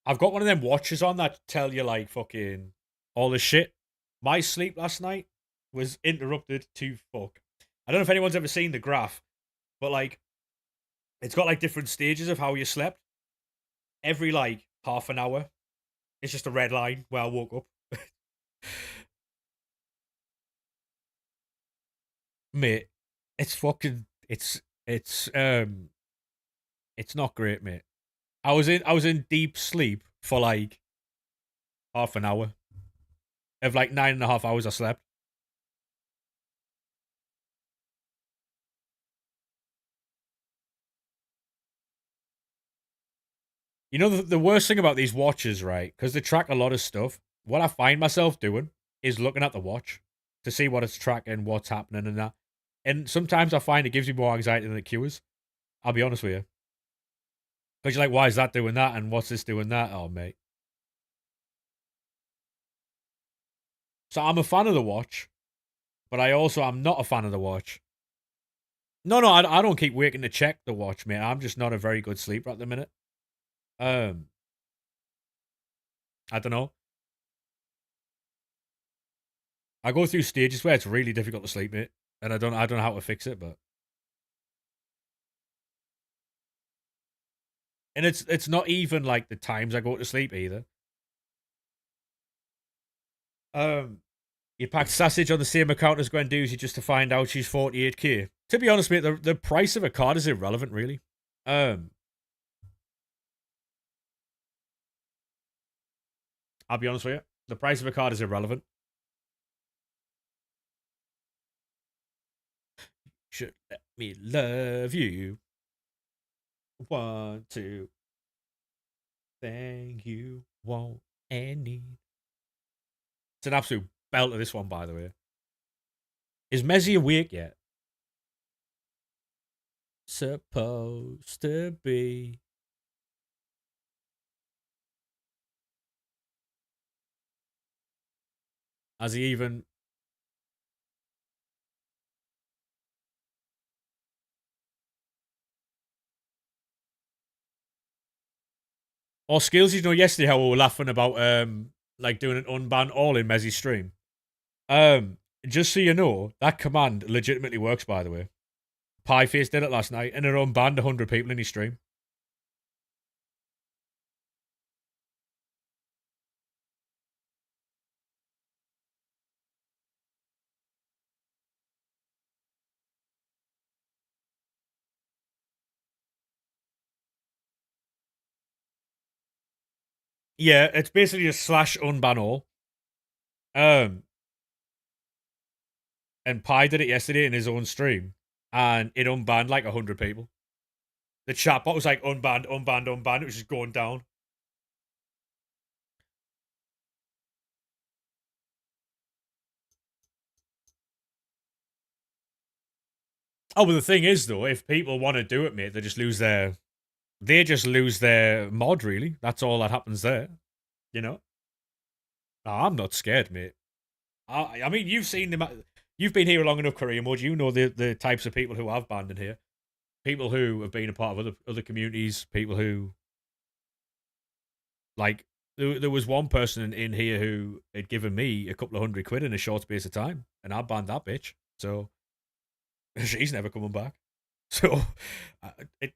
I've got one of them watches on that tell you like fucking all the shit. My sleep last night was interrupted to fuck. I don't know if anyone's ever seen the graph, but like it's got like different stages of how you slept. Every like half an hour, it's just a red line where I woke up. Mate, it's fucking it's not great, mate. I was in deep sleep for like half an hour. Of like 9.5 hours I slept. You know the worst thing about these watches, right? Because they track a lot of stuff. What I find myself doing is looking at the watch to see what it's tracking, what's happening, and that. And sometimes I find it gives me more anxiety than it cures. I'll be honest with you. Because you're like, why is that doing that? And what's this doing that? Oh, mate. So I'm a fan of the watch, but I also am not a fan of the watch. No, no, I don't keep waking to check the watch, mate. I'm just not a very good sleeper at the minute. Um, I don't know. I go through stages where it's really difficult to sleep, mate, and I don't know how to fix it, but And it's not even like the times I go to sleep either. Um, you packed sausage on the same account as Gwendozi just to find out she's 48k. To be honest, mate, the price of a card is irrelevant, really. Um, I'll be honest with you. The price of a card is irrelevant. Should let me love you. Want to thank you, want and need. It's an absolute belt of this one, by the way. Is Messi awake yet? Supposed to be. Has he even? Or skills, you know, yesterday how we were laughing about like doing an unban all in Messi's stream. Just so you know, that command legitimately works, by the way. Pieface did it last night and it unbanned 100 people in his stream. Yeah, it's basically a slash unban all. Um, and Pie did it yesterday in his own stream, and it unbanned like 100 people. The chat bot was like unbanned, unbanned, unbanned. It was just going down. Oh, but the thing is, though, if people want to do it, mate, they just lose their mod. Really, that's all that happens there. You know, no, I'm not scared, mate. I mean, you've seen them. You've been here long enough, Korea mode. You know the types of people who have banned in here. People who have been a part of other communities. People who like. There was one person in here who had given me a couple of £100 in a short space of time, and I banned that bitch. So she's never coming back. So,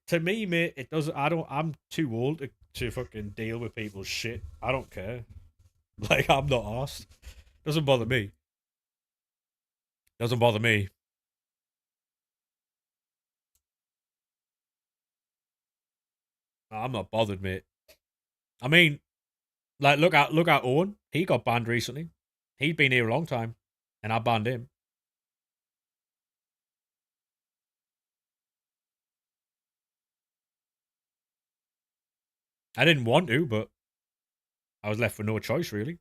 to me, mate, it doesn't. I don't. I'm too old to fucking deal with people's shit. I don't care. Like I'm not arsed. Doesn't bother me. Doesn't bother me. I'm not bothered, mate. I mean, like look at Owen. He got banned recently. He'd been here a long time, and I banned him. I didn't want to, but I was left with no choice, really.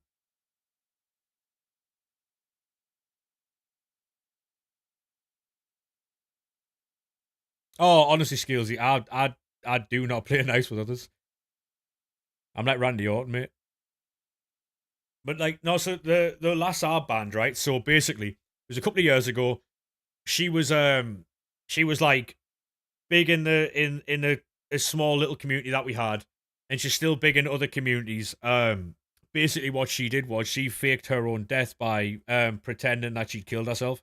Oh, honestly, Skillsy, I do not play nice with others. I'm like Randy Orton, mate. But like, no, so the last I banned, right? So basically, it was a couple of years ago. She was she was like big in a small little community that we had, and she's still big in other communities. Basically, what she did was she faked her own death by pretending that she'd killed herself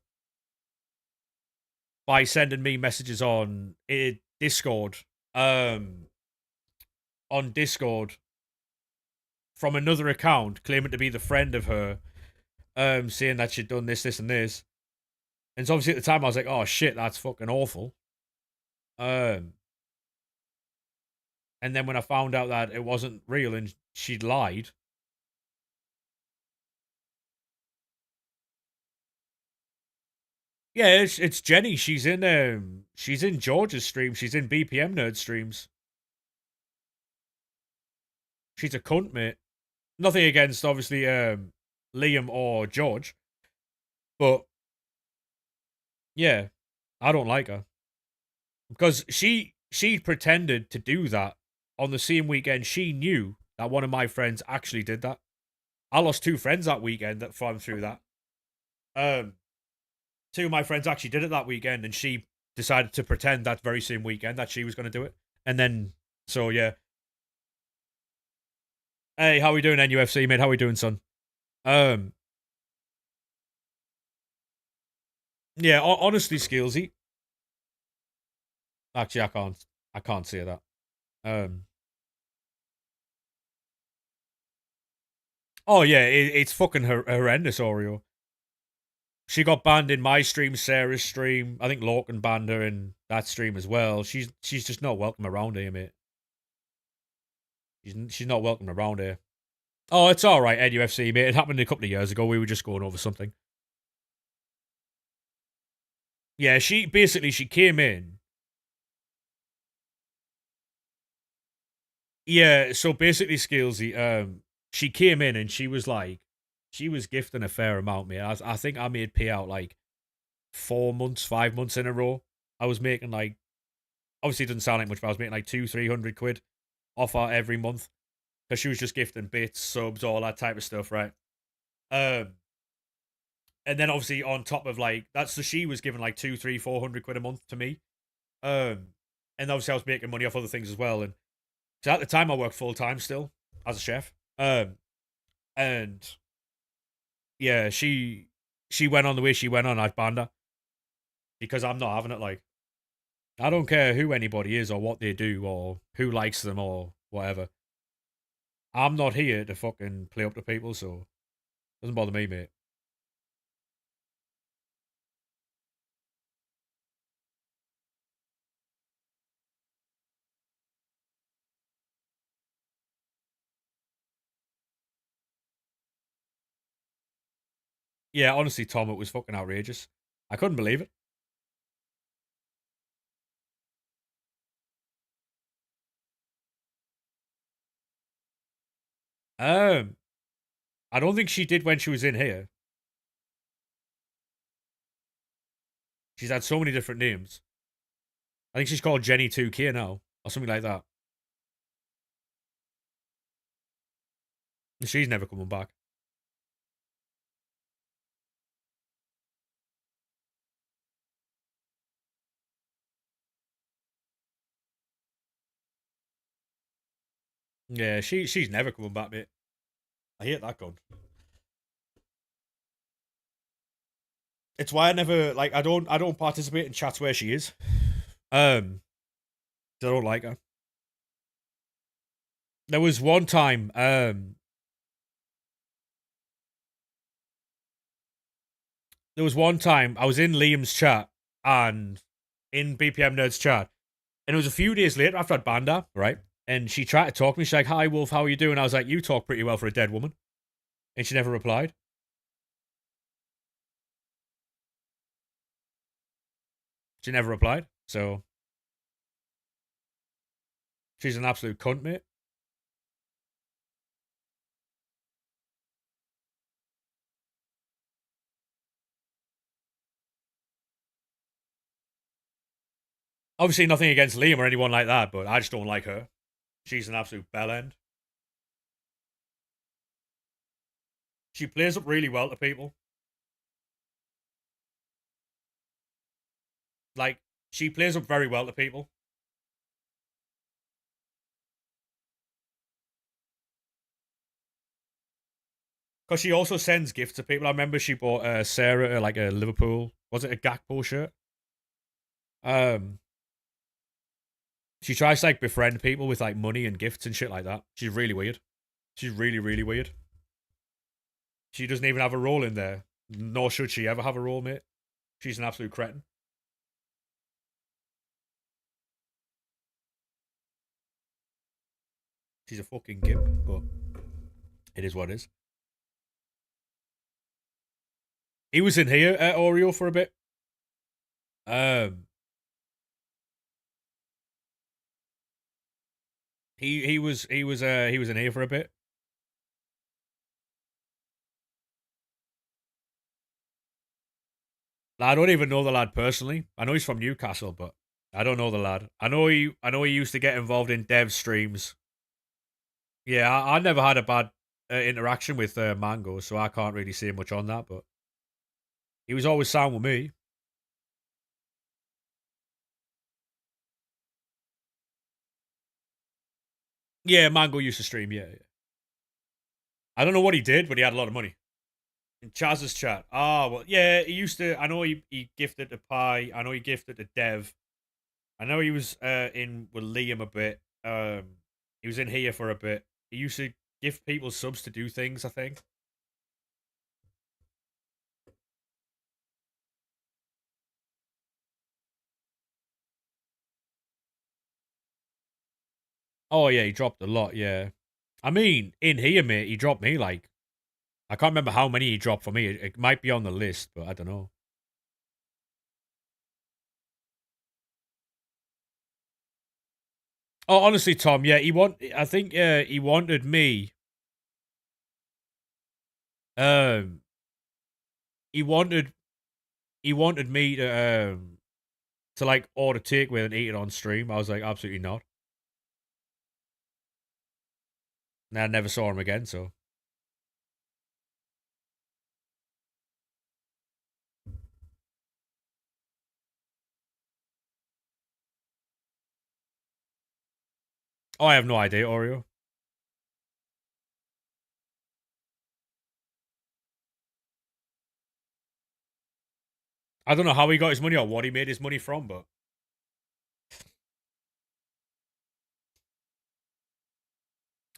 by sending me messages on Discord, um, on Discord from another account claiming to be the friend of her, saying that she'd done this, this, and this. And so obviously at the time I was like, oh shit, that's fucking awful. Um, and then when I found out that it wasn't real and she'd lied, yeah, it's Jenny. She's in George's stream. She's in BPM Nerd streams. She's a cunt, mate. Nothing against obviously Liam or George, but yeah, I don't like her because she pretended to do that on the same weekend. She knew that one of my friends actually did that. I lost two friends that weekend that from through that. Um, two of my friends actually did it that weekend, and she decided to pretend that very same weekend that she was going to do it. And then, so yeah. Hey, how we doing, NUFC, mate? How we doing, son? Um, yeah, honestly, Skillsy. Actually, I can't say that. Oh yeah, it's fucking horrendous, Oreo. She got banned in my stream, Sarah's stream. I think Lorcan banned her in that stream as well. She's just not welcome around here, mate. She's not welcome around here. Oh, it's all right, NUFC, mate. It happened a couple of years ago. We were just going over something. Yeah, she came in. Yeah, so basically, Skillsy, she came in and she was like, she was gifting a fair amount, mate. I think I made payout like 4 months, 5 months in a row. I was making like, obviously it doesn't sound like much, but I was making like 200-300 quid off her every month because she was just gifting bits, subs, all that type of stuff, right? Um, and then obviously on top of like that, so she was giving like 200, 300, 400 quid a month to me. Um, and obviously I was making money off other things as well. And so at the time I worked full time still as a chef. And yeah, she went on the way she went on. I've banned her because I'm not having it. Like I don't care who anybody is or what they do or who likes them or whatever. I'm not here to fucking play up to people, so it doesn't bother me, mate. Yeah, honestly, Tom, it was fucking outrageous. I couldn't believe it. Um, I don't think she did when she was in here. She's had so many different names. I think she's called Jenny 2K now, or something like that. She's never coming back. Yeah, she's never coming back, mate. I hate that gun. It's why I never like I don't participate in chats where she is. Um, I don't like her. There was one time, I was in Liam's chat and in BPM Nerds chat, and it was a few days later after I'd banned her, right? And she tried to talk to me. She's like, "Hi, Wolf, how are you doing?" I was like, "You talk pretty well for a dead woman," and she never replied. She never replied. So she's an absolute cunt, mate. Obviously, nothing against Liam or anyone like that, but I just don't like her. She's an absolute bellend. She plays up really well to people. Like, she plays up very well to people. Because she also sends gifts to people. I remember she bought Sarah like a Liverpool, was it a Gakpo shirt? Um, she tries to like befriend people with like money and gifts and shit like that. She's really weird. She's really, really weird. She doesn't even have a role in there. Nor should she ever have a role, mate. She's an absolute cretin. She's a fucking gimp, but it is what it is. He was in here at Oreo for a bit. Um, he was in here for a bit. I don't even know the lad personally. I know he's from Newcastle, but I don't know the lad. I know he used to get involved in dev streams. Yeah, I never had a bad interaction with Mango, so I can't really say much on that. But he was always sound with me. Yeah, Mango used to stream. Yeah, yeah. I don't know what he did, but he had a lot of money. In Chaz's chat. Ah, well, yeah, he used to. I know he gifted to Pi. I know he gifted to Dev. I know he was in with Liam a bit. He was in here for a bit. He used to gift people subs to do things, I think. Oh yeah, he dropped a lot, yeah. I mean, in here, mate, he dropped me like I can't remember how many he dropped for me. It might be on the list, but I don't know. Oh, honestly, Tom, yeah, I think he wanted me. Um, he wanted he wanted me to like order takeaway and eat it on stream. I was like, absolutely not. And I never saw him again. So, oh, I have no idea, Oreo. I don't know how he got his money or what he made his money from, but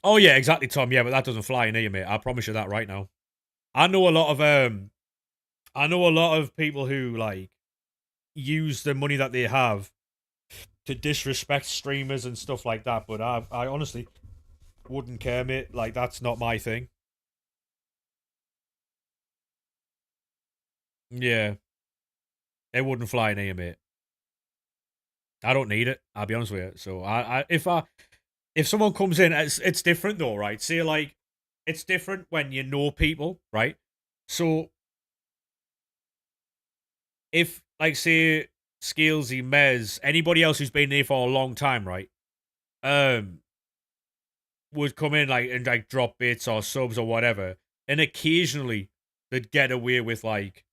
oh yeah, exactly, Tom. Yeah, but that doesn't fly in here, mate. I promise you that right now. I know a lot of I know a lot of people who like use the money that they have to disrespect streamers and stuff like that. But I honestly wouldn't care, mate. Like that's not my thing. Yeah, it wouldn't fly in here, mate. I don't need it. I'll be honest with you. So if someone comes in, it's different though, right? See, like it's different when you know people, right? So if like say Scalesy, Mez, anybody else who's been there for a long time, right? Um, would come in like and like drop bits or subs or whatever, and occasionally they'd get away with like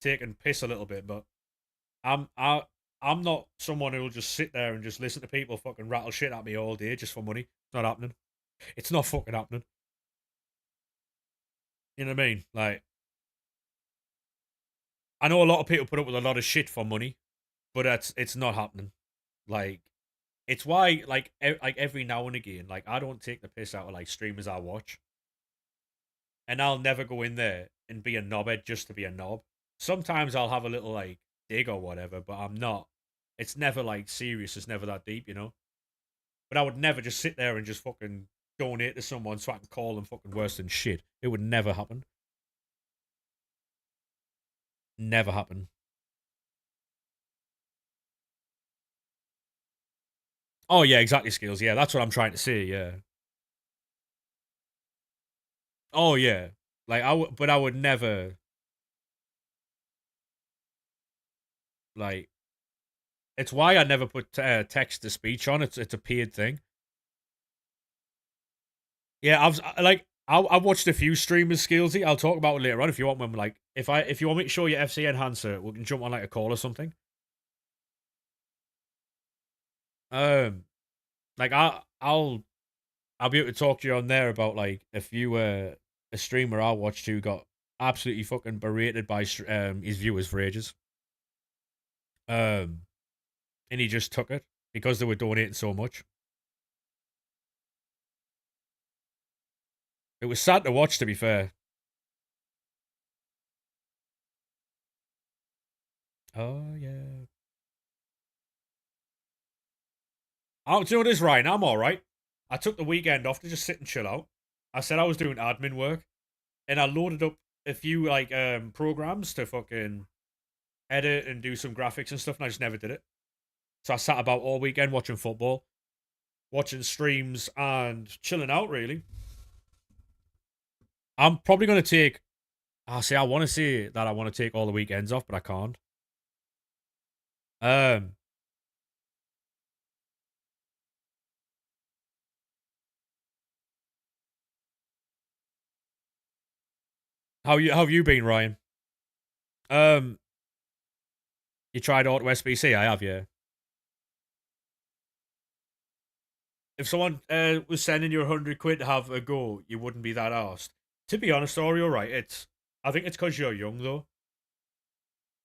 taking piss a little bit. But I'm I I'm not someone who'll just sit there and just listen to people fucking rattle shit at me all day just for money. It's not happening. It's not fucking happening. You know what I mean? Like I know a lot of people put up with a lot of shit for money, but it's not happening. Like it's why like every now and again, like I don't take the piss out of like streamers I watch, and I'll never go in there and be a knobhead just to be a knob. Sometimes I'll have a little like dig or whatever, but I'm not. It's never like serious. It's never that deep, you know. But I would never just sit there and just fucking donate to someone so I can call them fucking worse than shit. It would never happen. Never happen. Oh yeah, exactly. Skills. Yeah, that's what I'm trying to say. Yeah. Oh yeah. Like but I would never like. It's why I never put text to speech on. It's a paid thing. Yeah, I've watched a few streamers, Skillsy. I'll talk about it later on if you want. When like if you want me to show you FC enhancer, we can jump on like a call or something. Um, like I'll be able to talk to you on there about like if you a streamer I watched who got absolutely fucking berated by his viewers for ages. Um, and he just took it because they were donating so much. It was sad to watch, to be fair. Oh yeah. Oh, do you know what it is, Ryan? I'm all right. I took the weekend off to just sit and chill out. I said I was doing admin work, and I loaded up a few like programs to fucking edit and do some graphics and stuff, and I just never did it. So I sat about all weekend watching football, watching streams, and chilling out. Really, I'm probably gonna take. I say I want to say that I want to take all the weekends off, but I can't. Um, how have you been, Ryan? Um, you tried Auto SBC? I have, yeah. If someone was sending you £100 to have a go, you wouldn't be that arsed. To be honest, Oreo, right? I think it's because you're young though.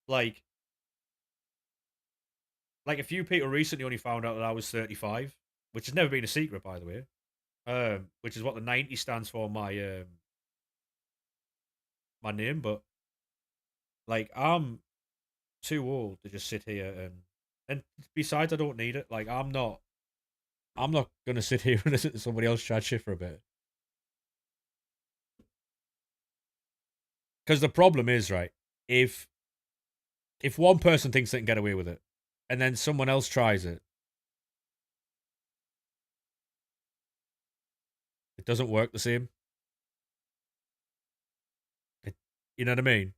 Like like a few people recently only found out that I was 35, which has never been a secret, by the way. which is what the 90 stands for my name. But like, I'm too old to just sit here and besides, I don't need it. Like, I'm not gonna sit here and listen to somebody else chat shit for a bit. Because the problem is, right, if one person thinks they can get away with it, and then someone else tries it, it doesn't work the same. It, you know what I mean?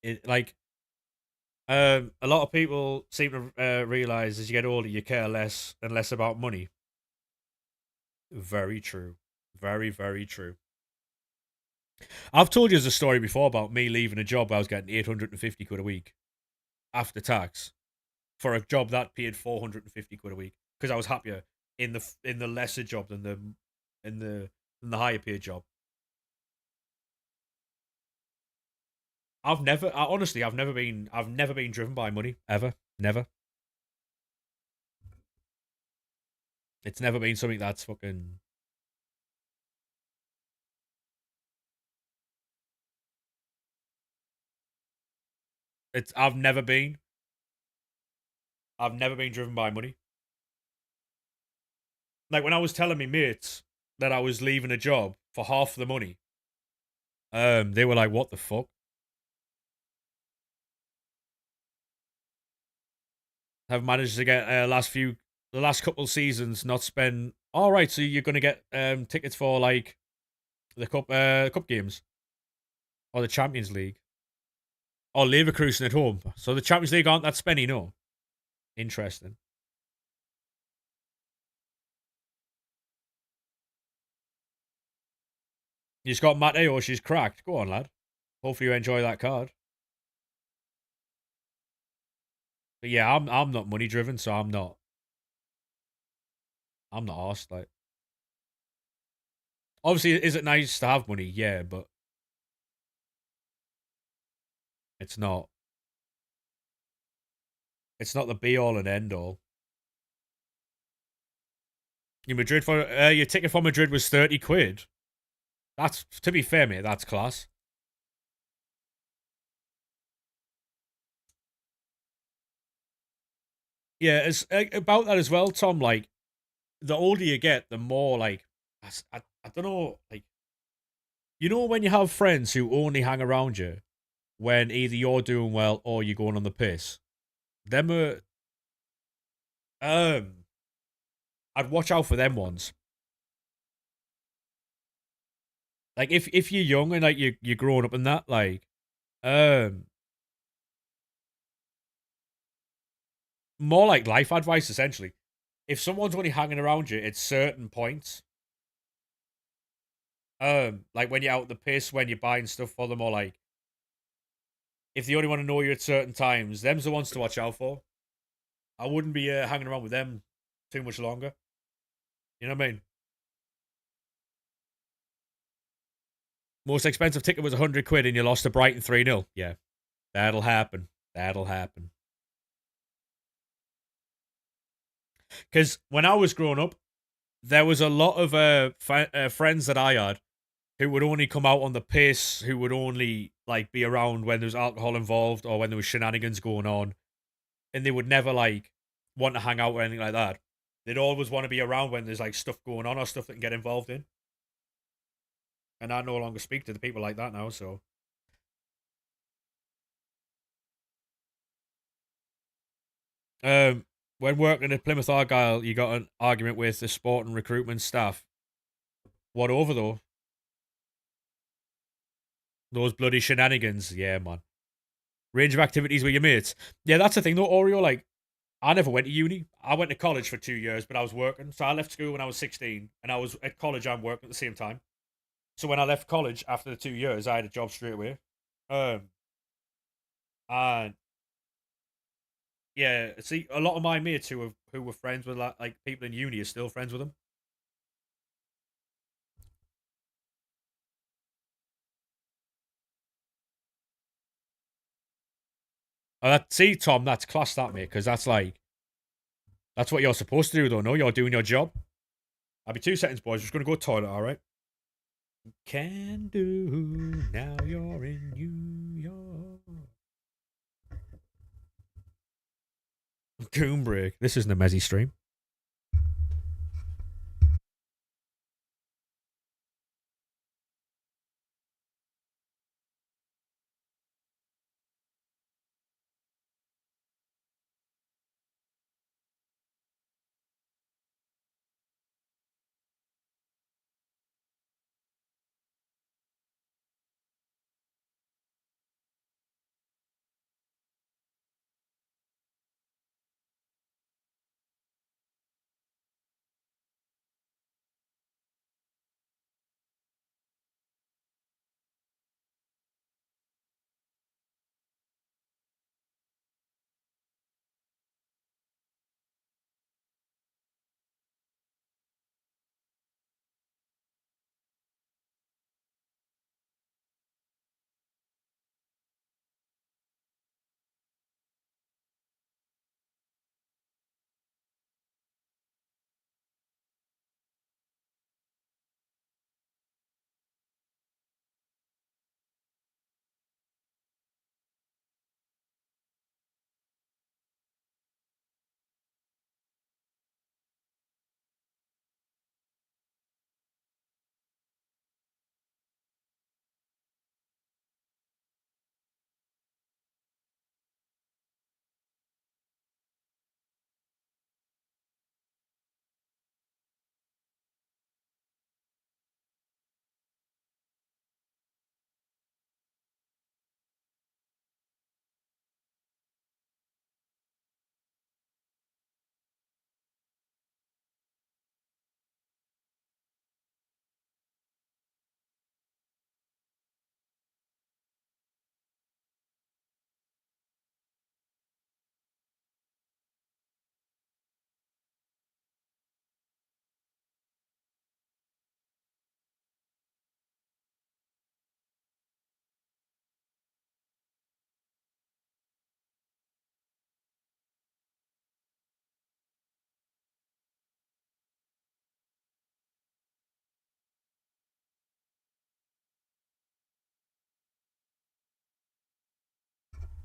It like a lot of people seem to realize as you get older, you care less and less about money. Very true. Very, very true. I've told you the story before about me leaving a job where I was getting 850 quid a week after tax for a job that paid 450 quid a week because I was happier in the lesser job than in the than the higher paid job. Honestly, I've never been driven by money ever, never. It's never been something that's fucking. It's I've never been driven by money. Like when I was telling me mates that I was leaving a job for half the money, they were like, "What the fuck?" Have managed to get the last couple of seasons not spend. All right, so you're gonna get tickets for like the cup games or the Champions League or Leverkusen at home. So the Champions League aren't that spenny, no. Interesting. You just got Mateo, she's cracked. Go on, lad. Hopefully you enjoy that card. But yeah, I'm not money driven, so I'm not arsed. Like, obviously, is it nice to have money? Yeah, but it's not. It's not the be all and end all. Your ticket for Madrid was 30 quid. That's, to be fair, mate. That's class. Yeah, it's about that as well, Tom. Like, the older you get, the more like I don't know, like when you have friends who only hang around you when either you're doing well or you're going on the piss. Them are um I'd watch out for them ones. Like if you're young and like you're growing up and that, like um more like life advice essentially. If someone's only hanging around you at certain points, like when you're out the piss, when you're buying stuff for them, or like if they only want to know you at certain times, them's the ones to watch out for. I wouldn't be hanging around with them too much longer. You know what I mean? Most expensive ticket was 100 quid and you lost to Brighton 3-0. Yeah, that'll happen. That'll happen. Because when I was growing up, there was a lot of friends that I had who would only come out on the piss, who would only like be around when there was alcohol involved or when there was shenanigans going on, and they would never like want to hang out or anything like that. They'd always want to be around when there's like stuff going on or stuff that can get involved in. And I no longer speak to the people like that now. So, when working at Plymouth Argyle, you got an argument with the sport and recruitment staff. What over though? Those bloody shenanigans. Yeah, man. Range of activities with your mates. Yeah, that's the thing though, Oreo. Like, I never went to uni. I went to college for 2 years, but I was working. So I left school when I was 16, and I was at college and working at the same time. So when I left college after the 2 years, I had a job straight away. Um, and yeah, see, a lot of my mates who were friends with like people in uni are still friends with them. See, Tom, that's class, that mate, because that's like That's what you're supposed to do, though. No, you're doing your job. I'll be 2 seconds, boys. Just gonna go toilet. All right. Can do. Now you're in New York. Goon break. This isn't a Mezzy stream.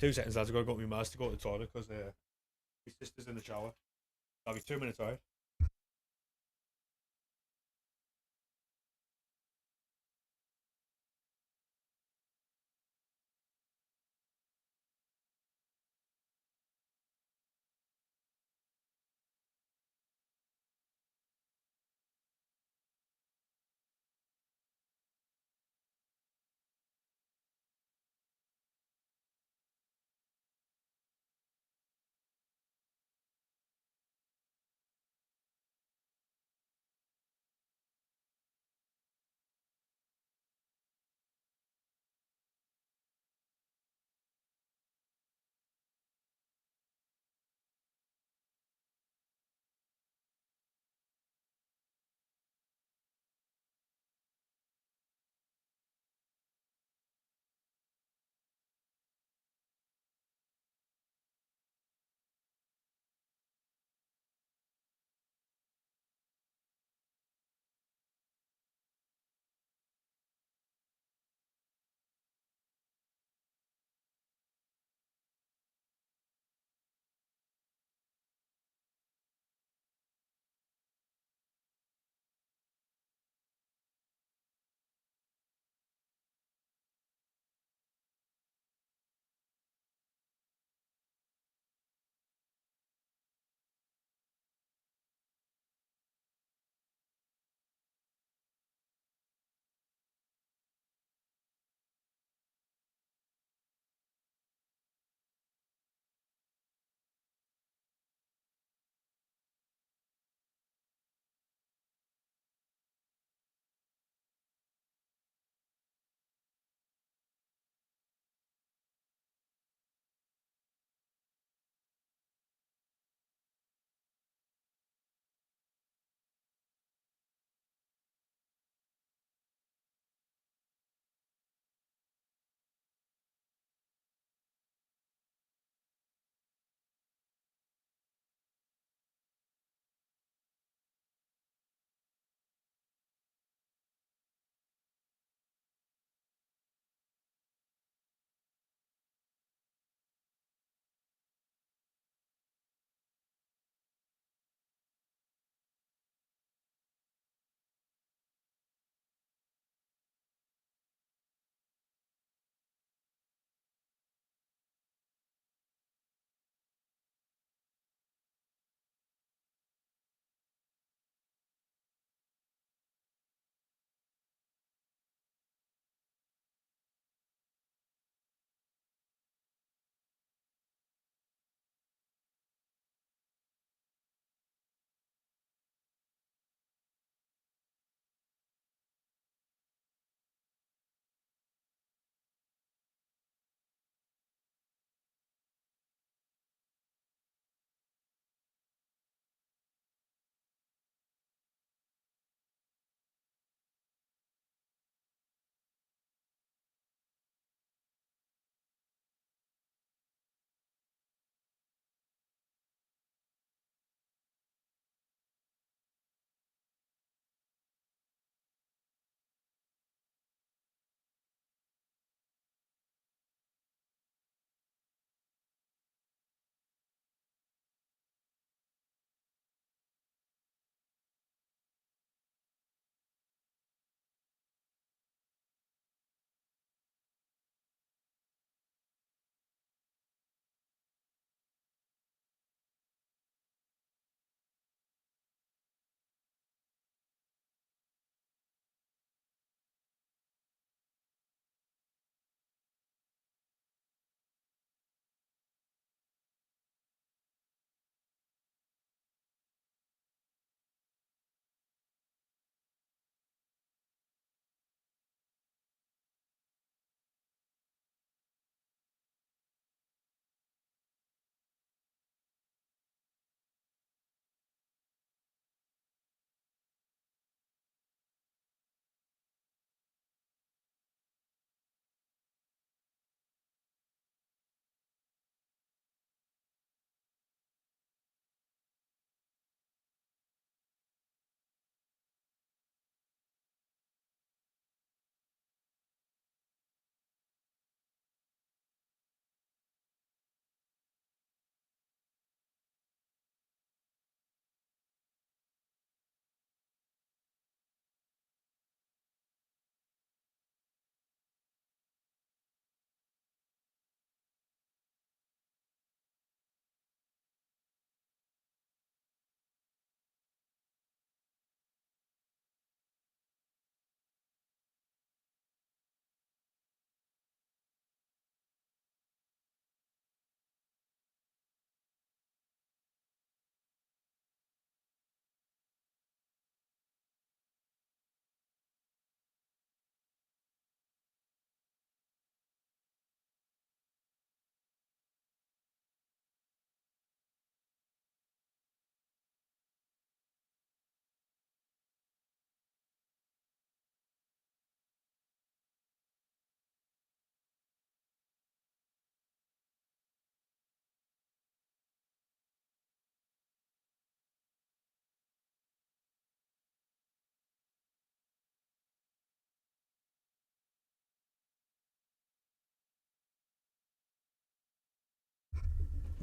Two seconds, lads. I gotta go with my mask to go to the toilet because my sister's in the shower. I'll be 2 minutes, alright?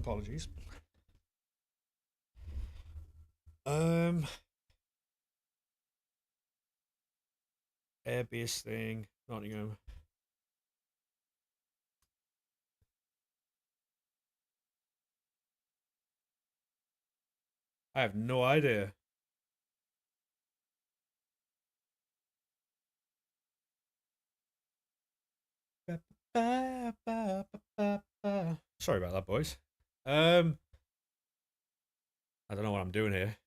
Apologies. Um, Airbase thing, Nottingham. I have no idea. Sorry about that, boys. Um, I don't know what I'm doing here.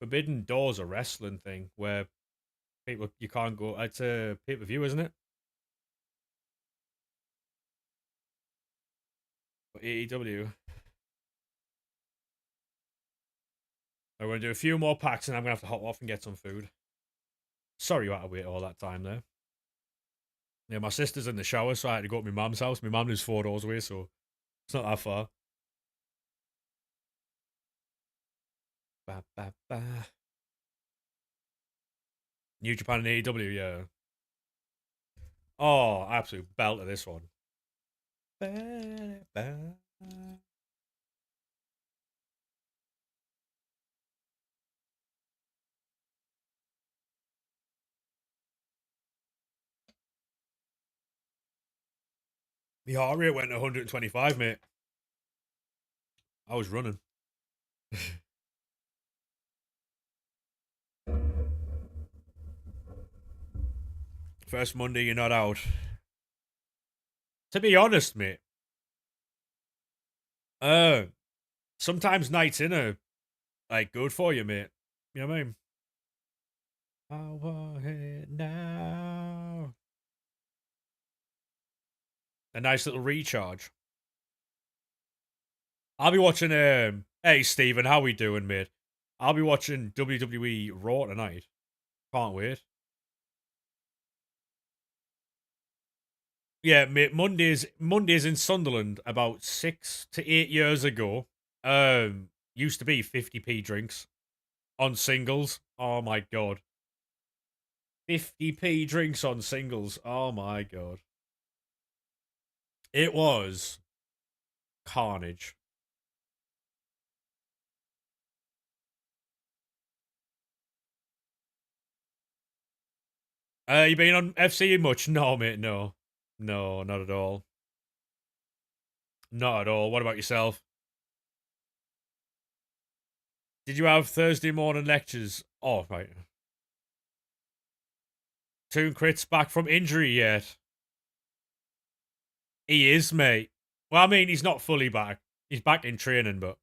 Forbidden Doors a wrestling thing where people you can't go. It's a pay per view, isn't it? AEW. I'm going to do a few more packs and I'm going to have to hop off and get some food. Sorry you had to wait all that time there. Yeah, my sister's in the shower, so I had to go to my mum's house. My mum lives 4 doors away, so it's not that far. Ba, ba, ba. New Japan and AEW, yeah. Oh, absolute belt of this one. Ba, ba. The heart rate went to 125, mate. I was running. First Monday, you're not out. To be honest, mate, uh, sometimes nights in are like good for you, mate. You know what I mean? I want it now. A nice little recharge. I'll be watching. Hey, Stephen, how we doing, mate? I'll be watching WWE Raw tonight. Can't wait. Yeah, mate. Mondays in Sunderland about 6 to 8 years ago. Used to be 50p drinks on singles. Oh my god, 50p drinks on singles. Oh my god, it was carnage. You been on FC much? No, mate. No, no, not at all. Not at all. What about yourself? Did you have Thursday morning lectures? Oh, right. Toon Crit's back from injury yet. He is, mate. Well, I mean, he's not fully back. He's back in training, but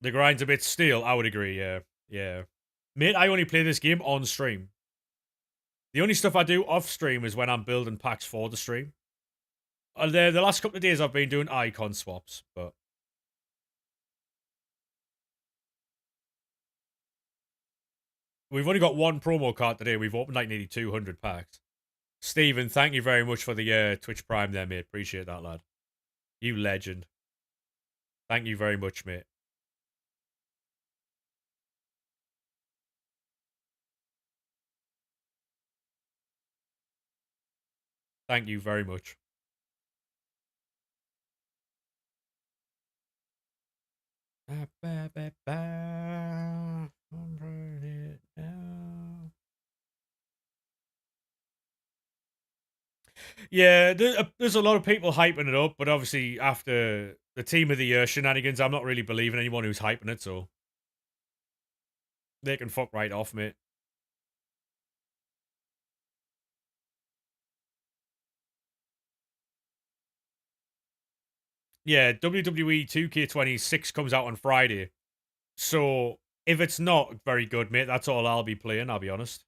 the grind's a bit steel. I would agree, yeah. Yeah. Mate, I only play this game on stream. The only stuff I do off stream is when I'm building packs for the stream. The last couple of days I've been doing icon swaps, but we've only got one promo card today. We've opened like nearly 200 packs. Steven, thank you very much for the Twitch Prime there, mate. Appreciate that, lad. You legend. Thank you very much, mate. Thank you very much. Yeah, there's a lot of people hyping it up, but obviously after the Team of the Year shenanigans, I'm not really believing anyone who's hyping it, so they can fuck right off, mate. Yeah, WWE 2K26 comes out on Friday, so if it's not very good, mate, that's all I'll be playing, I'll be honest.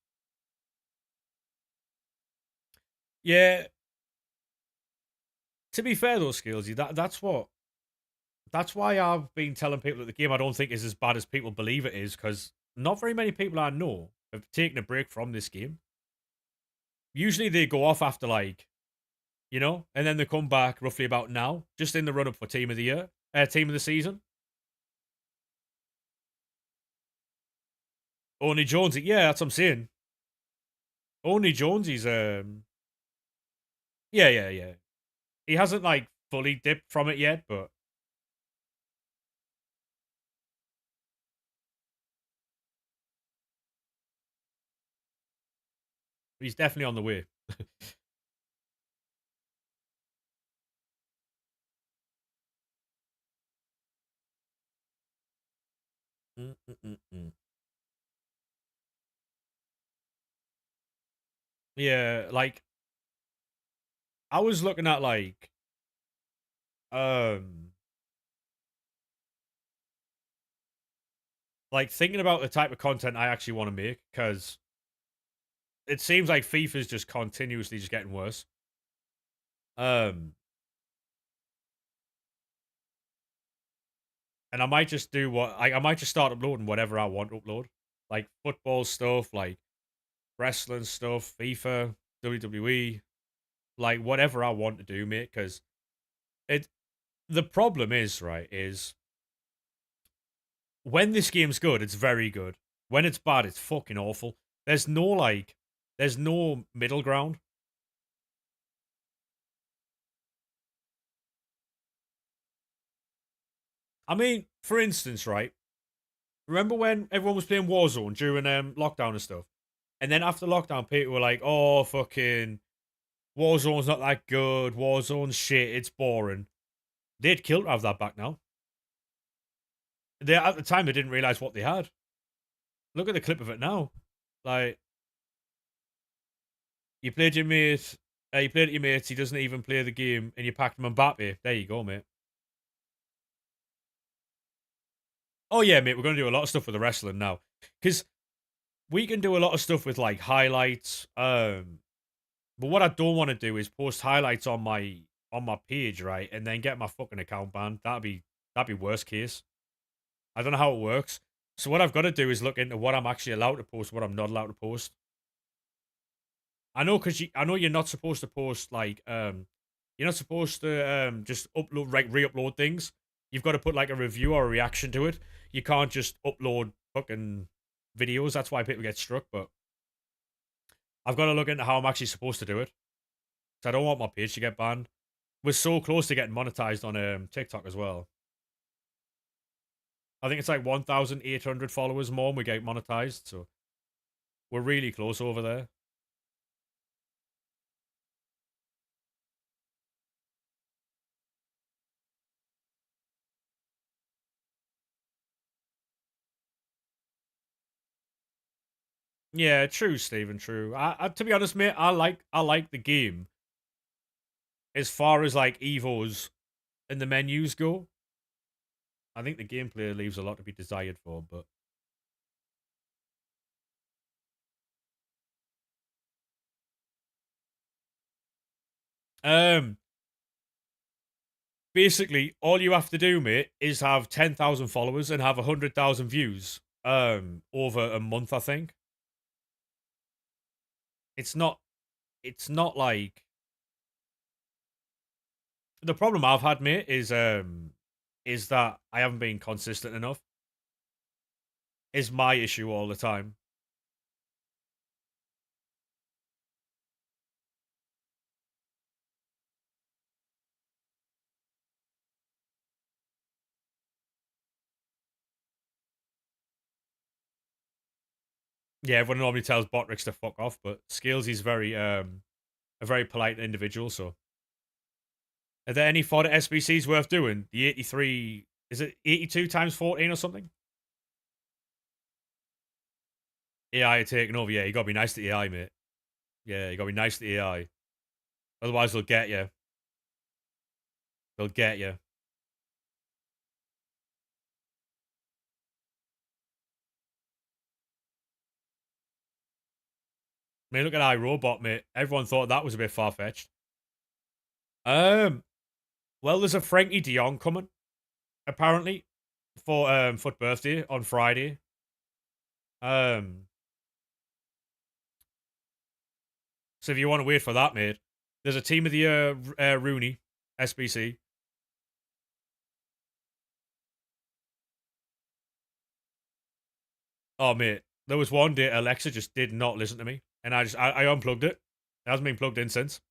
Yeah, to be fair though, Skillsy, that's why I've been telling people that the game I don't think is as bad as people believe it is, because not very many people I know have taken a break from this game. Usually they go off after like, and then they come back roughly about now, just in the run up for Team of the Year, Team of the Season. Only Jonesy. Yeah, that's what I'm saying. Only Jonesy's yeah. He hasn't like fully dipped from it yet, but he's definitely on the way. Mm-mm-mm-mm. Yeah, I was looking at um thinking about the type of content I actually want to make because it seems like FIFA's just continuously just getting worse. Um, and I might just do I might just start uploading whatever I want to upload, like football stuff, like wrestling stuff, FIFA, WWE, like whatever I want to do, mate. Because it the problem is right is when this game's good, it's very good. When it's bad, it's fucking awful. There's no there's no middle ground. I mean, for instance, right? Remember when everyone was playing Warzone during lockdown and stuff? And then after lockdown, people were like, "Oh, fucking Warzone's not that good. Warzone's shit. It's boring." They'd kill to have that back now. They at the time they didn't realize what they had. Look at the clip of it now. Like you played your mate, you played at your mates. He doesn't even play the game, and you packed him Mbappe. There you go, mate. Oh yeah, mate. We're gonna do a lot of stuff with the wrestling now because we can do a lot of stuff with like highlights. But what I don't want to do is post highlights on my page, right, and then get my fucking account banned. That'd be worst case. I don't know how it works. So what I've got to do is look into what I'm actually allowed to post, what I'm not allowed to post. I know because I know you're not supposed to post you're not supposed to just upload re-upload things. You've got to put like a review or a reaction to it. You can't just upload fucking videos. That's why people get struck. But I've got to look into how I'm actually supposed to do it. So I don't want my page to get banned. We're so close to getting monetized on TikTok as well. I think it's like 1,800 followers more and we get monetized. So we're really close over there. Yeah, true, Stephen. True. To be honest, mate, I like the game as far as like Evos and the menus go. I think the gameplay leaves a lot to be desired for, but um, basically all you have to do, mate, is have 10,000 followers and have 100,000 views. Over a month, I think. It's not. It's not like the problem I've had, mate, is that I haven't been consistent enough. Is my issue all the time. Yeah, everyone normally tells Botrix to fuck off, but Scales is very a very polite individual. So, are there any fodder SBCs worth doing? The 83 is it 82 times 14 or something? AI are taking over. Yeah, you gotta be nice to AI, mate. Yeah, you gotta be nice to AI. Otherwise, they'll get you. They'll get you. I mean, look at iRobot, mate. Everyone thought that was a bit far fetched. Um, well, there's a Frankie Dion coming apparently for Foot birthday on Friday. Um, so if you want to wait for that, mate, there's a team of the year Rooney SBC. Oh, mate, There was one day Alexa just did not listen to me, and I unplugged it. It hasn't been plugged in since.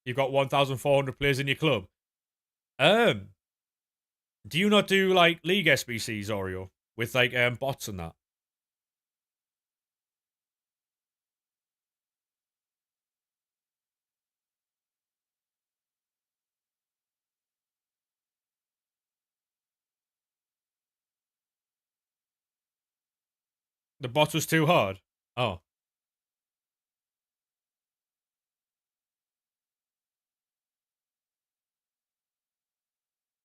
You've got 1,400 players in your club. Um, do you not do like League SBCs, Oreo, with like bots and that? The bot was too hard. Oh,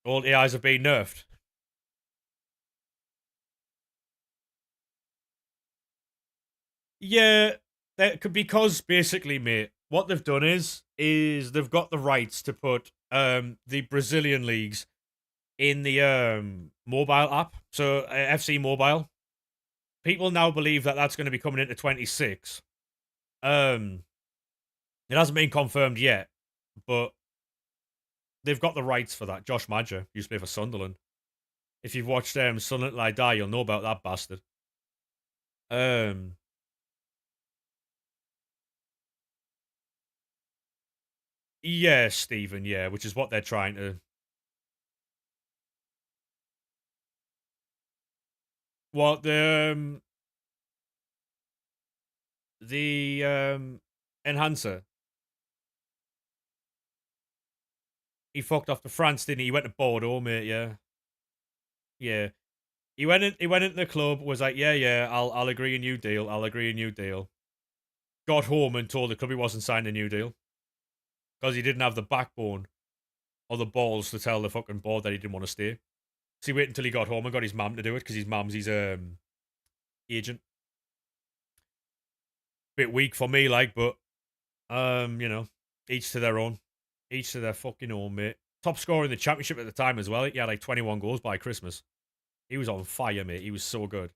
all AIs have been nerfed. Yeah, that could, because basically, mate, what they've done is they've got the rights to put the Brazilian leagues in the mobile app. So FC Mobile. People now believe that that's going to be coming into 26. Um, it hasn't been confirmed yet, but they've got the rights for that. Josh Madger used to play for Sunderland. If you've watched Sunderland Till I Die, you'll know about that bastard. Um, yeah, Stephen, yeah, which is what they're trying to. What the enhancer? He fucked off to France, didn't he? He went to Bordeaux, mate. Yeah, yeah. He went in. He went into the club. Was like, yeah, yeah. I'll agree a new deal. I'll agree a new deal. Got home and told the club he wasn't signing a new deal because he didn't have the backbone or the balls to tell the fucking board that he didn't want to stay. So he waited until he got home and got his mum to do it because his mum's his agent. Bit weak for me, like, but you know, each to their own. Each to their fucking own, mate. Top scorer in the championship at the time as well. He had like 21 goals by Christmas. He was on fire, mate. He was so good.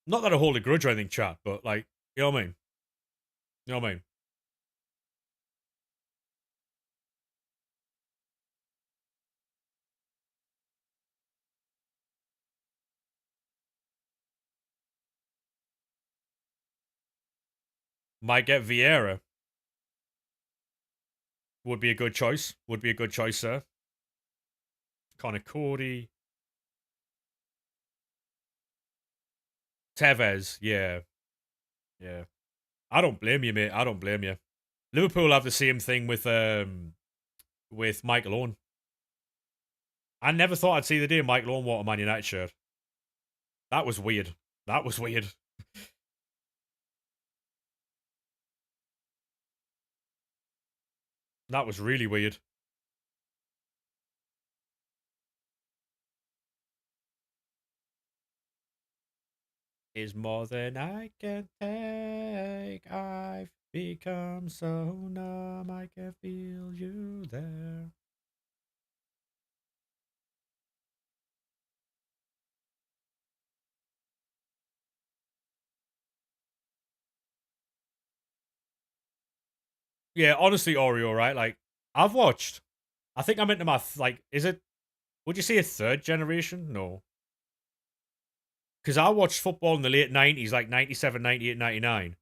Not that I hold a grudge or anything, chat, but like, you know what I mean? You know what I mean? Might get Vieira. Would be a good choice. Would be a good choice, sir. Connor Cody. Tevez. Yeah. Yeah. I don't blame you, mate. I don't blame you. Liverpool have the same thing with Michael Owen. I never thought I'd see the day Michael Owen wore a Man United shirt. That was weird. That was weird. That was really weird. Is more than I can take. I've become so numb, I can feel you there. Yeah, honestly, Oreo, right? Like, I've watched. I think I'm into my like. Is it? Would you say a third generation? No, because I watched football in the late '90s, like 97, 98, 99.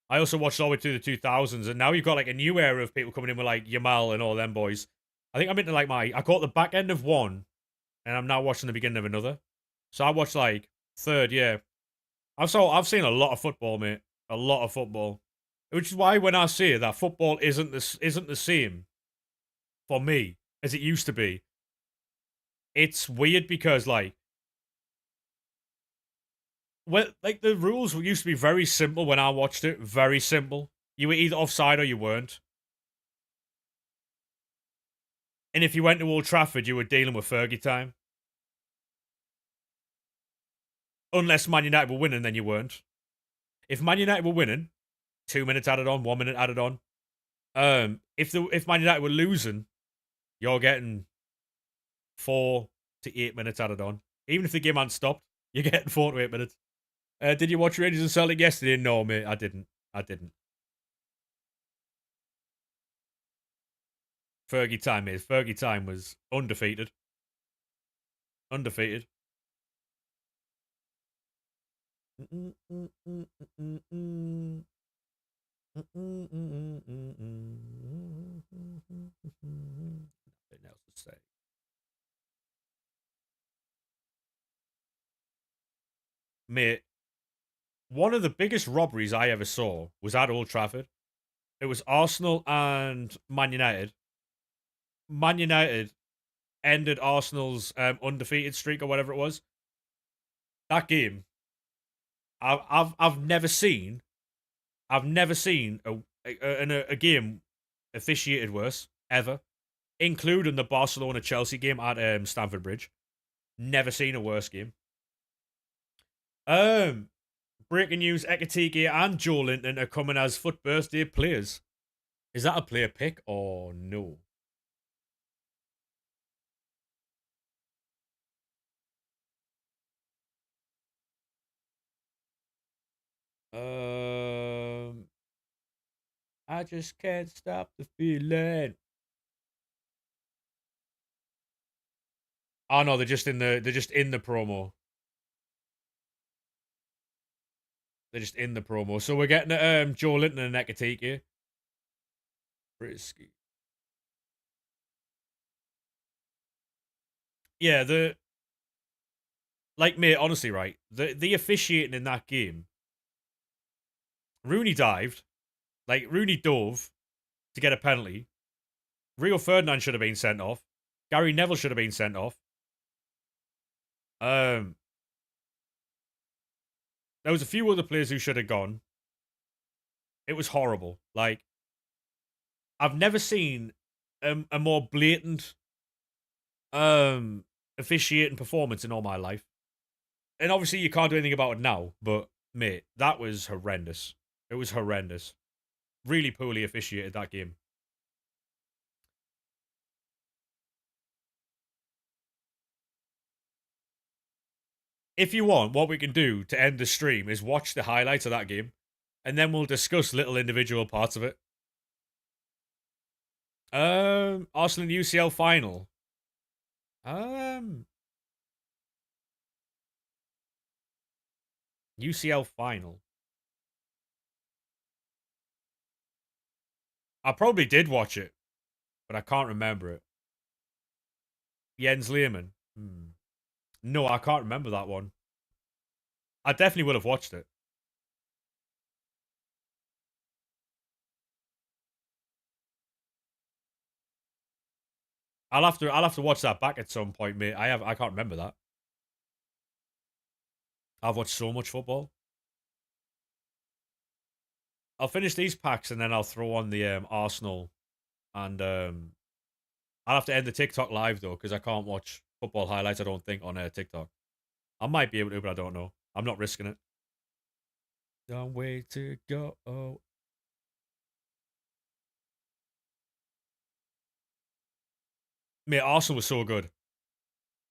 I also watched all the way through the 2000s, and now you've got like a new era of people coming in with like Yamal and all them boys. I think I'm into like my. I caught the back end of one, and I'm now watching the beginning of another. So I watched like third, yeah. I've seen a lot of football, mate. A lot of football. Which is why when I say that football isn't the same for me as it used to be, it's weird because like the rules used to be very simple when I watched it. Very simple. You were either offside or you weren't. And if you went to Old Trafford, you were dealing with Fergie time. Unless Man United were winning, then you weren't. If Man United were winning, 2 minutes added on, 1 minute added on. If Man United were losing, you're getting 4 to 8 minutes added on. Even if the game hadn't stopped, you're getting 4 to 8 minutes. Did you watch Rangers and Celtic yesterday? No, mate, I didn't. I didn't. Fergie time, mate. Fergie time was undefeated. Undefeated. Nothing else to say. Mate, one of the biggest robberies I ever saw was at Old Trafford. It was Arsenal and Man United. Man United ended Arsenal's undefeated streak or whatever it was. That game, I've never seen a game officiated worse ever, including the Barcelona Chelsea game at Stamford Bridge. Never seen a worse game. Breaking news: Ekatike and Joe Linton are coming as Foot birthday players. Is that a player pick or no? I just can't stop the feeling. Oh no, they're just in the promo. They're just in the promo. So we're getting Joe Linton and Ekatike. Risky. Yeah, mate, honestly, right? The officiating in that game. Rooney dived. Like Rooney dove to get a penalty. Rio Ferdinand should have been sent off. Gary Neville should have been sent off. There was a few other players who should have gone. It was horrible. Like, I've never seen a more blatant officiating performance in all my life. And obviously you can't do anything about it now, but mate, that was horrendous. It was horrendous. Really poorly officiated that game. If you want, what we can do to end the stream is watch the highlights of that game, and then we'll discuss little individual parts of it. Arsenal and UCL final. UCL final. I probably did watch it, but I can't remember it. Jens Lehmann. No, I can't remember that one. I definitely would have watched it. I'll have to watch that back at some point, mate. I can't remember that. I've watched so much football. I'll finish these packs and then I'll throw on the Arsenal and I'll have to end the TikTok live though because I can't watch football highlights. I don't think on TikTok. I might be able to, but I don't know. I'm not risking it. Don't wait to go. Mate, Arsenal was so good.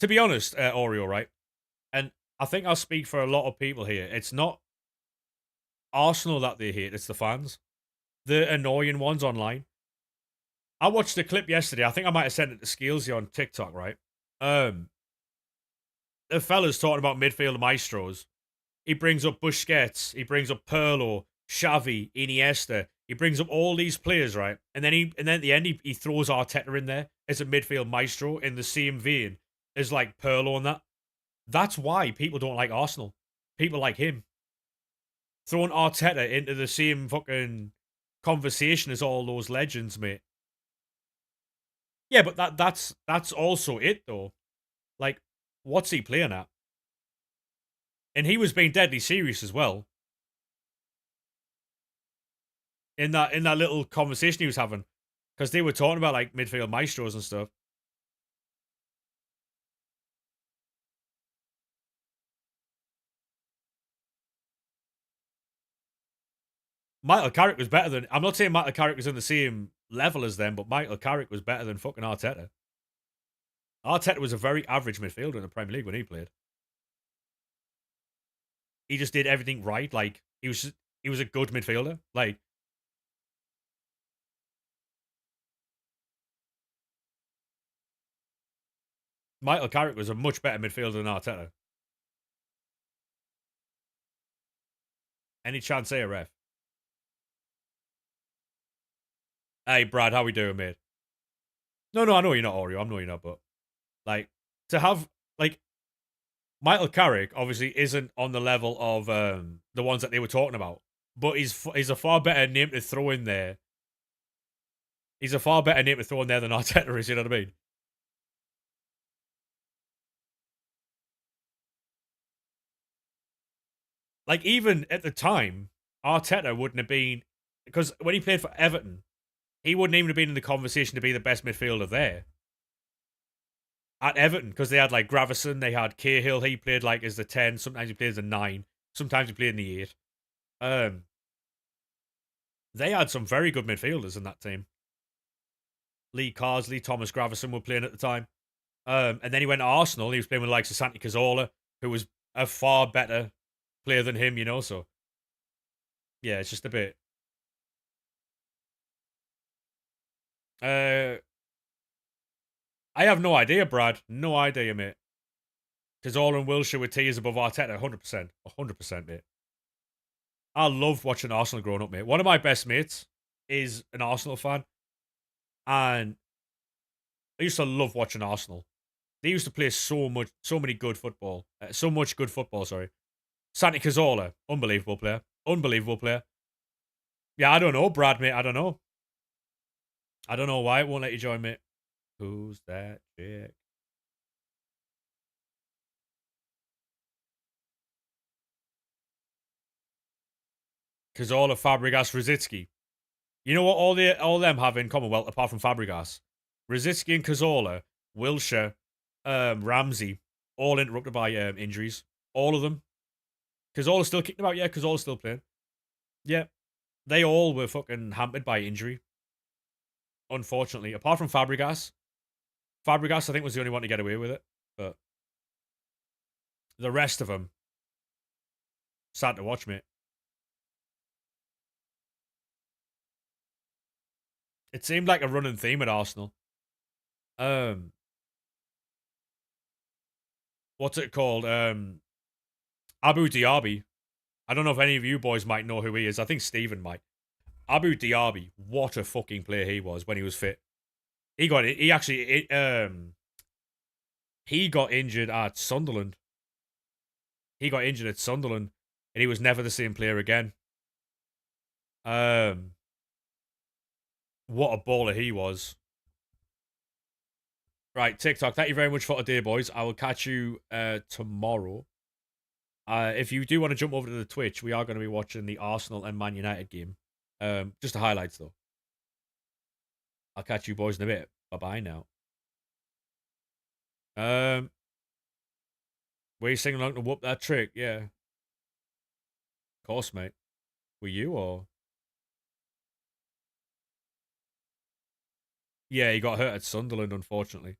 To be honest, Oreo, right? And I think I'll speak for a lot of people here. It's not Arsenal that they hate, it's the fans. The annoying ones online. I watched the clip yesterday. I think I might have sent it to Scalesy on TikTok, right? The fella's talking about midfield maestros. He brings up Busquets, he brings up Pirlo, Xavi, Iniesta. He brings up all these players, right? And then at the end he throws Arteta in there as a midfield maestro in the same vein as like Pirlo and that. That's why people don't like Arsenal. People like him. Throwing Arteta into the same fucking conversation as all those legends, mate. Yeah, but that's also it though. Like, what's he playing at? And he was being deadly serious as well. In that little conversation he was having. Because they were talking about like midfield maestros and stuff. Michael Carrick was better than. I'm not saying Michael Carrick was in the same level as them, but Michael Carrick was better than fucking Arteta. Arteta was a very average midfielder in the Premier League when he played. he just did everything right. Like he was a good midfielder. Like Michael Carrick was a much better midfielder than Arteta. Any chance here, ref? Hey, Brad, how we doing, mate? No, no, I know you're not Oreo. I know you're not, but like to have like Michael Carrick obviously isn't on the level of the ones that they were talking about, but he's a far better name to throw in there. He's a far better name to throw in there than Arteta is. You know what I mean? Like even at the time, Arteta wouldn't have been because when he played for Everton, he wouldn't even have been in the conversation to be the best midfielder there at Everton because they had like Gravison, they had Cahill. He played like as the 10. Sometimes he played as a 9. Sometimes he played in the 8. Um, they had some very good midfielders in that team. Lee Carsley, Thomas Gravison were playing at the time. And then he went to Arsenal. He was playing with the likes of Santi Cazorla, who was a far better player than him, you know. So yeah, it's just a bit. Uh, I have no idea, Brad. No idea, mate. Cazorla and Wilshere with tiers above Arteta, 100%. 100%, mate. I loved watching Arsenal growing up, mate. One of my best mates is an Arsenal fan, and I used to love watching Arsenal. They used to play so many good football, so much good football. Sorry, Santi Cazorla, unbelievable player, unbelievable player. Yeah, I don't know, Brad, mate. I don't know. I don't know why it won't let you join, mate. Who's that chick? Cazorla, Fabregas, Rosicki. You know what all them have in common? Well, apart from Fabregas, Rosicki and Cazorla, Wilshere, Ramsey, all interrupted by injuries. All of them. Cazorla's still kicking about, yeah. Cazorla's still playing. Yeah. They all were fucking hampered by injury, unfortunately. Apart from Fabregas. Fabregas, I think, was the only one to get away with it. But the rest of them, sad to watch, mate. It seemed like a running theme at Arsenal. Um, what's it called? Abu Diaby. I don't know if any of you boys might know who he is. I think Steven might. Abu Diaby, what a fucking player he was when he was fit. He got injured at Sunderland. He got injured at Sunderland, and he was never the same player again. Um, what a baller he was. Right, TikTok. Thank you very much for today, boys. I will catch you tomorrow. If you do want to jump over to the Twitch, we are going to be watching the Arsenal and Man United game. Just the highlights though. I'll catch you boys in a bit. Bye bye now. Were you singing along to whoop that trick? Yeah, of course, mate. Were you or? Yeah, he got hurt at Sunderland, unfortunately.